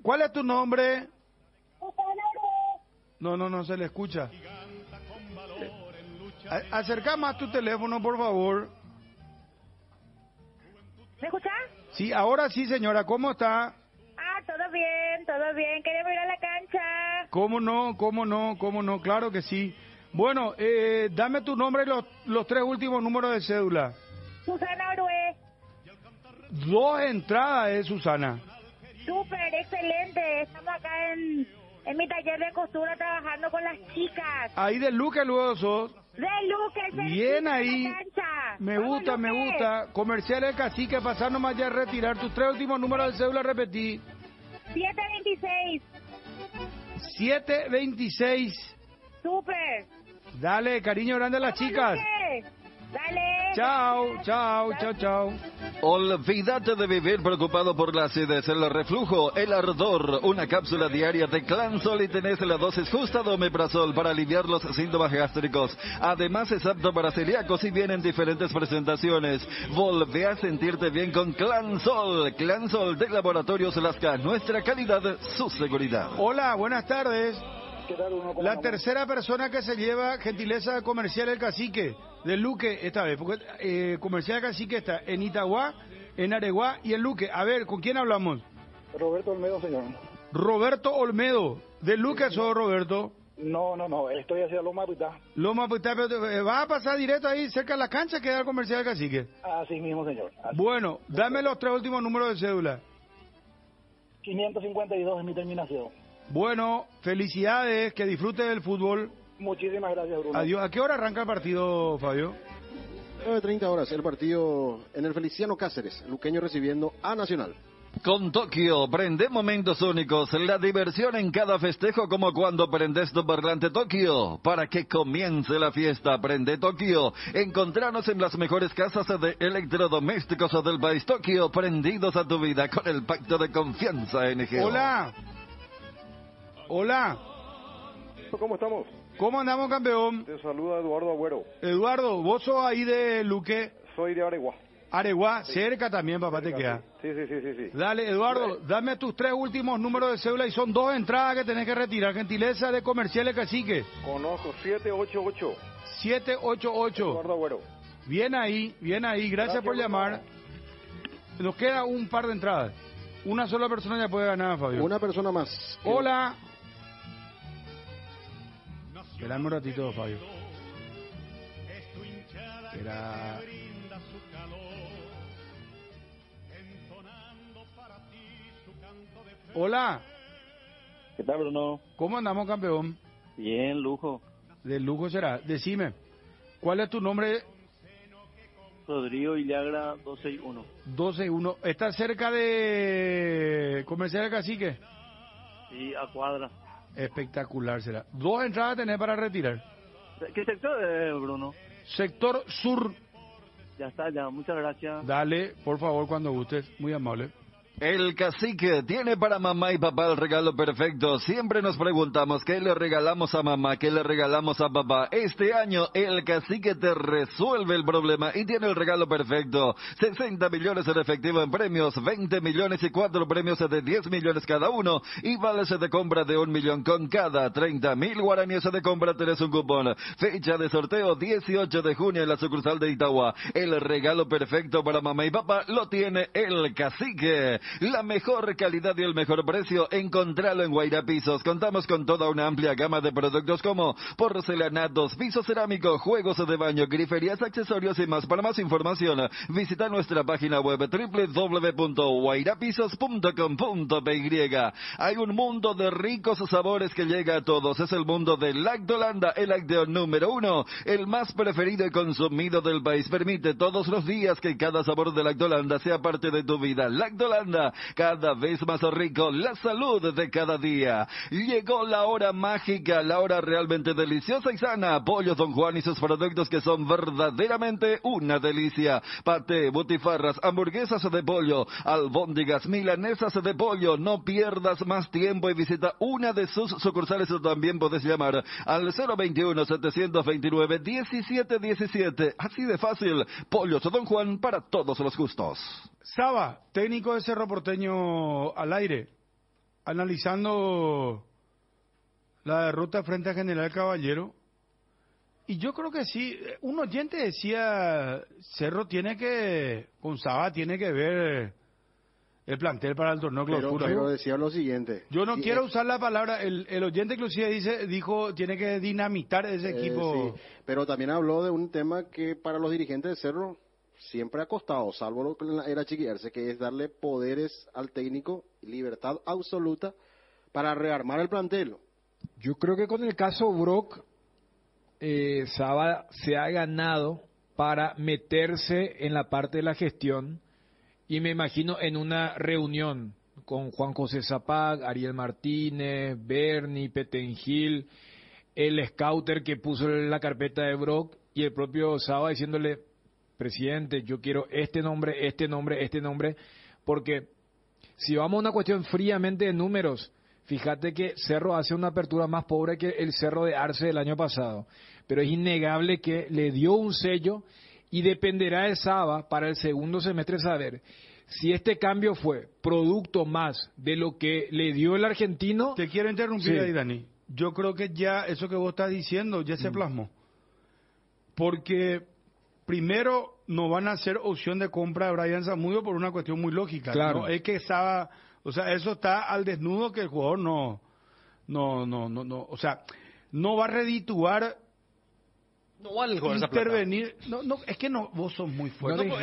[SPEAKER 2] ¿Cuál es tu nombre? No se le escucha. Acerca más tu teléfono, por favor.
[SPEAKER 7] ¿Me escuchás?
[SPEAKER 2] Sí, ahora sí, señora, ¿cómo está?
[SPEAKER 7] Todo bien. ¿Queremos ir a la cancha?
[SPEAKER 2] ¿Cómo no? Claro que sí. Bueno, dame tu nombre y los 3 últimos números de cédula.
[SPEAKER 7] Susana Orué.
[SPEAKER 2] 2 entradas, Susana.
[SPEAKER 7] Súper, excelente. Estamos acá en mi taller de costura trabajando con las chicas.
[SPEAKER 2] Ahí de Luque luego sos.
[SPEAKER 7] De Luque,
[SPEAKER 2] bien ahí. Me
[SPEAKER 7] Vamos,
[SPEAKER 2] gusta. Comercial El Cacique, pasar nomás ya a retirar tus 3 últimos números de cédula, repetí.
[SPEAKER 7] 726.
[SPEAKER 2] 726.
[SPEAKER 7] Súper.
[SPEAKER 2] Dale, cariño grande a las chicas.
[SPEAKER 7] Dale.
[SPEAKER 2] Chao.
[SPEAKER 14] Olvídate de vivir preocupado por la acidez, el reflujo, el ardor. Una cápsula diaria de Clansol y tenés la dosis justa de omeprazol para aliviar los síntomas gástricos. Además es apto para celíacos y viene en diferentes presentaciones. Volvé a sentirte bien con Clansol. Clansol de Laboratorios Lasca. Nuestra calidad, su seguridad.
[SPEAKER 2] Hola, buenas tardes. La tercera persona que se lleva gentileza Comercial El Cacique de Luque esta vez, porque Comercial El Cacique está en Itagua, en Areguá y en Luque. A ver, ¿con quién hablamos?
[SPEAKER 22] Roberto Olmedo, señor.
[SPEAKER 2] Roberto Olmedo, ¿de Luque sos, Roberto?
[SPEAKER 22] No, estoy hacia Loma Pitá.
[SPEAKER 2] Loma Pitá, pero ¿vas a pasar directo ahí cerca de la cancha que da el Comercial El Cacique?
[SPEAKER 22] Así mismo, señor.
[SPEAKER 2] Bueno, dame los 3 últimos números de cédula.
[SPEAKER 22] 552 es mi terminación.
[SPEAKER 2] Bueno, felicidades, que disfrute del fútbol.
[SPEAKER 22] Muchísimas gracias, Bruno.
[SPEAKER 2] Adiós. ¿A qué hora arranca el partido, Fabio?
[SPEAKER 3] 9:30 horas, el partido en el Feliciano Cáceres, Luqueño recibiendo a Nacional.
[SPEAKER 14] Con Tokio, prende momentos únicos, la diversión en cada festejo como cuando prendes tu parlante Tokio. Para que comience la fiesta, prende Tokio. Encontranos en las mejores casas de electrodomésticos del país. Tokio, prendidos a tu vida con el pacto de confianza NGO.
[SPEAKER 2] Hola.
[SPEAKER 5] ¿Cómo estamos?
[SPEAKER 2] ¿Cómo andamos, campeón?
[SPEAKER 5] Te saluda Eduardo Agüero.
[SPEAKER 2] Eduardo, ¿vos sos ahí de Luque?
[SPEAKER 5] Soy de Areguá.
[SPEAKER 2] Areguá, sí. Cerca también, papá,
[SPEAKER 5] cerca,
[SPEAKER 2] te queda.
[SPEAKER 5] Sí.
[SPEAKER 2] Dale, Eduardo, dame tus 3 últimos números de cédula y son 2 entradas que tenés que retirar. Gentileza de Comercial El Cacique.
[SPEAKER 5] Conozco, 788.
[SPEAKER 2] 788.
[SPEAKER 5] Eduardo Agüero.
[SPEAKER 2] Bien ahí. Gracias por llamar. Nos queda un par de entradas. Una sola persona ya puede ganar, Fabio.
[SPEAKER 3] Una persona más.
[SPEAKER 2] Hola. Esperame un ratito, Fabio. Hola.
[SPEAKER 11] ¿Qué tal, Bruno?
[SPEAKER 2] ¿Cómo andamos, campeón?
[SPEAKER 11] Bien, lujo.
[SPEAKER 2] De lujo será. Decime, ¿cuál es tu nombre?
[SPEAKER 11] Rodrigo Villagra, 261.
[SPEAKER 2] 12-1. ¿Estás cerca de Comercial del Cacique?
[SPEAKER 11] Sí, a cuadra.
[SPEAKER 2] Espectacular será. 2 entradas tenés para retirar.
[SPEAKER 11] ¿Qué sector es, Bruno?
[SPEAKER 2] Sector sur.
[SPEAKER 11] Ya está, ya. Muchas gracias.
[SPEAKER 2] Dale, por favor, cuando gustes. Muy amable.
[SPEAKER 14] El Cacique tiene para mamá y papá el regalo perfecto. Siempre nos preguntamos qué le regalamos a mamá, qué le regalamos a papá. Este año el Cacique te resuelve el problema y tiene el regalo perfecto. 60 millones en efectivo en premios, 20 millones y 4 premios de 10 millones cada uno y vales de compra de 1 millón con cada 30.000 guaraníes de compra tenés un cupón. Fecha de sorteo 18 de junio en la sucursal de Itagua. El regalo perfecto para mamá y papá lo tiene el Cacique. La mejor calidad y el mejor precio, encontralo en Guaira Pisos. Contamos con toda una amplia gama de productos como porcelanatos, piso cerámico, juegos de baño, griferías, accesorios y más. Para más información, visita nuestra página web www.guairapisos.com.py. Hay un mundo de ricos sabores que llega a todos. Es el mundo de Lactolanda, el lácteo número 1, el más preferido y consumido del país. Permite todos los días que cada sabor de Lactolanda sea parte de tu vida. Lactolanda, cada vez más rico, la salud de cada día. Llegó la hora mágica, la hora realmente deliciosa y sana. Pollos Don Juan y sus productos que son verdaderamente una delicia. Paté, butifarras, hamburguesas de pollo, albóndigas, milanesas de pollo. No pierdas más tiempo y visita una de sus sucursales o también podés llamar al 021-729-1717. Así de fácil. Pollos Don Juan para todos los gustos.
[SPEAKER 2] Saba, técnico de Cerro Porteño al aire, analizando la derrota frente a General Caballero. Y yo creo que sí, un oyente decía, Cerro tiene que, con Saba tiene que ver el plantel para el torneo clausura.
[SPEAKER 3] Pero decía lo siguiente.
[SPEAKER 2] Yo no quiero usar la palabra, el oyente inclusive dijo, tiene que dinamitar ese equipo.
[SPEAKER 3] Sí, pero también habló de un tema que para los dirigentes de Cerro siempre ha costado, salvo lo que era chiquillarse, que es darle poderes al técnico, libertad absoluta para rearmar el plantel.
[SPEAKER 6] Yo creo que con el caso Brock, Saba se ha ganado para meterse en la parte de la gestión y me imagino en una reunión con Juan José Zapag, Ariel Martínez, Bernie, Petengil, el scouter que puso la carpeta de Brock y el propio Saba diciéndole, presidente, yo quiero este nombre, porque si vamos a una cuestión fríamente de números, fíjate que Cerro hace una apertura más pobre que el Cerro de Arce del año pasado, pero es innegable que le dio un sello y dependerá de Saba para el segundo semestre saber si este cambio fue producto más de lo que le dio el argentino.
[SPEAKER 2] Te quiero interrumpir
[SPEAKER 6] sí.
[SPEAKER 2] ahí, Dani. Yo creo que ya eso que vos estás diciendo ya se plasmó. Porque primero, no van a hacer opción de compra de Brian Zamudio por una cuestión muy lógica.
[SPEAKER 6] Claro.
[SPEAKER 2] ¿No? Es que estaba, o sea, eso está al desnudo que el jugador no, o sea, no va a redituar.
[SPEAKER 1] No vale el jugador
[SPEAKER 2] intervenir. No, es que no, vos sos muy fuerte.
[SPEAKER 1] No, es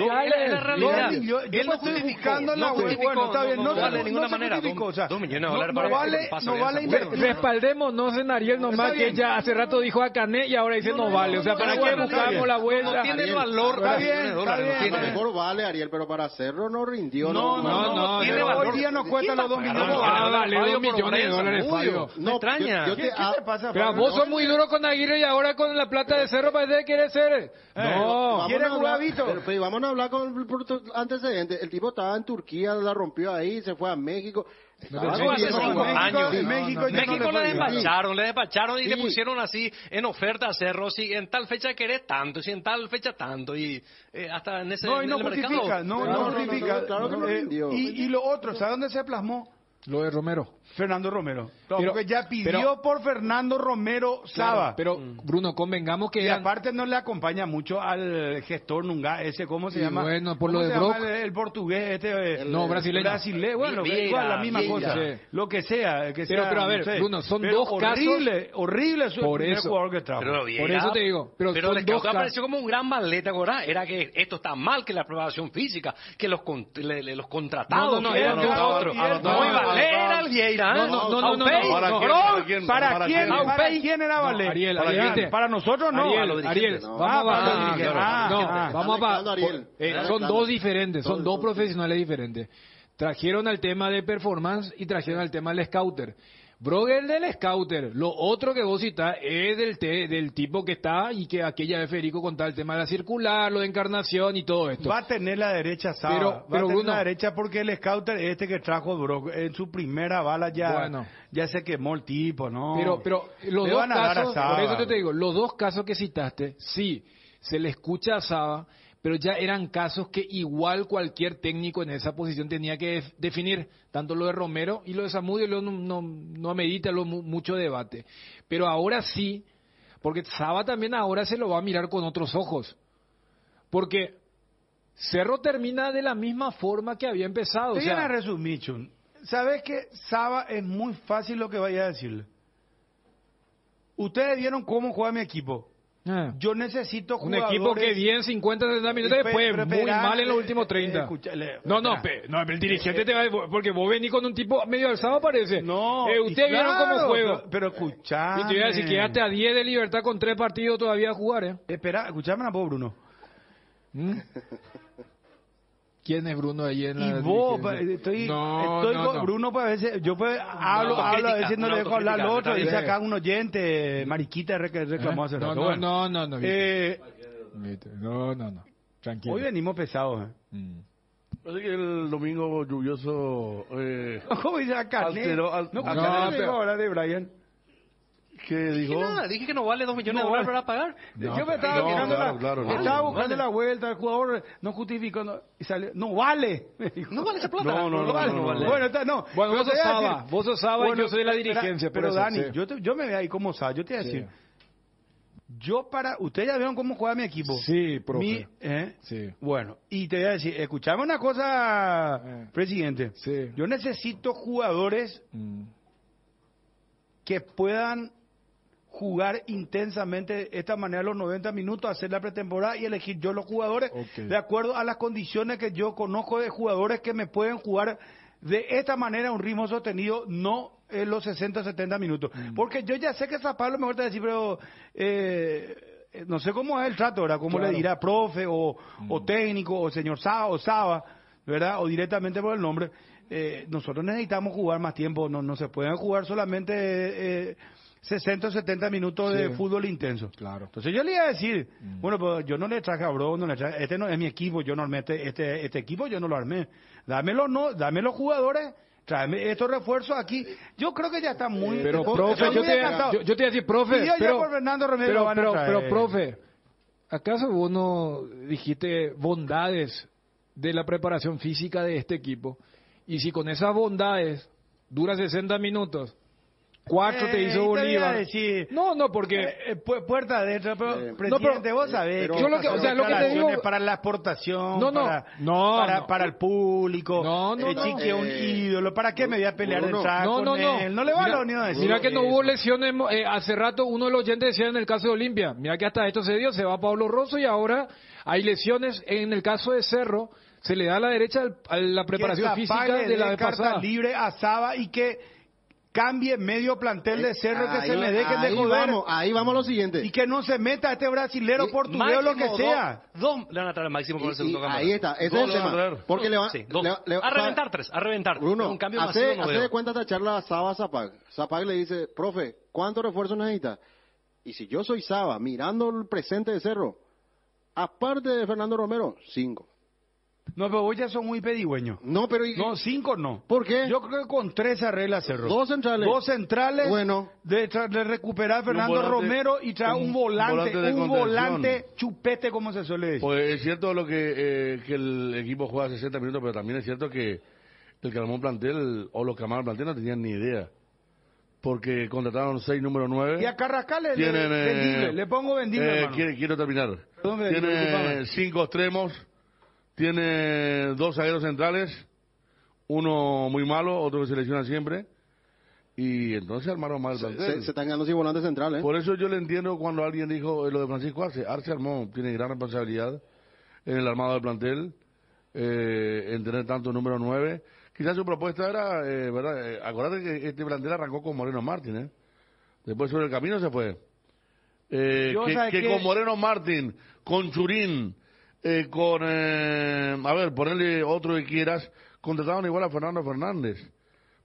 [SPEAKER 1] la realidad.
[SPEAKER 2] Yo
[SPEAKER 1] Él
[SPEAKER 2] no estoy buscando la web. Bueno, está bien,
[SPEAKER 1] no vale de ninguna manera.
[SPEAKER 2] O sea,
[SPEAKER 1] $2 millones de
[SPEAKER 2] no vale invertir.
[SPEAKER 6] Respaldémonos en Ariel nomás, que ya hace rato dijo a Cané y ahora dice no vale. O sea, ¿para qué buscamos la vuelta?
[SPEAKER 1] No tiene el valor.
[SPEAKER 2] Está bien.
[SPEAKER 3] A lo mejor vale, Ariel, pero para hacerlo no rindió.
[SPEAKER 2] No,
[SPEAKER 1] tiene valor.
[SPEAKER 2] Hoy día no cuesta los $2 millones.
[SPEAKER 6] Vale, $2 millones, Fabio.
[SPEAKER 1] No extraña.
[SPEAKER 2] ¿Qué te pasa,
[SPEAKER 6] Pero vos sos muy duro con Aguirre y ahora con la plata de Cerro parece que quieres ser. No,
[SPEAKER 2] ¿quiere jugar Víctor?
[SPEAKER 3] Pero vamos a hablar con el antecedente. El tipo estaba en Turquía, la rompió ahí, se fue a México.
[SPEAKER 1] Eso hace 5 años.
[SPEAKER 2] México
[SPEAKER 1] le despacharon y le pusieron así en oferta a Cerro, si en tal fecha querés tanto, si en tal fecha tanto, y hasta en ese
[SPEAKER 2] no justifica, no justifica.
[SPEAKER 3] Claro que no rindió.
[SPEAKER 2] Y lo otro, ¿sabes dónde se plasmó?
[SPEAKER 6] Lo de Romero.
[SPEAKER 2] Fernando Romero. Porque ya pidió por Fernando Romero Saba.
[SPEAKER 6] Pero, Bruno, convengamos que...
[SPEAKER 2] Y aparte no le acompaña mucho al gestor Nunga, ese, ¿cómo se llama?
[SPEAKER 6] Bueno, por lo de Brock.
[SPEAKER 2] El portugués,
[SPEAKER 6] brasileño.
[SPEAKER 2] Brasileño, bueno, igual la misma cosa. Sí. Lo que sea.
[SPEAKER 6] Pero a ver, Bruno, son dos casos...
[SPEAKER 2] Horrible
[SPEAKER 6] por
[SPEAKER 2] el
[SPEAKER 6] eso,
[SPEAKER 2] jugador que trajo.
[SPEAKER 6] Por eso te digo. Pero
[SPEAKER 1] el caso apareció como un gran ballet, ¿verdad? Era que esto está mal, que la aprobación física, que los contratados...
[SPEAKER 6] No, era otro.
[SPEAKER 1] No, Valera el Pereira, ¿eh?
[SPEAKER 6] No.
[SPEAKER 2] ¿Para quién era Valera?
[SPEAKER 6] Ariel,
[SPEAKER 2] para nosotros no.
[SPEAKER 6] Ariel, vamos a son dos diferentes, son dos profesionales diferentes. Trajeron al tema de performance y trajeron al tema del scouter. Broguer del scouter, lo otro que vos citás es del tipo que está y que aquella vez Federico contaba el tema de la circular, lo de Encarnación y todo esto.
[SPEAKER 2] Va a tener la derecha, Saba. Va a tener la derecha porque el scouter que trajo Broguer en su primera bala ya se quemó el tipo, ¿no?
[SPEAKER 6] Pero los dos casos, por eso te digo, los dos casos que citaste, sí, se le escucha a Saba, pero ya eran casos que igual cualquier técnico en esa posición tenía que definir, tanto lo de Romero y lo de Zamudio, no amerita mucho debate. Pero ahora sí, porque Saba también ahora se lo va a mirar con otros ojos, porque Cerro termina de la misma forma que había empezado.
[SPEAKER 2] Te voy a resumir, Chun. ¿Sabes que Saba es muy fácil lo que vaya a decirle? Ustedes vieron cómo juega mi equipo. Yo necesito jugadores...
[SPEAKER 6] Un equipo que bien 50-60 minutos después, muy mal en los últimos 30. El dirigente te va a... Porque vos venís con un tipo medio alzado, parece. Ustedes vieron cómo juega.
[SPEAKER 2] Pero escuchame.
[SPEAKER 6] Y te voy a decir, quedaste a 10 de Libertad con 3 partidos todavía a jugar,
[SPEAKER 2] Espera, escuchame una voz, Bruno.
[SPEAKER 6] ¿Quién es Bruno ahí en la...
[SPEAKER 2] Y vos, estoy con Bruno, pues a veces, yo pues hablo, a veces no le dejo hablar al otro, dice acá un oyente, Mariquita reclamó hace rato.
[SPEAKER 6] No, tranquilo.
[SPEAKER 2] Hoy venimos pesados,
[SPEAKER 4] Parece que el domingo lluvioso...
[SPEAKER 2] ¿Cómo dice acá? Ahora de Brian.
[SPEAKER 4] ¿Qué dijo?
[SPEAKER 1] Dije que no vale 2 millones de dólares para pagar.
[SPEAKER 2] Yo me estaba mirando estaba buscando la vuelta, el jugador no justificó, y salió, no vale.
[SPEAKER 1] No vale esa plata.
[SPEAKER 2] No vale. Bueno,
[SPEAKER 6] vos sos Saba y yo soy de la dirigencia.
[SPEAKER 2] Pero Dani, yo me veo ahí como Saba, yo te voy a decir. Ustedes ya vieron cómo juega mi equipo.
[SPEAKER 6] Sí, profe.
[SPEAKER 2] Sí. Bueno, y te voy a decir, escuchame una cosa, presidente.
[SPEAKER 6] Sí.
[SPEAKER 2] Yo necesito jugadores que puedan jugar intensamente de esta manera los 90 minutos, hacer la pretemporada y elegir yo los jugadores de acuerdo a las condiciones que yo conozco de jugadores que me pueden jugar de esta manera un ritmo sostenido, no en los 60-70 minutos. Porque yo ya sé que Zapata lo mejor te va a decir, pero no sé cómo es el trato, ¿verdad? Cómo le dirá profe o técnico o señor Saba o Saba, ¿verdad? O directamente por el nombre. Nosotros necesitamos jugar más tiempo, no se pueden jugar solamente 60 o 70 minutos de fútbol intenso.
[SPEAKER 6] Claro.
[SPEAKER 2] Entonces yo le iba a decir, bueno, pues yo no le traje a Bro, este no es mi equipo, yo no armé este equipo, yo no lo armé. Dame los jugadores, tráeme estos refuerzos aquí. Yo creo que ya está muy...
[SPEAKER 6] Pero, profe, yo te voy a decir, profe... Pero, profe, ¿acaso vos no dijiste bondades de la preparación física de este equipo? Y si con esas bondades dura 60 minutos... 4 te hizo Bolívar.
[SPEAKER 2] Decir,
[SPEAKER 6] no, porque
[SPEAKER 2] puerta adentro, pero presidente, vos sabés que
[SPEAKER 6] yo lo que te digo
[SPEAKER 2] para la exportación, para el público, Chiqui es un ídolo, ¿para qué me voy a pelear con él? No le va a la unión a decir.
[SPEAKER 6] Mira que no hubo lesiones, hace rato uno de los oyentes decía en el caso de Olimpia, mira que hasta esto se dio, se va Pablo Rosso y ahora hay lesiones en el caso de Cerro, se le da a la derecha a la preparación física de la vez pasada.
[SPEAKER 2] Libre a Saba y que cambie medio plantel de Cerro, que se me dejen de joder.
[SPEAKER 3] Ahí vamos a lo siguiente.
[SPEAKER 2] Y que no se meta este brasilero, portugués o lo que sea.
[SPEAKER 1] Dos le van a traer al máximo por el segundo campeonato.
[SPEAKER 3] Ahí está, ese es el tema. Porque le va
[SPEAKER 1] a reventar 3, a reventar.
[SPEAKER 3] Bruno,
[SPEAKER 1] un cambio
[SPEAKER 3] hace de cuenta esta charla a Saba Zapag. Zapag le dice, profe, ¿cuántos refuerzos necesita? Y si yo soy Saba, mirando el presente de Cerro, aparte de Fernando Romero, 5.
[SPEAKER 2] No, pero vos ya son muy pedigüeños.
[SPEAKER 3] No, pero...
[SPEAKER 2] No, 5 no.
[SPEAKER 3] ¿Por qué?
[SPEAKER 2] Yo creo que con 3 se arregla Cerro.
[SPEAKER 3] 2 centrales.
[SPEAKER 2] Bueno. De recuperar a Fernando Romero y traer un volante chupete, como se suele decir.
[SPEAKER 4] Pues es cierto lo que el equipo juega 60 minutos, pero también es cierto que el que armó el plantel, o los que armaron el plantel, no tenían ni idea. Porque contrataron 6 número 9.
[SPEAKER 2] Y a Carrascal le pongo vendible,
[SPEAKER 4] quiero terminar. Tiene 5 extremos. Tiene 2 zagueros centrales, uno muy malo, otro que se lesiona siempre, y entonces armaron mal el plantel.
[SPEAKER 3] Se están quedando sin volantes centrales.
[SPEAKER 4] Por eso yo le entiendo cuando alguien dijo lo de Francisco Arce. Arce armó, tiene gran responsabilidad en el armado del plantel, en tener tanto número 9, quizás su propuesta era, ¿verdad? Acordate que este plantel arrancó con Moreno Martín, ¿eh? Después sobre el camino se fue. Que con Moreno Martín, con Churín, ponerle otro que quieras, contrataban igual a Fernando Fernández,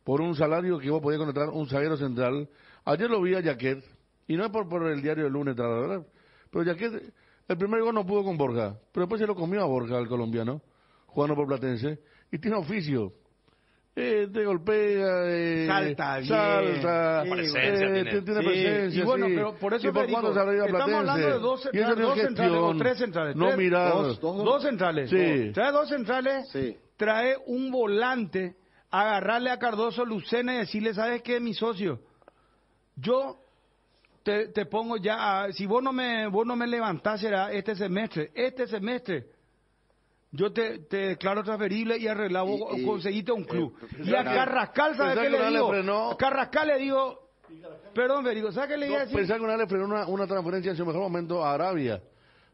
[SPEAKER 4] por un salario que vos podías contratar un zaguero central. Ayer lo vi a Jaquet, y no es por el diario del lunes, ¿verdad? Pero Jaquet, el primer gol no pudo con Borja, pero después se lo comió a Borja, el colombiano, jugando por Platense, y tiene oficio. Te golpea,
[SPEAKER 2] salta bien,
[SPEAKER 4] tiene presencia,
[SPEAKER 2] y bueno,
[SPEAKER 4] sí.
[SPEAKER 2] pero por eso
[SPEAKER 4] ¿Y por
[SPEAKER 2] te
[SPEAKER 4] cuándo
[SPEAKER 2] digo,
[SPEAKER 4] se habrá ido a
[SPEAKER 2] estamos hablando de dos centrales o tres centrales.
[SPEAKER 4] No mirar.
[SPEAKER 2] Dos centrales.
[SPEAKER 4] Sí.
[SPEAKER 2] Trae dos centrales,
[SPEAKER 3] Sí.
[SPEAKER 2] trae un volante, agarrarle a Cardoso Lucena y decirle, ¿sabes qué, mi socio? Yo te pongo ya, si vos no me levantás será este semestre, yo te declaro transferible y arreglado, conseguiste un club. Y a Carrascal, ¿sabes qué le digo? A Carrascal le digo, perdón, Federico, ¿sabes qué le iba a decir?
[SPEAKER 4] Pensaba que una vez le frenó una transferencia en su mejor momento a Arabia.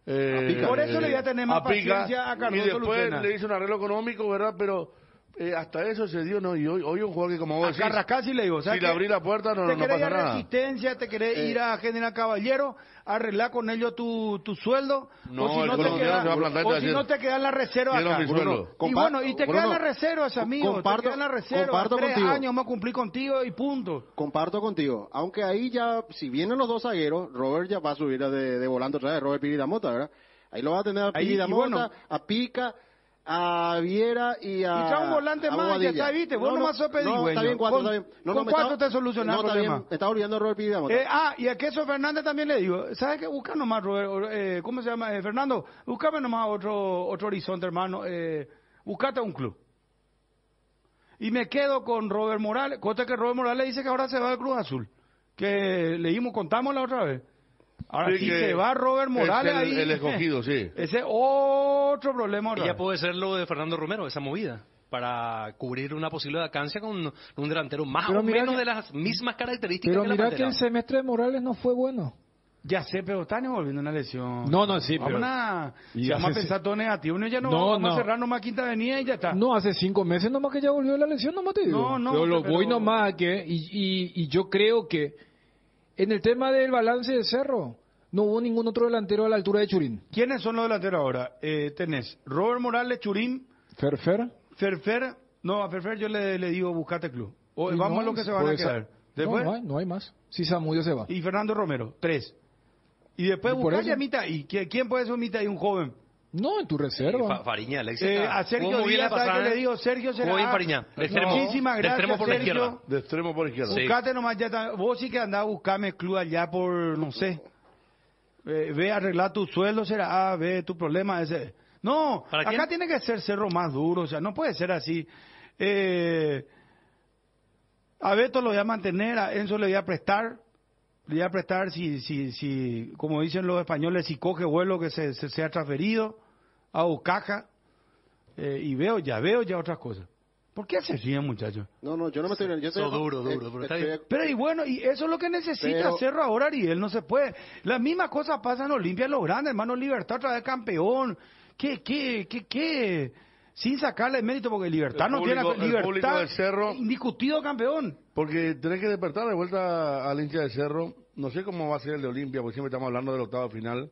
[SPEAKER 2] Por eso le voy a tener más paciencia a Cardoso
[SPEAKER 4] y después
[SPEAKER 2] Lucena.
[SPEAKER 4] le hizo un arreglo económico, ¿verdad? Pero hasta eso se dio, ¿no? Y hoy un jugador que, como vos
[SPEAKER 2] a
[SPEAKER 4] decís,
[SPEAKER 2] Carrascal sí le digo,
[SPEAKER 4] si le abrí la puerta no
[SPEAKER 2] querés
[SPEAKER 4] pasa
[SPEAKER 2] ir a
[SPEAKER 4] nada.
[SPEAKER 2] Resistencia, te querés ir a General Caballero, arreglar con ellos tu sueldo,
[SPEAKER 4] No,
[SPEAKER 2] o si
[SPEAKER 4] el
[SPEAKER 2] no te
[SPEAKER 4] colombiano se va a plantar y te va a decir,
[SPEAKER 2] te queda en la reserva
[SPEAKER 4] quiero
[SPEAKER 2] acá.
[SPEAKER 4] mi sueldo.
[SPEAKER 2] Y bueno, y te queda en la reserva, amigo, te queda en la reserva,
[SPEAKER 3] comparto
[SPEAKER 2] 3
[SPEAKER 3] contigo.
[SPEAKER 2] años vamos a cumplir contigo y punto.
[SPEAKER 3] Comparto contigo, aunque ahí ya, si vienen los dos zagueros, Robert ya va a subir de volante otra vez, Robert Piridamota, ¿verdad? Ahí lo va a tener a Piridamota,
[SPEAKER 2] bueno,
[SPEAKER 3] a Pica, a Viera y a...
[SPEAKER 2] Y trae un volante más, ya está, viste, vos nomás sos pedigüeño.
[SPEAKER 3] No, está bien, cuatro, está bien.
[SPEAKER 2] Con
[SPEAKER 3] me
[SPEAKER 2] 4
[SPEAKER 3] está-
[SPEAKER 2] te solucionás el
[SPEAKER 3] está
[SPEAKER 2] problema.
[SPEAKER 3] bien, me estaba olvidando de Robert Piridamota.
[SPEAKER 2] Y a Queso Fernández también le digo, ¿sabes qué? Busca nomás, Robert, ¿cómo se llama? Fernando, búscame nomás otro horizonte, hermano. Búscate un club. Y me quedo con Robert Morales. Cosa que Robert Morales dice que ahora se va del Cruz Azul. Que leímos, contamos la otra vez. Ahora sí se va Robert Morales
[SPEAKER 4] es
[SPEAKER 2] ahí.
[SPEAKER 4] el escogido, sí.
[SPEAKER 2] Ese otro problema.
[SPEAKER 1] Y ya puede ser lo de Fernando Romero, esa movida, para cubrir una posible vacancia con un delantero más
[SPEAKER 6] Pero
[SPEAKER 1] o
[SPEAKER 6] mira
[SPEAKER 1] menos
[SPEAKER 6] que-
[SPEAKER 1] de las mismas características
[SPEAKER 6] Pero
[SPEAKER 1] que la
[SPEAKER 6] mira que
[SPEAKER 1] Pantera.
[SPEAKER 6] el semestre de Morales no fue bueno.
[SPEAKER 2] Ya sé, pero están envolviendo una lesión.
[SPEAKER 6] No, sí,
[SPEAKER 2] vamos
[SPEAKER 6] pero...
[SPEAKER 2] Si vamos a pensar todo negativo, uno ya no, vamos a cerrar nomás Quinta Avenida y ya está.
[SPEAKER 6] No, hace 5 meses nomás que ya volvió de la lesión, nomás te digo.
[SPEAKER 2] No,
[SPEAKER 6] Yo lo
[SPEAKER 2] pero-
[SPEAKER 6] voy nomás a que... Y yo creo que en el tema del balance de Cerro, no hubo ningún otro delantero a la altura de Churín.
[SPEAKER 2] ¿Quiénes son los delanteros ahora? Tenés Robert Morales, Churín,
[SPEAKER 6] Ferfer.
[SPEAKER 2] Ferfer. No, a Ferfer yo le digo buscate club. O,
[SPEAKER 6] Y
[SPEAKER 2] vamos
[SPEAKER 6] no,
[SPEAKER 2] a lo que se van a
[SPEAKER 6] puede
[SPEAKER 2] quedar.
[SPEAKER 6] ser.
[SPEAKER 2] Después,
[SPEAKER 6] No hay más. Si Samudio se va.
[SPEAKER 2] y Fernando Romero, 3. Y después
[SPEAKER 6] ¿Y por
[SPEAKER 2] buscar
[SPEAKER 6] eso?
[SPEAKER 2] ya mitad. ¿Y quién puede ser mitad y un joven?
[SPEAKER 6] No, en tu reserva.
[SPEAKER 1] Fariña, Alex.
[SPEAKER 2] A Sergio Díaz, ¿sabes qué le digo? Sergio será...
[SPEAKER 1] Jugó bien Fariña, de extremo.
[SPEAKER 2] Muchísimas
[SPEAKER 1] De
[SPEAKER 2] gracias,
[SPEAKER 1] extremo por la
[SPEAKER 2] Sergio.
[SPEAKER 1] izquierda.
[SPEAKER 4] De extremo por izquierda.
[SPEAKER 1] Sí.
[SPEAKER 2] Buscate nomás ya está. Vos sí que andás a buscarme club allá por, no sé. Ve a arreglar tu sueldo, será, ve tu problema ese. No,
[SPEAKER 1] ¿Para
[SPEAKER 2] acá
[SPEAKER 1] quién?
[SPEAKER 2] tiene que ser Cerro más duro, o sea, no puede ser así. A Beto lo voy a mantener, a Enzo le voy a prestar si, como dicen los españoles, si coge vuelo que se sea transferido, hago caja, y veo ya otras cosas. ¿Por qué se ríen, muchachos?
[SPEAKER 3] No, yo no me estoy... Yo estoy
[SPEAKER 1] Duro, pero está bien.
[SPEAKER 2] Pero y bueno, y eso es lo que necesita
[SPEAKER 3] Pero-
[SPEAKER 2] Cerro ahora, Ariel, no se puede. Las mismas cosas pasan en Olimpia, en los grandes, hermano, Libertad otra vez campeón. ¿Qué? Sin sacarle mérito, porque Libertad
[SPEAKER 4] El
[SPEAKER 2] no tiene...
[SPEAKER 4] público- el público
[SPEAKER 2] Libertad,
[SPEAKER 4] del Cerro-
[SPEAKER 2] indiscutido campeón.
[SPEAKER 4] Porque tenés que despertar de vuelta al hincha de Cerro. No sé cómo va a ser el de Olimpia, porque siempre estamos hablando del octavo final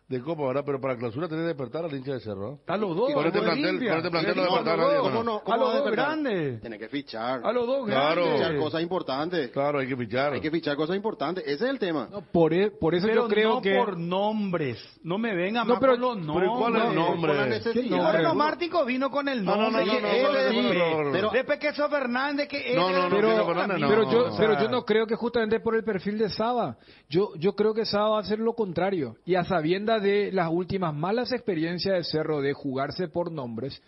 [SPEAKER 4] de Copa, ¿verdad? Pero para clausura tenés que despertar al hincha de Cerro.
[SPEAKER 2] A los dos.
[SPEAKER 4] Con este
[SPEAKER 2] a
[SPEAKER 4] plantel
[SPEAKER 2] Olimpia.
[SPEAKER 4] no despertar
[SPEAKER 3] No,
[SPEAKER 4] a nadie.
[SPEAKER 3] ¿cómo
[SPEAKER 4] ¿no?
[SPEAKER 3] ¿Cómo
[SPEAKER 2] A los
[SPEAKER 3] va
[SPEAKER 2] dos
[SPEAKER 3] despertar?
[SPEAKER 2] grandes.
[SPEAKER 3] Tiene que fichar.
[SPEAKER 2] A los dos
[SPEAKER 4] Claro.
[SPEAKER 2] grandes.
[SPEAKER 3] Fichar cosas importantes.
[SPEAKER 4] Claro, hay que fichar.
[SPEAKER 3] Hay que fichar cosas importantes. Ese es el tema.
[SPEAKER 6] No, por eso
[SPEAKER 2] Pero
[SPEAKER 6] yo creo
[SPEAKER 2] no
[SPEAKER 6] que...
[SPEAKER 2] por nombres. No me vengan
[SPEAKER 6] No,
[SPEAKER 2] más
[SPEAKER 6] pero-
[SPEAKER 2] con los nombres.
[SPEAKER 4] pero ¿cuál es el nombre?
[SPEAKER 3] Por la
[SPEAKER 6] ¿Qué
[SPEAKER 3] necesidad.
[SPEAKER 6] nombre?
[SPEAKER 2] Bueno, Mártico vino con el
[SPEAKER 4] No, no,
[SPEAKER 2] nombre.
[SPEAKER 4] no,
[SPEAKER 2] que
[SPEAKER 4] no,
[SPEAKER 2] él
[SPEAKER 4] no,
[SPEAKER 2] es
[SPEAKER 4] no,
[SPEAKER 2] de-
[SPEAKER 4] no, no.
[SPEAKER 2] Pero de Pequeso Fernández, que él
[SPEAKER 4] No,
[SPEAKER 2] es
[SPEAKER 4] no,
[SPEAKER 2] de-
[SPEAKER 4] no, Pequeso Fernández no.
[SPEAKER 6] Pero
[SPEAKER 2] O sea,
[SPEAKER 6] yo no creo que justamente por el perfil de Saba. Yo creo que Saba va a hacer lo contrario. Y a sabiendas de las últimas malas experiencias de Cerro de jugarse por nombres,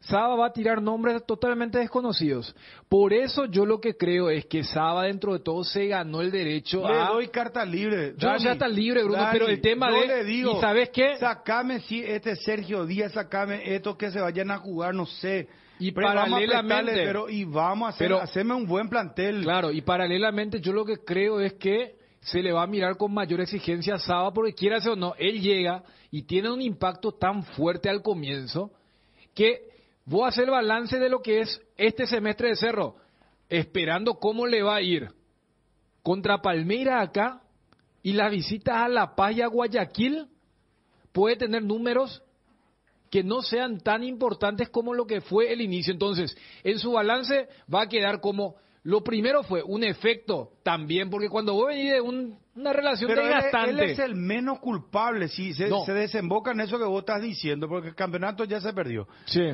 [SPEAKER 6] Saba va a tirar nombres totalmente desconocidos. Por eso yo lo que creo es que Saba dentro de todo se ganó el derecho
[SPEAKER 2] Le
[SPEAKER 6] a...
[SPEAKER 2] doy carta libre.
[SPEAKER 6] Yo ya está libre, Bruno, pero el tema
[SPEAKER 2] yo
[SPEAKER 6] de...
[SPEAKER 2] le digo,
[SPEAKER 6] ¿Y sabes qué?
[SPEAKER 2] Sacame Sergio Díaz, sacame estos que se vayan a jugar, no sé.
[SPEAKER 6] Y
[SPEAKER 2] Pero vamos a
[SPEAKER 6] paralelamente...
[SPEAKER 2] prestarle, vamos a hacer,
[SPEAKER 6] pero-
[SPEAKER 2] hacerme un buen plantel.
[SPEAKER 6] Claro, y paralelamente yo lo que creo es que se le va a mirar con mayor exigencia a Saba, porque quieras o no, él llega y tiene un impacto tan fuerte al comienzo que Vos haces el balance de lo que es este semestre de Cerro, esperando cómo le va a ir contra Palmeiras acá y las visitas a La Paz y a Guayaquil, puede tener números que no sean tan importantes como lo que fue el inicio. Entonces, en su balance va a quedar como, lo primero fue un efecto también, porque cuando vos venís de una relación
[SPEAKER 2] pero
[SPEAKER 6] desgastante...
[SPEAKER 2] él es el menos culpable, si se desemboca en eso que vos estás diciendo, porque el campeonato ya se perdió.
[SPEAKER 6] Sí.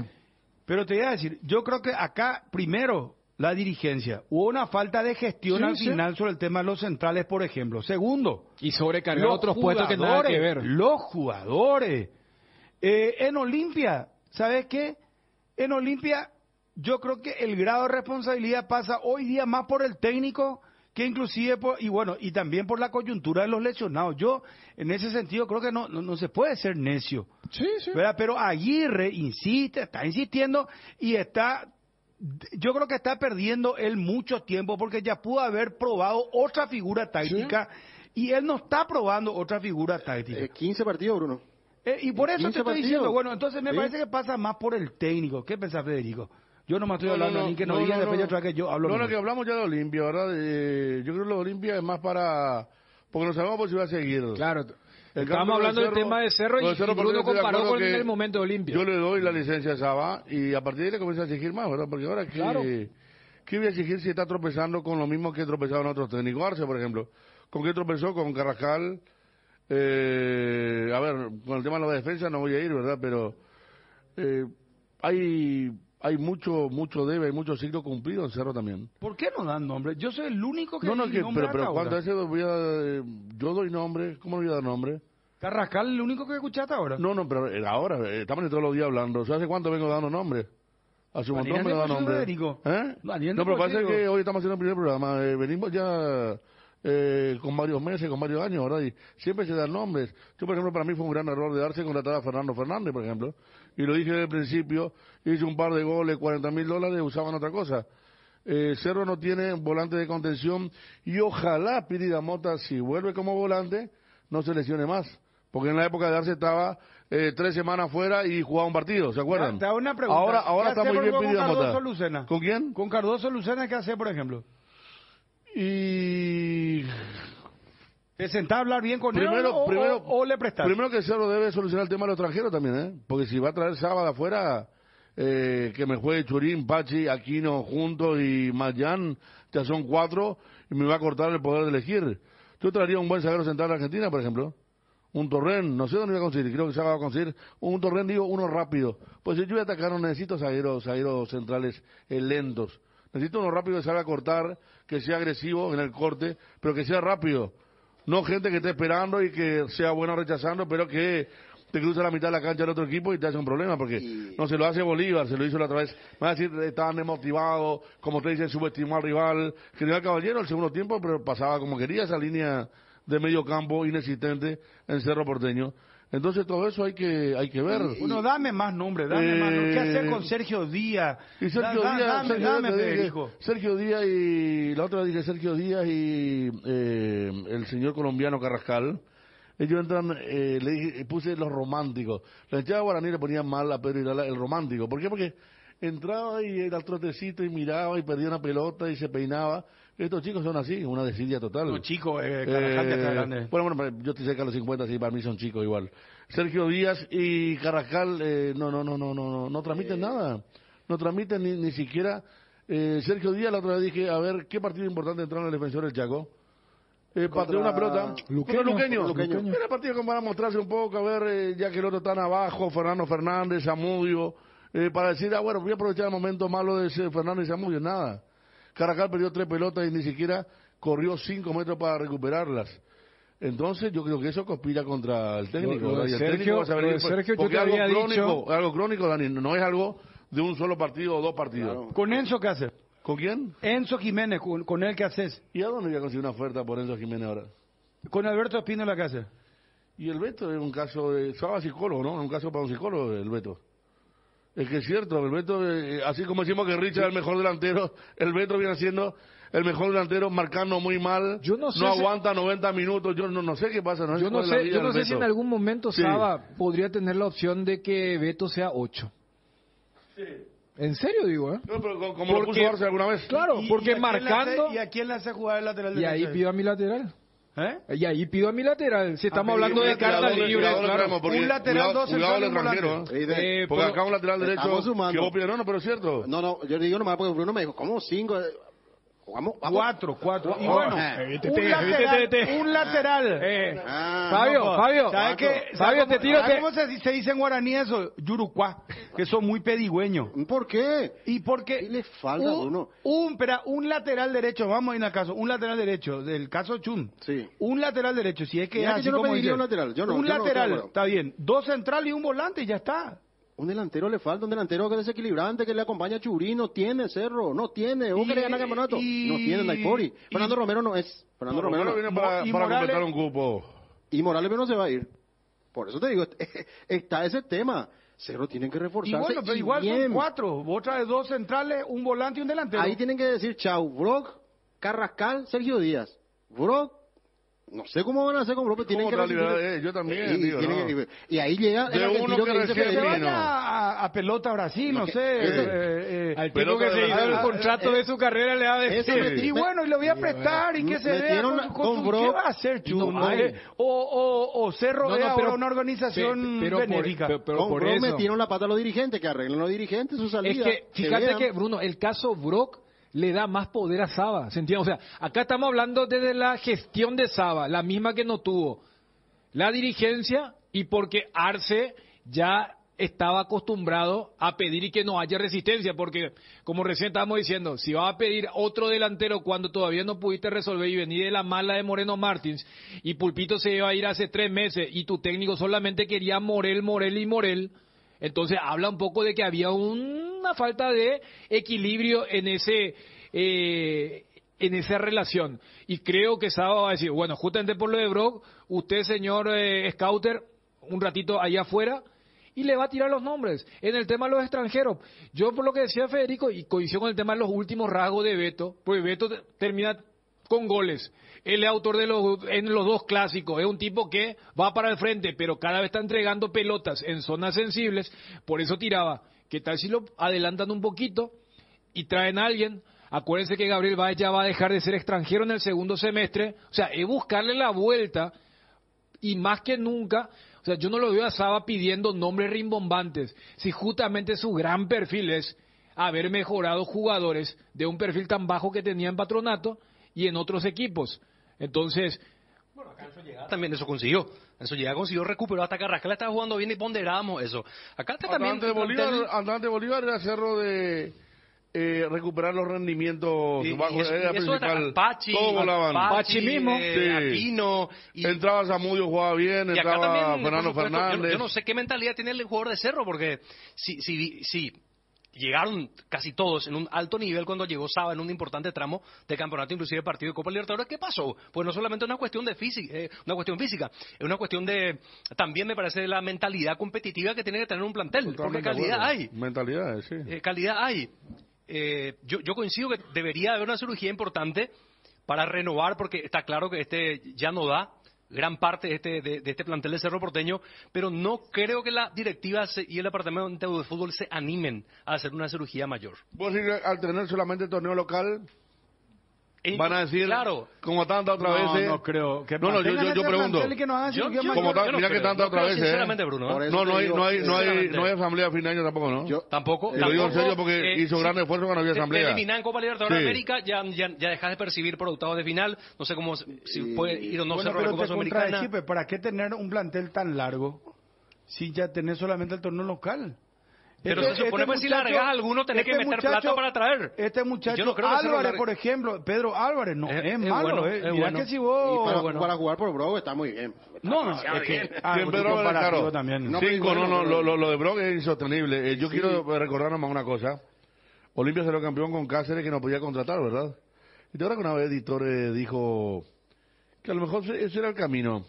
[SPEAKER 2] Pero te voy a decir, yo creo que acá, primero, la dirigencia. Hubo una falta de gestión al final sobre el tema de los centrales, por ejemplo. Segundo.
[SPEAKER 6] Y sobrecargar otros puestos que nada que ver.
[SPEAKER 2] Los jugadores. En Olimpia, ¿sabes qué? En Olimpia, yo creo que el grado de responsabilidad pasa hoy día más por el técnico que inclusive y también por la coyuntura de los lesionados. Yo, en ese sentido, creo que no se puede ser necio.
[SPEAKER 6] Sí.
[SPEAKER 2] ¿Verdad? Pero Aguirre está insistiendo y yo creo que está perdiendo él mucho tiempo porque ya pudo haber probado otra figura táctica y él no está probando otra figura táctica.
[SPEAKER 3] 15 partidos, Bruno.
[SPEAKER 2] Y por eso te estoy
[SPEAKER 3] partidos.
[SPEAKER 2] diciendo, bueno, entonces me parece que pasa más por el técnico. ¿Qué pensás, Federico? Yo no me estoy hablando ni que no digan después otra que yo hablo.
[SPEAKER 4] No, que hablamos ya de Olimpia, ¿verdad? Yo creo que lo de Olimpia es más porque no sabemos por si va a seguir.
[SPEAKER 6] Claro. Estamos hablando del tema de Cerro y Bruno comparó con el momento de Olimpia.
[SPEAKER 4] Yo le doy la licencia a Saba y a partir de ahí le comienza a exigir más, ¿verdad? Porque ahora ¿qué voy a exigir si está tropezando con lo mismo que tropezaron otros técnicos? Arce, por ejemplo. ¿Con qué tropezó? Con Carrascal. A ver, con el tema de la defensa no voy a ir, ¿verdad? Pero hay mucho debe, hay mucho ciclo cumplido en Cerro también.
[SPEAKER 2] ¿Por qué no dan nombre? Yo soy el único que
[SPEAKER 4] pero cuando ese yo doy nombre, ¿cómo no voy a dar nombre?
[SPEAKER 2] Carrascal, el único que escuchaste ahora.
[SPEAKER 4] No, pero ahora, estamos todos los días hablando. ¿Sabes hace cuánto vengo dando nombre? Hace un montón me da nombre. No, pero pasa que hoy estamos haciendo el primer programa. Venimos ya con varios meses, con varios años, ¿verdad? Y siempre se dan nombres. Yo, por ejemplo, para mí fue un gran error de darse contratar a Fernando Fernández, por ejemplo. Y lo dije desde el principio, hice un par de goles, $40,000, usaban otra cosa. Cerro no tiene volante de contención y ojalá Piri Mota, si vuelve como volante, no se lesione más. Porque en la época de Arce estaba 3 semanas fuera y jugaba un partido, ¿se acuerdan?
[SPEAKER 2] Te hago una pregunta.
[SPEAKER 4] Ahora está muy bien Piri Mota.
[SPEAKER 2] Lucena?
[SPEAKER 4] ¿Con quién?
[SPEAKER 2] Con Cardoso Lucena, ¿qué hace, por ejemplo?
[SPEAKER 4] Y...
[SPEAKER 2] ¿Te sentás a hablar bien con él o le prestás?
[SPEAKER 4] Primero que Cerro debe solucionar el tema de los extranjeros también, ¿eh? Porque si va a traer sábado afuera, que me juegue Churín, Pachi, Aquino juntos y Mayán, ya son 4 y me va a cortar el poder de elegir. Yo traería un buen zaguero central de Argentina, por ejemplo. Un Torren, no sé dónde iba a conseguir, creo que se va a conseguir. Un Torren, digo, uno rápido. Pues si yo voy a atacar, no necesito zagueros centrales lentos. Necesito uno rápido que salga a cortar, que sea agresivo en el corte, pero que sea rápido. No gente que esté esperando y que sea bueno rechazando, pero que te cruza la mitad de la cancha del otro equipo y te hace un problema, porque no se lo hace Bolívar, se lo hizo la otra vez. Me va a decir, estaban desmotivados, como te dicen, subestimó al rival. General Caballero, el segundo tiempo, pero pasaba como quería esa línea de medio campo inexistente en Cerro Porteño. Entonces todo eso hay que ver.
[SPEAKER 2] Bueno, dame más nombres, ¿Qué hacer con Sergio Díaz?
[SPEAKER 4] Y Sergio Díaz, Sergio Díaz y la otra dije Sergio Díaz y el señor colombiano Carrascal. Ellos entran, le dije, puse los románticos. La hinchada guaraní le ponían mal a Pedro Irala el romántico. ¿Por qué? Porque entraba y era al trotecito y miraba y perdía una pelota y se peinaba. Estos chicos son así, una desidia total.
[SPEAKER 2] Los chicos, Carrascal ya está grande.
[SPEAKER 4] Bueno, yo estoy cerca de los 50, sí, para mí son chicos igual. Sergio Díaz y Carrascal no transmiten nada. No transmiten ni siquiera. Sergio Díaz, la otra vez dije, a ver, ¿qué partido importante entró en el Defensor del Chaco? Pateó una pelota. Luqueño. Era partido como para mostrarse un poco, a ver, ya que el otro están abajo, Fernando Fernández, Zamudio, para decir, bueno, voy a aprovechar el momento malo de Fernández y Zamudio, nada. Carrascal perdió 3 pelotas y ni siquiera corrió 5 metros para recuperarlas. Entonces yo creo que eso conspira contra el técnico.
[SPEAKER 6] Sergio,
[SPEAKER 4] porque algo crónico, Dani, no es algo de un solo partido o 2 partidos.
[SPEAKER 2] Claro. ¿Con Enzo qué haces?
[SPEAKER 4] ¿Con quién?
[SPEAKER 2] Enzo Jiménez, ¿con él qué haces?
[SPEAKER 4] ¿Y a dónde voy a conseguir una oferta por Enzo Jiménez ahora?
[SPEAKER 2] ¿Con Alberto Espínola qué haces?
[SPEAKER 4] Y el Beto es un caso de... Estaba psicólogo, ¿no? Un caso para un psicólogo, el Beto. Es que es cierto, el Beto, así como decimos que Richard es el mejor delantero, el Beto viene siendo el mejor delantero, marcando muy mal, no aguanta 90 minutos, yo no sé qué pasa.
[SPEAKER 6] Yo no sé si en algún momento Saba podría tener la opción de que Beto sea 8. En serio digo, ¿eh?
[SPEAKER 4] No, pero como lo puso Arce alguna vez.
[SPEAKER 6] Claro, porque marcando...
[SPEAKER 2] ¿Y a quién le hace jugar el lateral
[SPEAKER 6] Y
[SPEAKER 2] derecho?
[SPEAKER 6] ahí pido a mi lateral.
[SPEAKER 2] ¿Eh?
[SPEAKER 6] Y ahí pido a mi lateral. Si estamos hablando de cartas libres, claro.
[SPEAKER 2] Un lateral, dos
[SPEAKER 4] centrales,
[SPEAKER 2] centrales, un volante.
[SPEAKER 4] Porque acá un lateral derecho
[SPEAKER 3] estamos sumando.
[SPEAKER 4] que vos pides, no, pero es cierto.
[SPEAKER 3] No, yo digo nomás porque Bruno me dijo, ¿cómo 5? Jugamos
[SPEAKER 2] Cuatro. Y
[SPEAKER 3] Oh,
[SPEAKER 2] bueno, un lateral.
[SPEAKER 6] Fabio,
[SPEAKER 2] ¿sabes qué?
[SPEAKER 6] Fabio, te tiro.
[SPEAKER 2] ¿Cómo se dice en guaraní eso? Yurucuá, que son muy pedigüeños.
[SPEAKER 3] ¿Por qué?
[SPEAKER 2] Y porque
[SPEAKER 3] ¿Qué le falta a Bruno?
[SPEAKER 2] Un lateral derecho, vamos a ir al caso, un lateral derecho, del caso Chun.
[SPEAKER 3] Sí.
[SPEAKER 2] Un lateral derecho, si es que es
[SPEAKER 3] Mira que
[SPEAKER 2] así
[SPEAKER 3] yo no
[SPEAKER 2] como
[SPEAKER 3] pediría
[SPEAKER 2] dice.
[SPEAKER 3] un lateral, yo no,
[SPEAKER 2] un
[SPEAKER 3] yo no
[SPEAKER 2] lateral,
[SPEAKER 3] estoy de acuerdo.
[SPEAKER 2] está bien. 2 centrales y un volante y ya está.
[SPEAKER 3] Un delantero le falta, un delantero que es desequilibrante, que le acompaña a Churí, no tiene Cerro, no tiene. ¿Vos querés ganar campeonato? No tiene Naipori. Fernando Romero no es. Fernando Romero
[SPEAKER 4] viene para completar un cupo.
[SPEAKER 3] Y Morales no se va a ir. Por eso te digo, está ese tema. Cerro tienen que reforzarse.
[SPEAKER 2] Y bueno, pero igual
[SPEAKER 3] bien.
[SPEAKER 2] son 4. Otra de 2 centrales, un volante y un delantero.
[SPEAKER 3] Ahí tienen que decir chau, Brock, Carrascal, Sergio Díaz. Brock, no sé cómo van a hacer con Brock, pero tienen que recibir.
[SPEAKER 4] Yo también,
[SPEAKER 3] y ahí llega
[SPEAKER 4] de uno que
[SPEAKER 3] dice
[SPEAKER 4] recién
[SPEAKER 3] Federico.
[SPEAKER 2] vaya a pelota a Brasil, no sé.
[SPEAKER 6] Al tipo que se hizo el contrato de su carrera le va a decir.
[SPEAKER 2] Y bueno, y lo voy a prestar y que se vea con
[SPEAKER 3] Brock.
[SPEAKER 2] ¿qué va a hacer Chum? O Cerro es ahora una organización benéfica.
[SPEAKER 3] Con Brock metieron la pata a los dirigentes, que arreglen los dirigentes su salida.
[SPEAKER 6] Es que, fíjate que, Bruno, el caso Brock le da más poder a Saba, ¿se entiende? O sea, acá estamos hablando desde la gestión de Saba, la misma que no tuvo la dirigencia, y porque Arce ya estaba acostumbrado a pedir y que no haya resistencia, porque como recién estábamos diciendo, si vas a pedir otro delantero cuando todavía no pudiste resolver y venir de la mala de Moreno Martins, y Pulpito se iba a ir hace 3 meses y tu técnico solamente quería Morel, entonces habla un poco de que había una falta de equilibrio en esa relación. Y creo que Saba va a decir, bueno, justamente por lo de Brock, usted, señor Scouter, un ratito allá afuera, y le va a tirar los nombres. En el tema de los extranjeros, yo por lo que decía Federico, y coincido con el tema de los últimos rasgos de Beto, pues Beto termina con goles. Él es autor en los 2 clásicos, es un tipo que va para el frente, pero cada vez está entregando pelotas en zonas sensibles, por eso tiraba. ¿Qué tal si lo adelantan un poquito y traen a alguien? Acuérdense que Gabriel Báez ya va a dejar de ser extranjero en el segundo semestre, o sea, es buscarle la vuelta, y más que nunca, o sea, yo no lo veo a Saba pidiendo nombres rimbombantes, si justamente su gran perfil es haber mejorado jugadores de un perfil tan bajo que tenía en Patronato y en otros equipos. Entonces,
[SPEAKER 1] bueno, acá en su llegada también eso consiguió. En su llegada consiguió recuperar hasta Carrascal, estaba jugando bien y ponderábamos eso. Acá está también...
[SPEAKER 4] Andante Bolívar era Cerro de recuperar los rendimientos bajos. Era
[SPEAKER 1] eso
[SPEAKER 4] principal.
[SPEAKER 1] Pachi,
[SPEAKER 4] todos volaban.
[SPEAKER 6] Pachi mismo.
[SPEAKER 1] Aquino.
[SPEAKER 4] Entraba Zamudio, jugaba bien. Entraba
[SPEAKER 1] también,
[SPEAKER 4] Fernando
[SPEAKER 1] supuesto,
[SPEAKER 4] Fernández.
[SPEAKER 1] Yo no sé qué mentalidad tiene el jugador de Cerro, porque si llegaron casi todos en un alto nivel cuando llegó Saba en un importante tramo de campeonato, inclusive partido de Copa Libertadores. ¿Qué pasó? Pues no solamente es una cuestión de física, es una cuestión de, también me parece, de la mentalidad competitiva que tiene que tener un plantel,
[SPEAKER 4] Totalmente,
[SPEAKER 1] porque calidad hay.
[SPEAKER 4] Mentalidad, sí.
[SPEAKER 1] Calidad hay. Yo coincido que debería haber una cirugía importante para renovar, porque está claro que ya no da gran parte de este plantel de Cerro Porteño, pero no creo que la directiva y el departamento de fútbol se animen a hacer una cirugía mayor.
[SPEAKER 4] Vos al tener solamente torneo local, van a decir,
[SPEAKER 1] claro,
[SPEAKER 4] como tantas otras veces.
[SPEAKER 2] No creo. Que
[SPEAKER 4] yo pregunto. Mira que tantas otras veces.
[SPEAKER 1] Sinceramente, Bruno.
[SPEAKER 4] No hay asamblea a fin de año tampoco, ¿no?
[SPEAKER 1] Tampoco.
[SPEAKER 4] Lo digo en serio porque hizo gran esfuerzo cuando había asamblea.
[SPEAKER 1] Te eliminan en Copa Libertadores de América, ya dejas de percibir por octavos de final. No sé cómo, si puede ir o no Cerro a la Copa Sudamericana.
[SPEAKER 2] ¿Para qué tener un plantel tan largo si ya tenés solamente el torneo local?
[SPEAKER 1] Pero se supone que si largas a alguno tenés que meter plata para traer.
[SPEAKER 2] Este muchacho Álvarez, por ejemplo, Pedro Álvarez, no es malo. Mira que si vos...
[SPEAKER 3] Para jugar por Brock está muy bien.
[SPEAKER 2] No, es que
[SPEAKER 4] Pedro Álvarez, claro.
[SPEAKER 2] También.
[SPEAKER 4] Lo de Brock es insostenible. Yo quiero recordar nomás una cosa. Olimpia salió campeón con Cáceres, que no podía contratar, ¿verdad? Y te acuerdas que una vez Editor dijo que a lo mejor ese era el camino.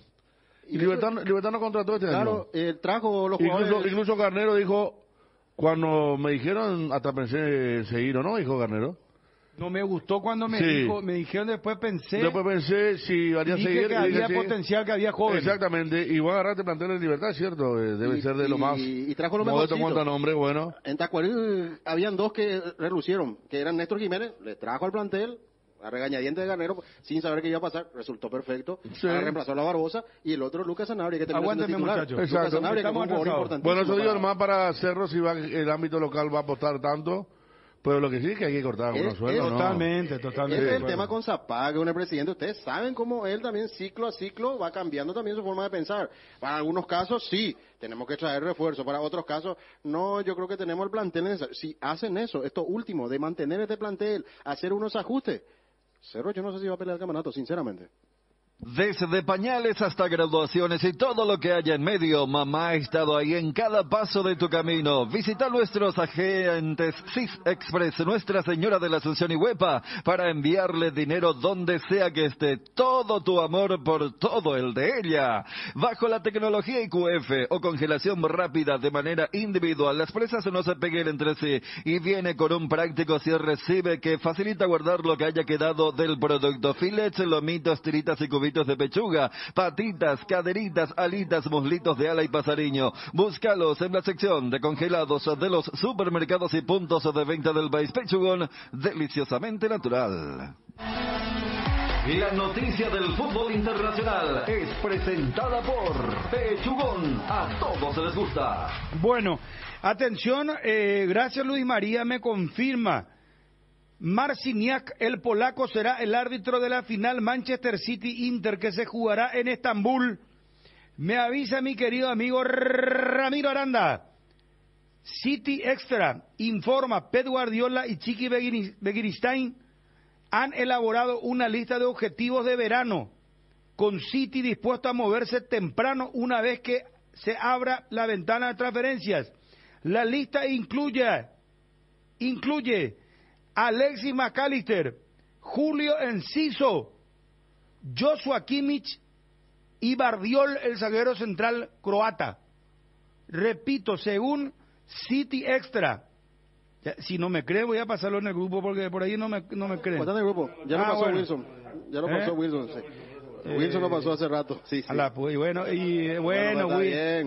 [SPEAKER 4] Y Libertad no contrató este año.
[SPEAKER 3] Claro, trajo los jugadores.
[SPEAKER 4] Incluso Garnero dijo... Cuando me dijeron, hasta pensé en seguir o no, dijo Garnero.
[SPEAKER 2] No me gustó cuando me dijeron, después pensé
[SPEAKER 4] si haría
[SPEAKER 2] dije
[SPEAKER 4] seguir.
[SPEAKER 2] que había potencial, que había jóvenes.
[SPEAKER 4] Exactamente, y voy a agarrarte plantel de Libertad, ¿cierto? Debe ser de lo más
[SPEAKER 3] y trajo lo
[SPEAKER 4] modesto
[SPEAKER 3] mejorcito.
[SPEAKER 4] cuanto a nombre, bueno.
[SPEAKER 3] En Tacuarí habían dos que relucieron, que eran Néstor Jiménez, le trajo al plantel a regañadientes de Garnero sin saber qué iba a pasar, resultó perfecto, reemplazó a la Barbosa, y el otro Lucas Sanabria, que terminó siendo titular.
[SPEAKER 4] Muchachos.
[SPEAKER 3] Lucas Sanabria, que fue un jugador importantísimo.
[SPEAKER 4] Bueno, eso digo más para Cerro, si va, el ámbito local va a apostar tanto. Pero lo que sí es que hay que cortar algunos sueldos, ¿no?
[SPEAKER 2] Totalmente.
[SPEAKER 3] Ese es el tema con Zapá, que es un presidente. Ustedes saben cómo él también ciclo a ciclo va cambiando también su forma de pensar. Para algunos casos sí, tenemos que traer refuerzo. Para otros casos no, yo creo que tenemos el plantel necesario. Si hacen eso, esto último, de mantener este plantel, hacer unos ajustes, Cerro yo no sé si va a pelear el campeonato, sinceramente.
[SPEAKER 14] Desde pañales hasta graduaciones y todo lo que haya en medio, mamá ha estado ahí en cada paso de tu camino. Visita nuestros agentes CIS Express, Nuestra Señora de la Asunción y Huepa, para enviarle dinero donde sea que esté. Todo tu amor por todo el de ella. Bajo la tecnología IQF o congelación rápida de manera individual, las presas no se peguen entre sí y viene con un práctico cierre CIBE que facilita guardar lo que haya quedado del producto. Filets, lomitos, tiritas y cubitos de pechuga, patitas, caderitas, alitas, muslitos de ala y pasariño. Búscalos en la sección de congelados de los supermercados y puntos de venta del país. Pechugón, deliciosamente natural. La noticia del fútbol internacional es presentada por Pechugón. A todos les gusta.
[SPEAKER 2] Bueno, atención, gracias Luis María, me confirma. Marciniak, el polaco, será el árbitro de la final Manchester City-Inter, que se jugará en Estambul. Me avisa mi querido amigo Ramiro Aranda. City Extra informa, Pep Guardiola y Chiqui Begiristain han elaborado una lista de objetivos de verano, con City dispuesto a moverse temprano una vez que se abra la ventana de transferencias. La lista incluye Alexis McAllister, Julio Enciso, Joshua Kimmich y Bardiol, el zaguero central croata. Repito, según City Extra. Si no me creen, voy a pasarlo en el grupo porque por ahí no me creen.
[SPEAKER 3] Está en el grupo. Ya lo pasó
[SPEAKER 2] bueno.
[SPEAKER 3] Wilson. Ya lo pasó Wilson. Sí. Wilson lo pasó hace rato. Sí, sí.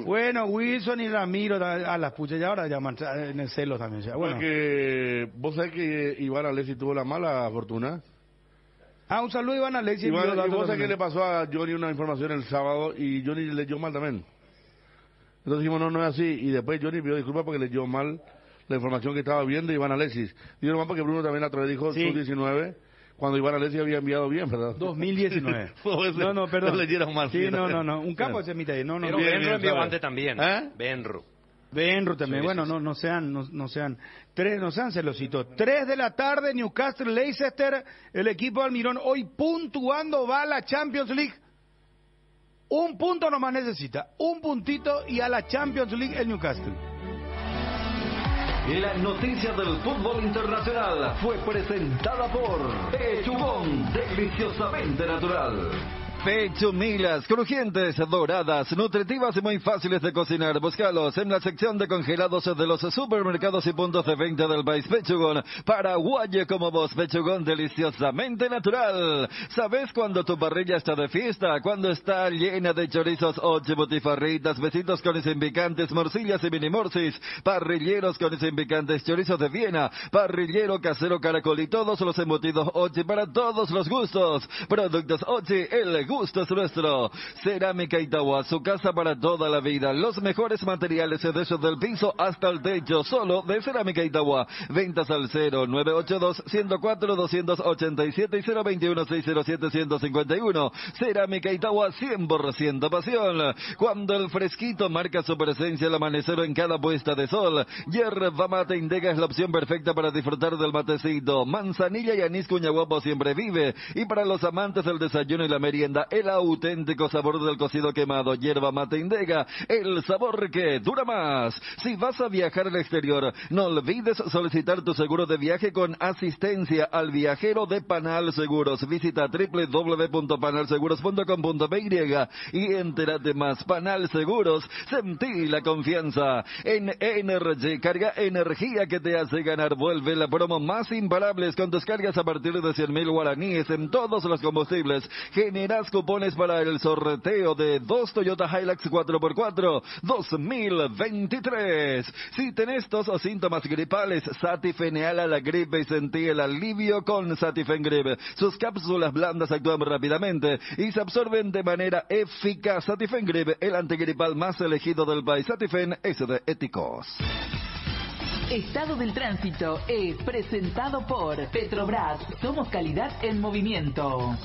[SPEAKER 2] Bueno, Wilson y Ramiro a las puchas ya ahora llaman en el celo también. Ya. Bueno.
[SPEAKER 4] Porque vos sabés que Iván Alexis tuvo la mala fortuna.
[SPEAKER 2] Un saludo Iván Alexis.
[SPEAKER 4] Y vos sabés que le pasó a Johnny una información el sábado y Johnny leyó mal también. Entonces dijimos, no es así. Y después Johnny pidió disculpas porque leyó mal la información que estaba viendo Iván Alexis. Digo nomás porque Bruno también la otra vez dijo sub-19. Cuando Iván Alexis había enviado bien, ¿verdad?
[SPEAKER 2] 2019.
[SPEAKER 4] No, perdón. No leyeron mal.
[SPEAKER 2] Sí, no. Un campo de semita ahí. No.
[SPEAKER 1] Pero Benro envió antes también. Benro también.
[SPEAKER 2] Sí, bueno, no sean celositos. 3 de la tarde, Newcastle, Leicester, el equipo de Almirón hoy puntuando va a la Champions League. Un punto nomás necesita. Un puntito y a la Champions League el Newcastle.
[SPEAKER 14] La noticia del fútbol internacional fue presentada por Pechugón, deliciosamente natural. Pechumilas, crujientes, doradas, nutritivas y muy fáciles de cocinar. Búscalos en la sección de congelados de los supermercados y puntos de venta del país. Pechugón, paraguayo como vos. Pechugón, deliciosamente natural. ¿Sabes cuando tu parrilla está de fiesta? Cuando está llena de chorizos, ocho botifarritas, besitos con y sin picantes, morcillas y mini morcis, parrilleros con y sin picantes, chorizos de Viena, parrillero casero caracol y todos los embutidos Ochi para todos los gustos. Productos Ochi, el gusto es nuestro. Cerámica Itagua, su casa para toda la vida. Los mejores materiales desde el piso hasta el techo, solo de Cerámica Itagua. Ventas al 0982-104-287 y 021-607-151. Cerámica Itagua, 100% pasión. Cuando el fresquito marca su presencia al amanecer en cada puesta de sol. Yerba Mate Indega es la opción perfecta para disfrutar del matecito. Manzanilla y anís cuñaguapo siempre vive. Y para los amantes del desayuno y la merienda, Indega, el auténtico sabor del cocido quemado, yerba mate Indega, el sabor que dura más. Si vas a viajar al exterior, no olvides solicitar tu seguro de viaje con asistencia al viajero de Panal Seguros. Visita www.panalseguros.com.py y entérate más. Panal Seguros, sentí la confianza. En Energy, carga energía que te hace ganar. Vuelve la promo más imparables con tus cargas a partir de 100.000 guaraníes en todos los combustibles. Generas cupones para el sorteo de 2 Toyota Hilux 4x4 2023. Si tenés tos o síntomas gripales, Satifeneal a la gripe y sentí el alivio con Satifengrip. Sus cápsulas blandas actúan rápidamente y se absorben de manera eficaz. Satifengrip, el antigripal más elegido del país. Satifen es de Éticos.
[SPEAKER 12] Estado del Tránsito es presentado por Petrobras. Somos calidad en movimiento.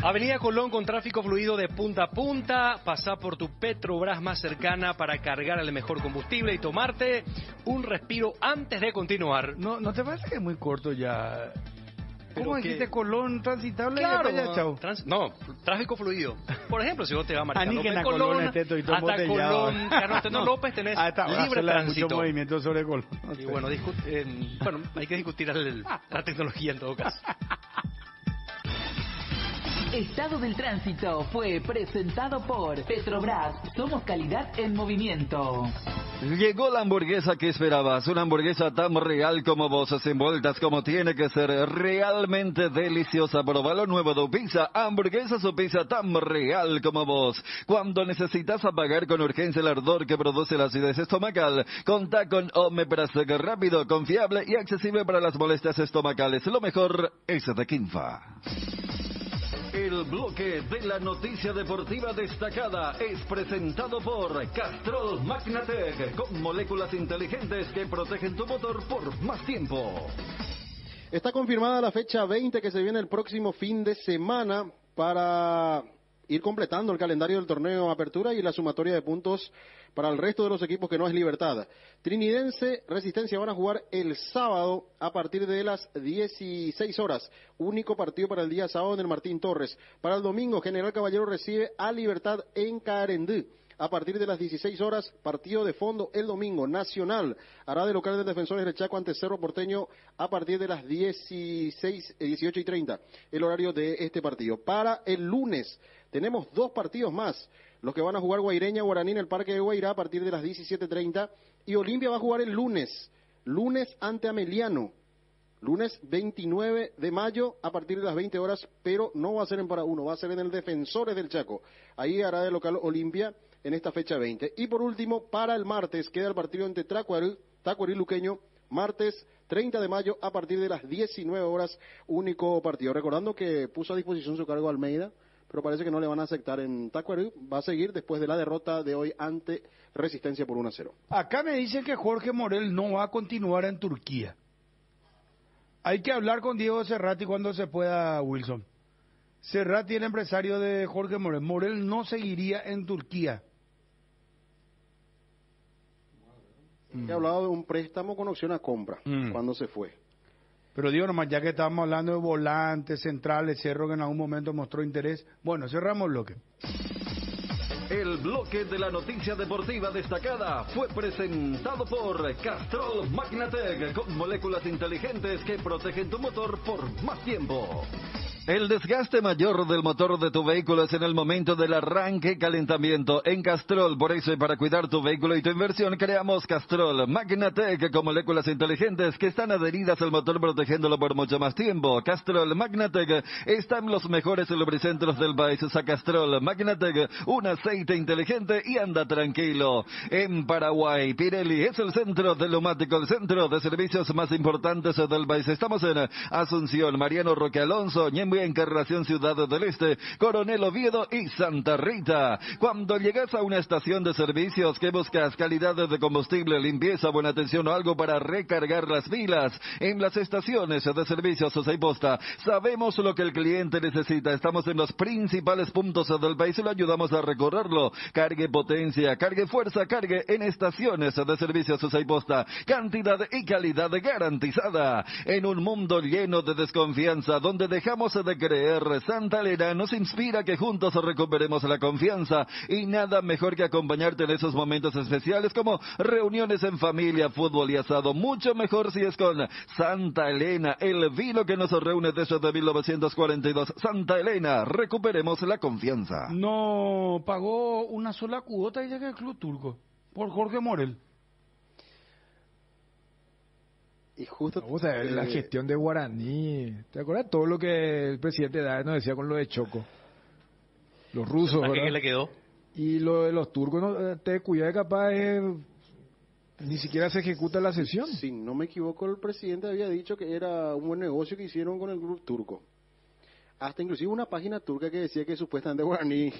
[SPEAKER 1] Avenida Colón con tráfico fluido de punta a punta. Pasá por tu Petrobras más cercana para cargar el mejor combustible y tomarte un respiro antes de continuar.
[SPEAKER 2] ¿No te parece que es muy corto ya? ¿Cómo
[SPEAKER 1] Pero
[SPEAKER 2] dijiste? Colón transitable
[SPEAKER 1] Claro,
[SPEAKER 2] y después ya, chao.
[SPEAKER 1] no, tráfico fluido. Por ejemplo, si vos te vas a Marina
[SPEAKER 2] Ni que en
[SPEAKER 1] López
[SPEAKER 2] la Colón
[SPEAKER 1] Colón,
[SPEAKER 2] esté todo
[SPEAKER 1] hasta
[SPEAKER 2] embotellado.
[SPEAKER 1] Colón, Carlos Teno López tenés libre tránsito.
[SPEAKER 2] Mucho movimiento sobre Colón.
[SPEAKER 1] Y bueno, bueno, hay que discutir la tecnología en todo caso.
[SPEAKER 12] Estado del Tránsito fue presentado por Petrobras. Somos calidad en movimiento.
[SPEAKER 14] Llegó la hamburguesa que esperabas, una hamburguesa tan real como vos, sin vueltas como tiene que ser, realmente deliciosa. Probá lo nuevo de Upisa, hamburguesa su pizza tan real como vos. Cuando necesitas apagar con urgencia el ardor que produce la acidez estomacal, contá con Omeprazol, rápido, confiable y accesible para las molestias estomacales. Lo mejor es de Kinfa. El bloque de la noticia deportiva destacada es presentado por Castrol Magnatec, con moléculas inteligentes que protegen tu motor por más tiempo.
[SPEAKER 3] Está confirmada la fecha 20 que se viene el próximo fin de semana para ir completando el calendario del torneo Apertura y la sumatoria de puntos para el resto de los equipos que no es Libertad. Trinidense, Resistencia van a jugar el sábado a partir de las 16 horas. Único partido para el día sábado en el Martín Torres. Para el domingo, General Caballero recibe a Libertad en Carendú. A partir de las 16 horas, partido de fondo el domingo. Nacional hará de local de Defensores de Chaco ante Cerro Porteño a partir de las 18:30. El horario de este partido. Para el lunes tenemos 2 partidos más. Los que van a jugar Guaireña, Guaraní en el Parque de Guairá a partir de las 17:30. Y Olimpia va a jugar el lunes ante Ameliano. Lunes 29 de mayo a partir de las 20 horas, pero no va a ser en Para Uno, va a ser en el Defensores del Chaco. Ahí hará de local Olimpia en esta fecha 20. Y por último, para el martes queda el partido entre Tacuarí y Luqueño, martes 30 de mayo a partir de las 19 horas, único partido. Recordando que puso a disposición su cargo Almeida, pero parece que no le van a aceptar en Tacuarí. Va a seguir después de la derrota de hoy ante Resistencia por 1-0.
[SPEAKER 2] Acá me dicen que Jorge Morel no va a continuar en Turquía. Hay que hablar con Diego Cerrati cuando se pueda, Wilson. Cerrati, el empresario de Jorge Morel. Morel no seguiría en Turquía.
[SPEAKER 3] He hablado de un préstamo con opción a compra cuando se fue.
[SPEAKER 2] Pero digo nomás, ya que estábamos hablando de volantes, centrales, Cerro que en algún momento mostró interés. Bueno, cerramos el bloque.
[SPEAKER 14] El bloque de la noticia deportiva destacada fue presentado por Castrol Magnatec, con moléculas inteligentes que protegen tu motor por más tiempo. El desgaste mayor del motor de tu vehículo es en el momento del arranque y calentamiento. En Castrol, por eso y para cuidar tu vehículo y tu inversión, creamos Castrol Magnatec con moléculas inteligentes que están adheridas al motor protegiéndolo por mucho más tiempo. Castrol Magnatec está en los mejores lubricentros del país. Usa Castrol Magnatec, un aceite inteligente y anda tranquilo. En Paraguay, Pirelli es el centro de neumático, el centro de servicios más importantes del país. Estamos en Asunción, Mariano Roque Alonso, Ñemby, Encarnación, Ciudad del Este, Coronel Oviedo y Santa Rita. Cuando llegas a una estación de servicios que buscas calidad de combustible, limpieza, buena atención o algo para recargar las pilas, en las estaciones de servicios Posta sabemos lo que el cliente necesita. Estamos en los principales puntos del país y lo ayudamos a recorrerlo. Cargue potencia, cargue fuerza, cargue en estaciones de servicios Posta. Cantidad y calidad garantizada. En un mundo lleno de desconfianza, donde dejamos de creer. Santa Elena nos inspira que juntos recuperemos la confianza y nada mejor que acompañarte en esos momentos especiales como reuniones en familia, fútbol y asado. Mucho mejor si es con Santa Elena, el vino que nos reúne desde 1942. Santa Elena, recuperemos la confianza.
[SPEAKER 2] No pagó una sola cuota, dice que el Club Turco, por Jorge Morel.
[SPEAKER 3] Y justo
[SPEAKER 6] vamos a ver la gestión de Guaraní. ¿Te acuerdas todo lo que el presidente Daer nos decía con lo de Choco? Los rusos, ¿verdad?
[SPEAKER 1] ¿Qué le quedó?
[SPEAKER 6] Y lo de los turcos, ¿no? Te cuida, capaz ni siquiera se ejecuta la sesión.
[SPEAKER 3] Si no me equivoco, el presidente había dicho que era un buen negocio que hicieron con el Club Turco. Hasta inclusive una página turca que decía que supuestamente Guaraní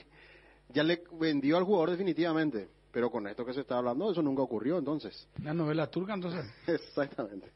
[SPEAKER 3] ya le vendió al jugador definitivamente. Pero con esto que se está hablando, eso nunca ocurrió entonces.
[SPEAKER 2] La novela turca entonces.
[SPEAKER 3] Exactamente.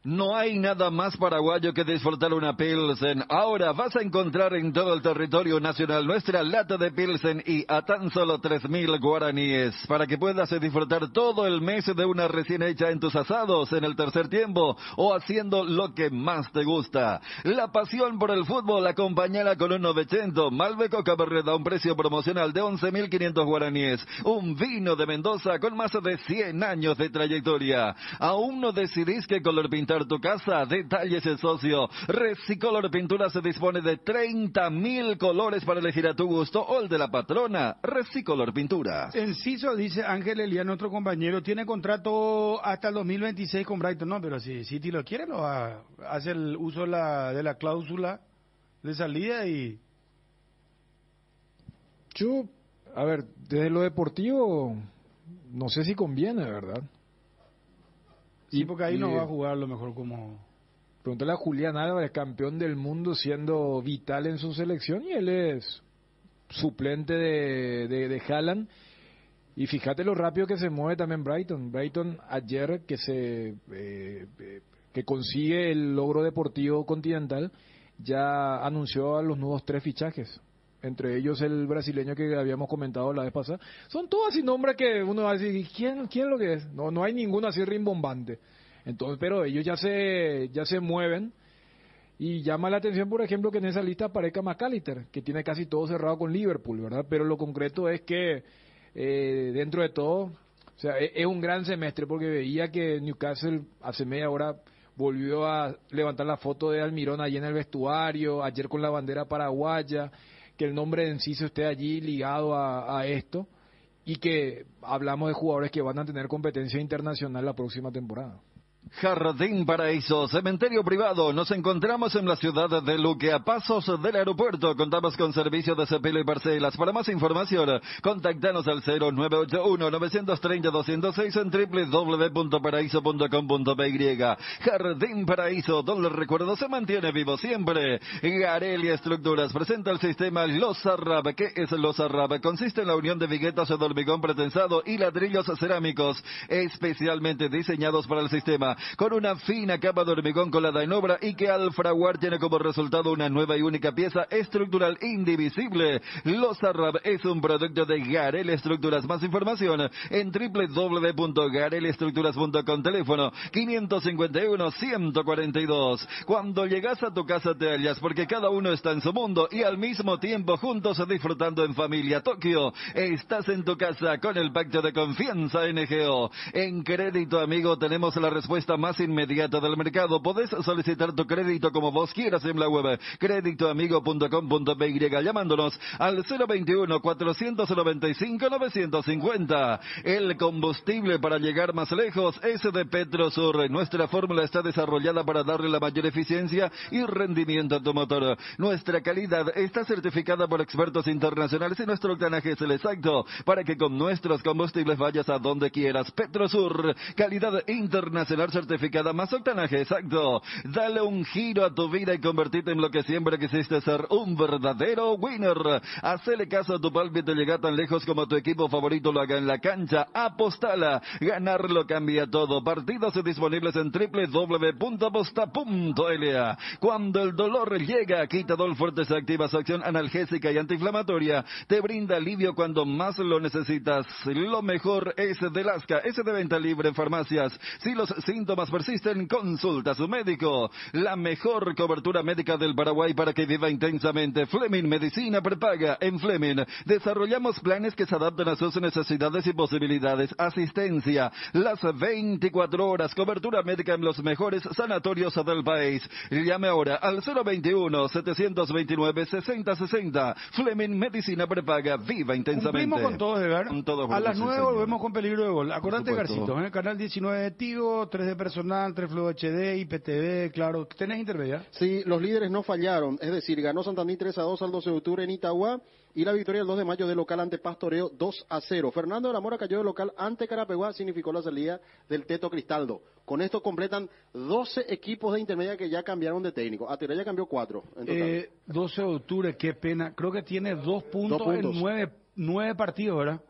[SPEAKER 14] No hay nada más paraguayo que disfrutar una Pilsen. Ahora vas a encontrar en todo el territorio nacional nuestra lata de Pilsen y a tan solo 3.000 guaraníes para que puedas disfrutar todo el mes de una recién hecha en tus asados en el tercer tiempo o haciendo lo que más te gusta. La pasión por el fútbol, acompañala con un 900 Malbec o Cabernet a un precio promocional de 11.500 guaraníes. Un vino de Mendoza con más de 100 años de trayectoria. ¿Aún no decidís qué color pintar tu casa? Detalles el socio. Recicolor Pintura se dispone de 30.000 colores para elegir a tu gusto o el de la patrona. Recicolor Pintura.
[SPEAKER 2] Enciso, dice Ángel Eliano, otro compañero, tiene contrato hasta el 2026 con Brighton. No, pero si City lo quiere, hace el uso de la cláusula de salida y...
[SPEAKER 6] A ver, desde lo deportivo, no sé si conviene, ¿verdad?
[SPEAKER 2] Sí, porque ahí no va a jugar a lo mejor como...
[SPEAKER 6] Pregúntale a Julián Álvarez, campeón del mundo, siendo vital en su selección, y él es suplente de Haaland. Y fíjate lo rápido que se mueve también Brighton. Brighton ayer que consigue el logro deportivo continental, ya anunció a los nuevos 3 fichajes. Entre ellos el brasileño que habíamos comentado la vez pasada. Son todos así nombres que uno va a decir, ¿quién es lo que es? No hay ninguno así rimbombante. Entonces, pero ellos ya se mueven. Y llama la atención, por ejemplo, que en esa lista aparezca McAllister, que tiene casi todo cerrado con Liverpool, ¿verdad? Pero lo concreto es que dentro de todo, o sea, es un gran semestre, porque veía que Newcastle hace media hora volvió a levantar la foto de Almirón allí en el vestuario, ayer con la bandera paraguaya, que el nombre de Enciso esté allí ligado a esto, y que hablamos de jugadores que van a tener competencia internacional la próxima temporada.
[SPEAKER 14] Jardín Paraíso, cementerio privado. Nos encontramos en la ciudad de Luque, a pasos del aeropuerto. Contamos con servicio de cepillo y parcelas. Para más información, contactanos al 0981-930-206 en www.paraíso.com.py. Jardín Paraíso, donde el recuerdo se mantiene vivo siempre. Garelia Estructuras presenta el sistema Losarrab. ¿Qué es Losarrab? Consiste en la unión de viguetas de hormigón pretensado y ladrillos cerámicos especialmente diseñados para el sistema, con una fina capa de hormigón colada en obra y que al fraguar tiene como resultado una nueva y única pieza estructural indivisible. Losarrab es un producto de Garel Estructuras. Más información en www.garelestructuras.com. Teléfono 551-142. Cuando llegas a tu casa te hallas, porque cada uno está en su mundo y al mismo tiempo juntos disfrutando en familia. Tokio, estás en tu casa con el pacto de confianza NGO. En Crédito Amigo tenemos la respuesta más inmediata del mercado. Podés solicitar tu crédito como vos quieras en la web creditoamigo.com.py llamándonos al 021-495-950. El combustible para llegar más lejos es de Petrosur. Nuestra fórmula está desarrollada para darle la mayor eficiencia y rendimiento a tu motor. Nuestra calidad está certificada por expertos internacionales y nuestro octanaje es el exacto para que con nuestros combustibles vayas a donde quieras. Petrosur, calidad internacional certificada más octanaje exacto. Dale un giro a tu vida y convertirte en lo que siempre quisiste ser, un verdadero winner. Hacele caso a tu pálpito y llega tan lejos como tu equipo favorito lo haga en la cancha. Apostala, ganarlo cambia todo. Partidos disponibles en www.aposta.la. Cuando el dolor llega, Quitadol Fuerte se activa su acción analgésica y antiinflamatoria. Te brinda alivio cuando más lo necesitas. Lo mejor es de Lasca, es de venta libre en farmacias. Si los síntomas síntomas persisten, consulta a su médico. La mejor cobertura médica del Paraguay para que viva intensamente. Fleming Medicina Prepaga. En Fleming desarrollamos planes que se adaptan a sus necesidades y posibilidades. Asistencia las 24 horas. Cobertura médica en los mejores sanatorios del país. Llame ahora al 021-729-6060. Fleming Medicina Prepaga. Viva intensamente.
[SPEAKER 2] Cumplimos con todo, Edgar.
[SPEAKER 14] Con todo,
[SPEAKER 2] a las 9
[SPEAKER 14] sí,
[SPEAKER 2] volvemos con Peligro de Gol. Acordate,
[SPEAKER 14] Por supuesto.
[SPEAKER 2] Garcito, en el canal 19 de Tigo, 3 de personal, 3 Flow HD, IPTV, claro. ¿Tenés intermedia?
[SPEAKER 3] Sí, los líderes no fallaron, es decir, ganó Santander 3-2 al 12 de octubre en Itagua y la victoria el 2 de mayo de local ante Pastoreo 2-0. Fernando de la Mora cayó de local ante Carapeguá, significó la salida del Teto Cristaldo. Con esto completan 12 equipos de intermedia que ya cambiaron de técnico. Atiraya cambió 4 en total.
[SPEAKER 2] 12 de octubre, qué pena. Creo que tiene 2 puntos, en 9 partidos, ¿verdad?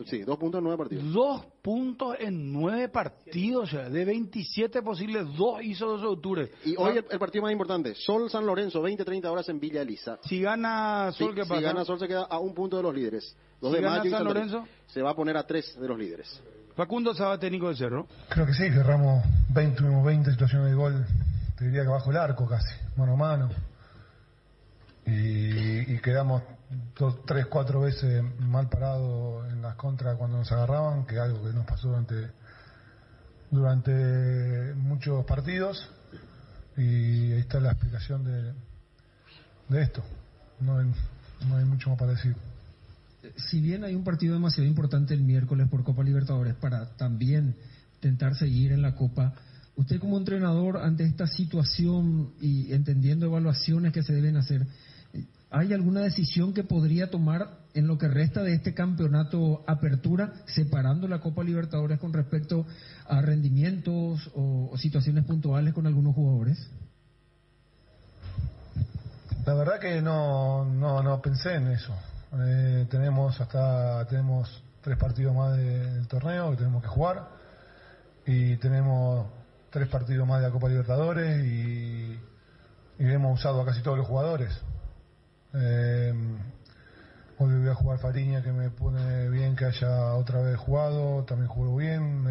[SPEAKER 3] Sí, 2 puntos en 9 partidos.
[SPEAKER 2] 2 puntos en 9 partidos, o sea, de 27 posibles, 2 hizo 12 de octubre.
[SPEAKER 3] Y hoy el partido más importante, Sol San Lorenzo, 20-30 horas en Villa Elisa.
[SPEAKER 2] Si gana Sol, ¿qué pasa?
[SPEAKER 3] Si gana Sol se queda a 1 punto de los líderes. 2
[SPEAKER 2] Si
[SPEAKER 3] de
[SPEAKER 2] gana
[SPEAKER 3] mayo y
[SPEAKER 2] San Lorenzo,
[SPEAKER 3] se va a poner a 3 de los líderes.
[SPEAKER 2] Facundo Saba, técnico de Cerro.
[SPEAKER 8] Creo que sí, cerramos tuvimos 20 situaciones de gol, te diría que bajo el arco casi, mano a mano. Y quedamos 3, 4 veces mal parados en las contras cuando nos agarraban, que es algo que nos pasó durante muchos partidos. Y ahí está la explicación de esto. No hay mucho más para decir.
[SPEAKER 13] Si bien hay un partido demasiado importante el miércoles por Copa Libertadores para también intentar seguir en la Copa, usted como entrenador ante esta situación y entendiendo evaluaciones que se deben hacer, ¿hay alguna decisión que podría tomar en lo que resta de este campeonato Apertura, separando la Copa Libertadores con respecto a rendimientos o situaciones puntuales con algunos jugadores?
[SPEAKER 8] La verdad que no pensé en eso. Tenemos 3 partidos más del torneo que tenemos que jugar y tenemos 3 partidos más de la Copa Libertadores y hemos usado a casi todos los jugadores. Hoy voy a jugar Fariña, que me pone bien que haya otra vez jugado, también jugó bien,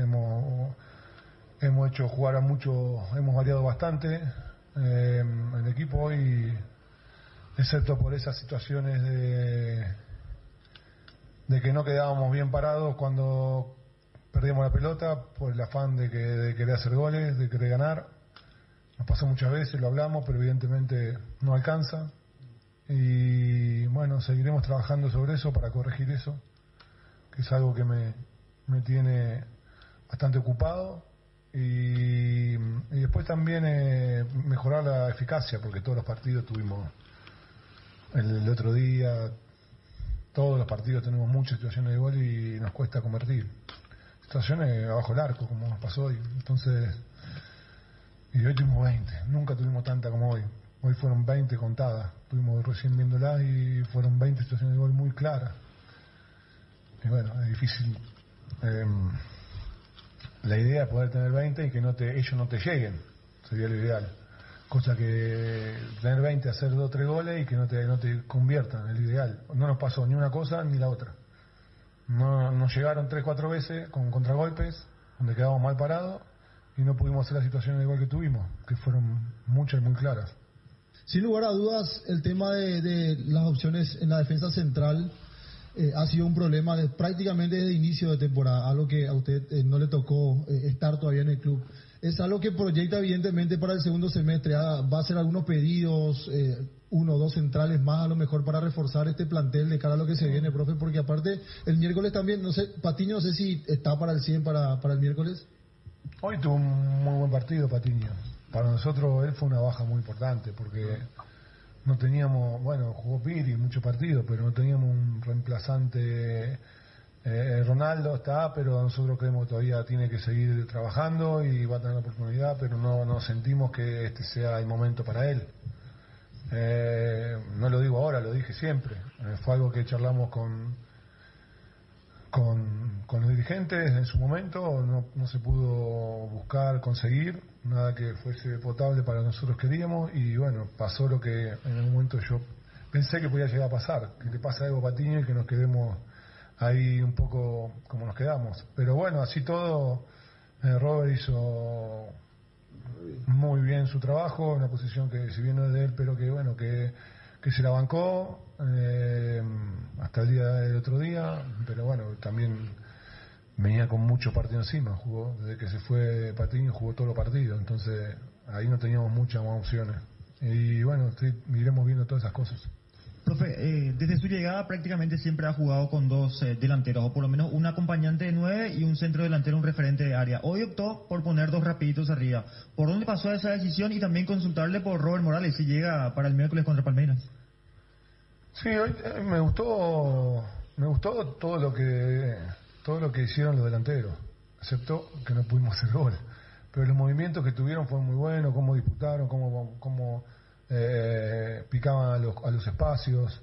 [SPEAKER 8] hemos hecho jugar a mucho, hemos variado bastante el equipo hoy, excepto por esas situaciones de que no quedábamos bien parados cuando perdíamos la pelota, por el afán de querer hacer goles, de querer ganar. Nos pasó muchas veces, lo hablamos, pero evidentemente no alcanza. Y bueno, seguiremos trabajando sobre eso para corregir eso, que es algo que me tiene bastante ocupado. Y después también mejorar la eficacia, porque todos los partidos tuvimos el otro día, todos los partidos tenemos muchas situaciones de gol y nos cuesta convertir. Situaciones abajo el arco, como nos pasó hoy. Entonces, y hoy tuvimos 20, nunca tuvimos tanta como hoy. Hoy fueron 20 contadas, estuvimos recién viéndolas y fueron 20 situaciones de gol muy claras. Y bueno, es difícil. La idea es poder tener 20 y que ellos no te lleguen, sería lo ideal. Cosa que tener 20, hacer 2 o 3 goles y que no te conviertan, es lo ideal. No nos pasó ni una cosa ni la otra. No, nos llegaron 3 o 4 veces con contragolpes, donde quedamos mal parados y no pudimos hacer las situaciones de gol que tuvimos, que fueron muchas y muy claras.
[SPEAKER 16] Sin lugar a dudas, el tema de las opciones en la defensa central ha sido un problema prácticamente desde inicio de temporada, algo que a usted no le tocó estar todavía en el club. Es algo que proyecta evidentemente para el segundo semestre. Va a hacer algunos pedidos, 1 o 2 centrales más a lo mejor para reforzar este plantel de cara a lo que se viene, profe, porque aparte el miércoles también, no sé, Patiño, no sé si está para el 100 para el miércoles.
[SPEAKER 8] Hoy tuvo un muy buen partido Patiño. Para nosotros él fue una baja muy importante porque no teníamos, bueno, jugó Piri muchos partidos, pero no teníamos un reemplazante. Ronaldo está, pero nosotros creemos que todavía tiene que seguir trabajando y va a tener la oportunidad, pero no sentimos que este sea el momento para él. No lo digo ahora, lo dije siempre. Fue algo que charlamos con los dirigentes en su momento, no se pudo conseguir nada que fuese potable para nosotros queríamos y bueno, pasó lo que en algún momento yo pensé que podía llegar a pasar, que le pase algo a Patiño y que nos quedemos ahí un poco como nos quedamos. Pero bueno, así todo, Robert hizo muy bien su trabajo, una posición que si bien no es de él, pero que bueno, que se la bancó hasta el día del otro día, pero bueno, también venía con muchos partidos encima, jugó desde que se fue Patiño, jugó todos los partidos, entonces ahí no teníamos muchas más opciones. Y bueno, iremos viendo todas esas cosas.
[SPEAKER 9] Profe, desde su llegada prácticamente siempre ha jugado con dos delanteros, o por lo menos un acompañante de 9 y un centro delantero, un referente de área. Hoy optó por poner dos rapiditos arriba. ¿Por dónde pasó esa decisión? Y también consultarle por Robert Morales, si llega para el miércoles contra Palmeiras.
[SPEAKER 8] Sí, hoy me gustó todo lo que hicieron los delanteros, excepto que no pudimos hacer gol. Pero los movimientos que tuvieron fueron muy buenos, cómo disputaron, cómo picaban a los espacios,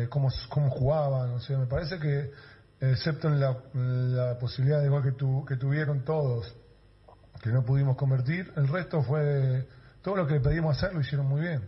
[SPEAKER 8] cómo jugaban. O sea, me parece que, excepto en la posibilidad de gol que tuvieron todos, que no pudimos convertir, el resto fue todo lo que pedimos hacer, lo hicieron muy bien.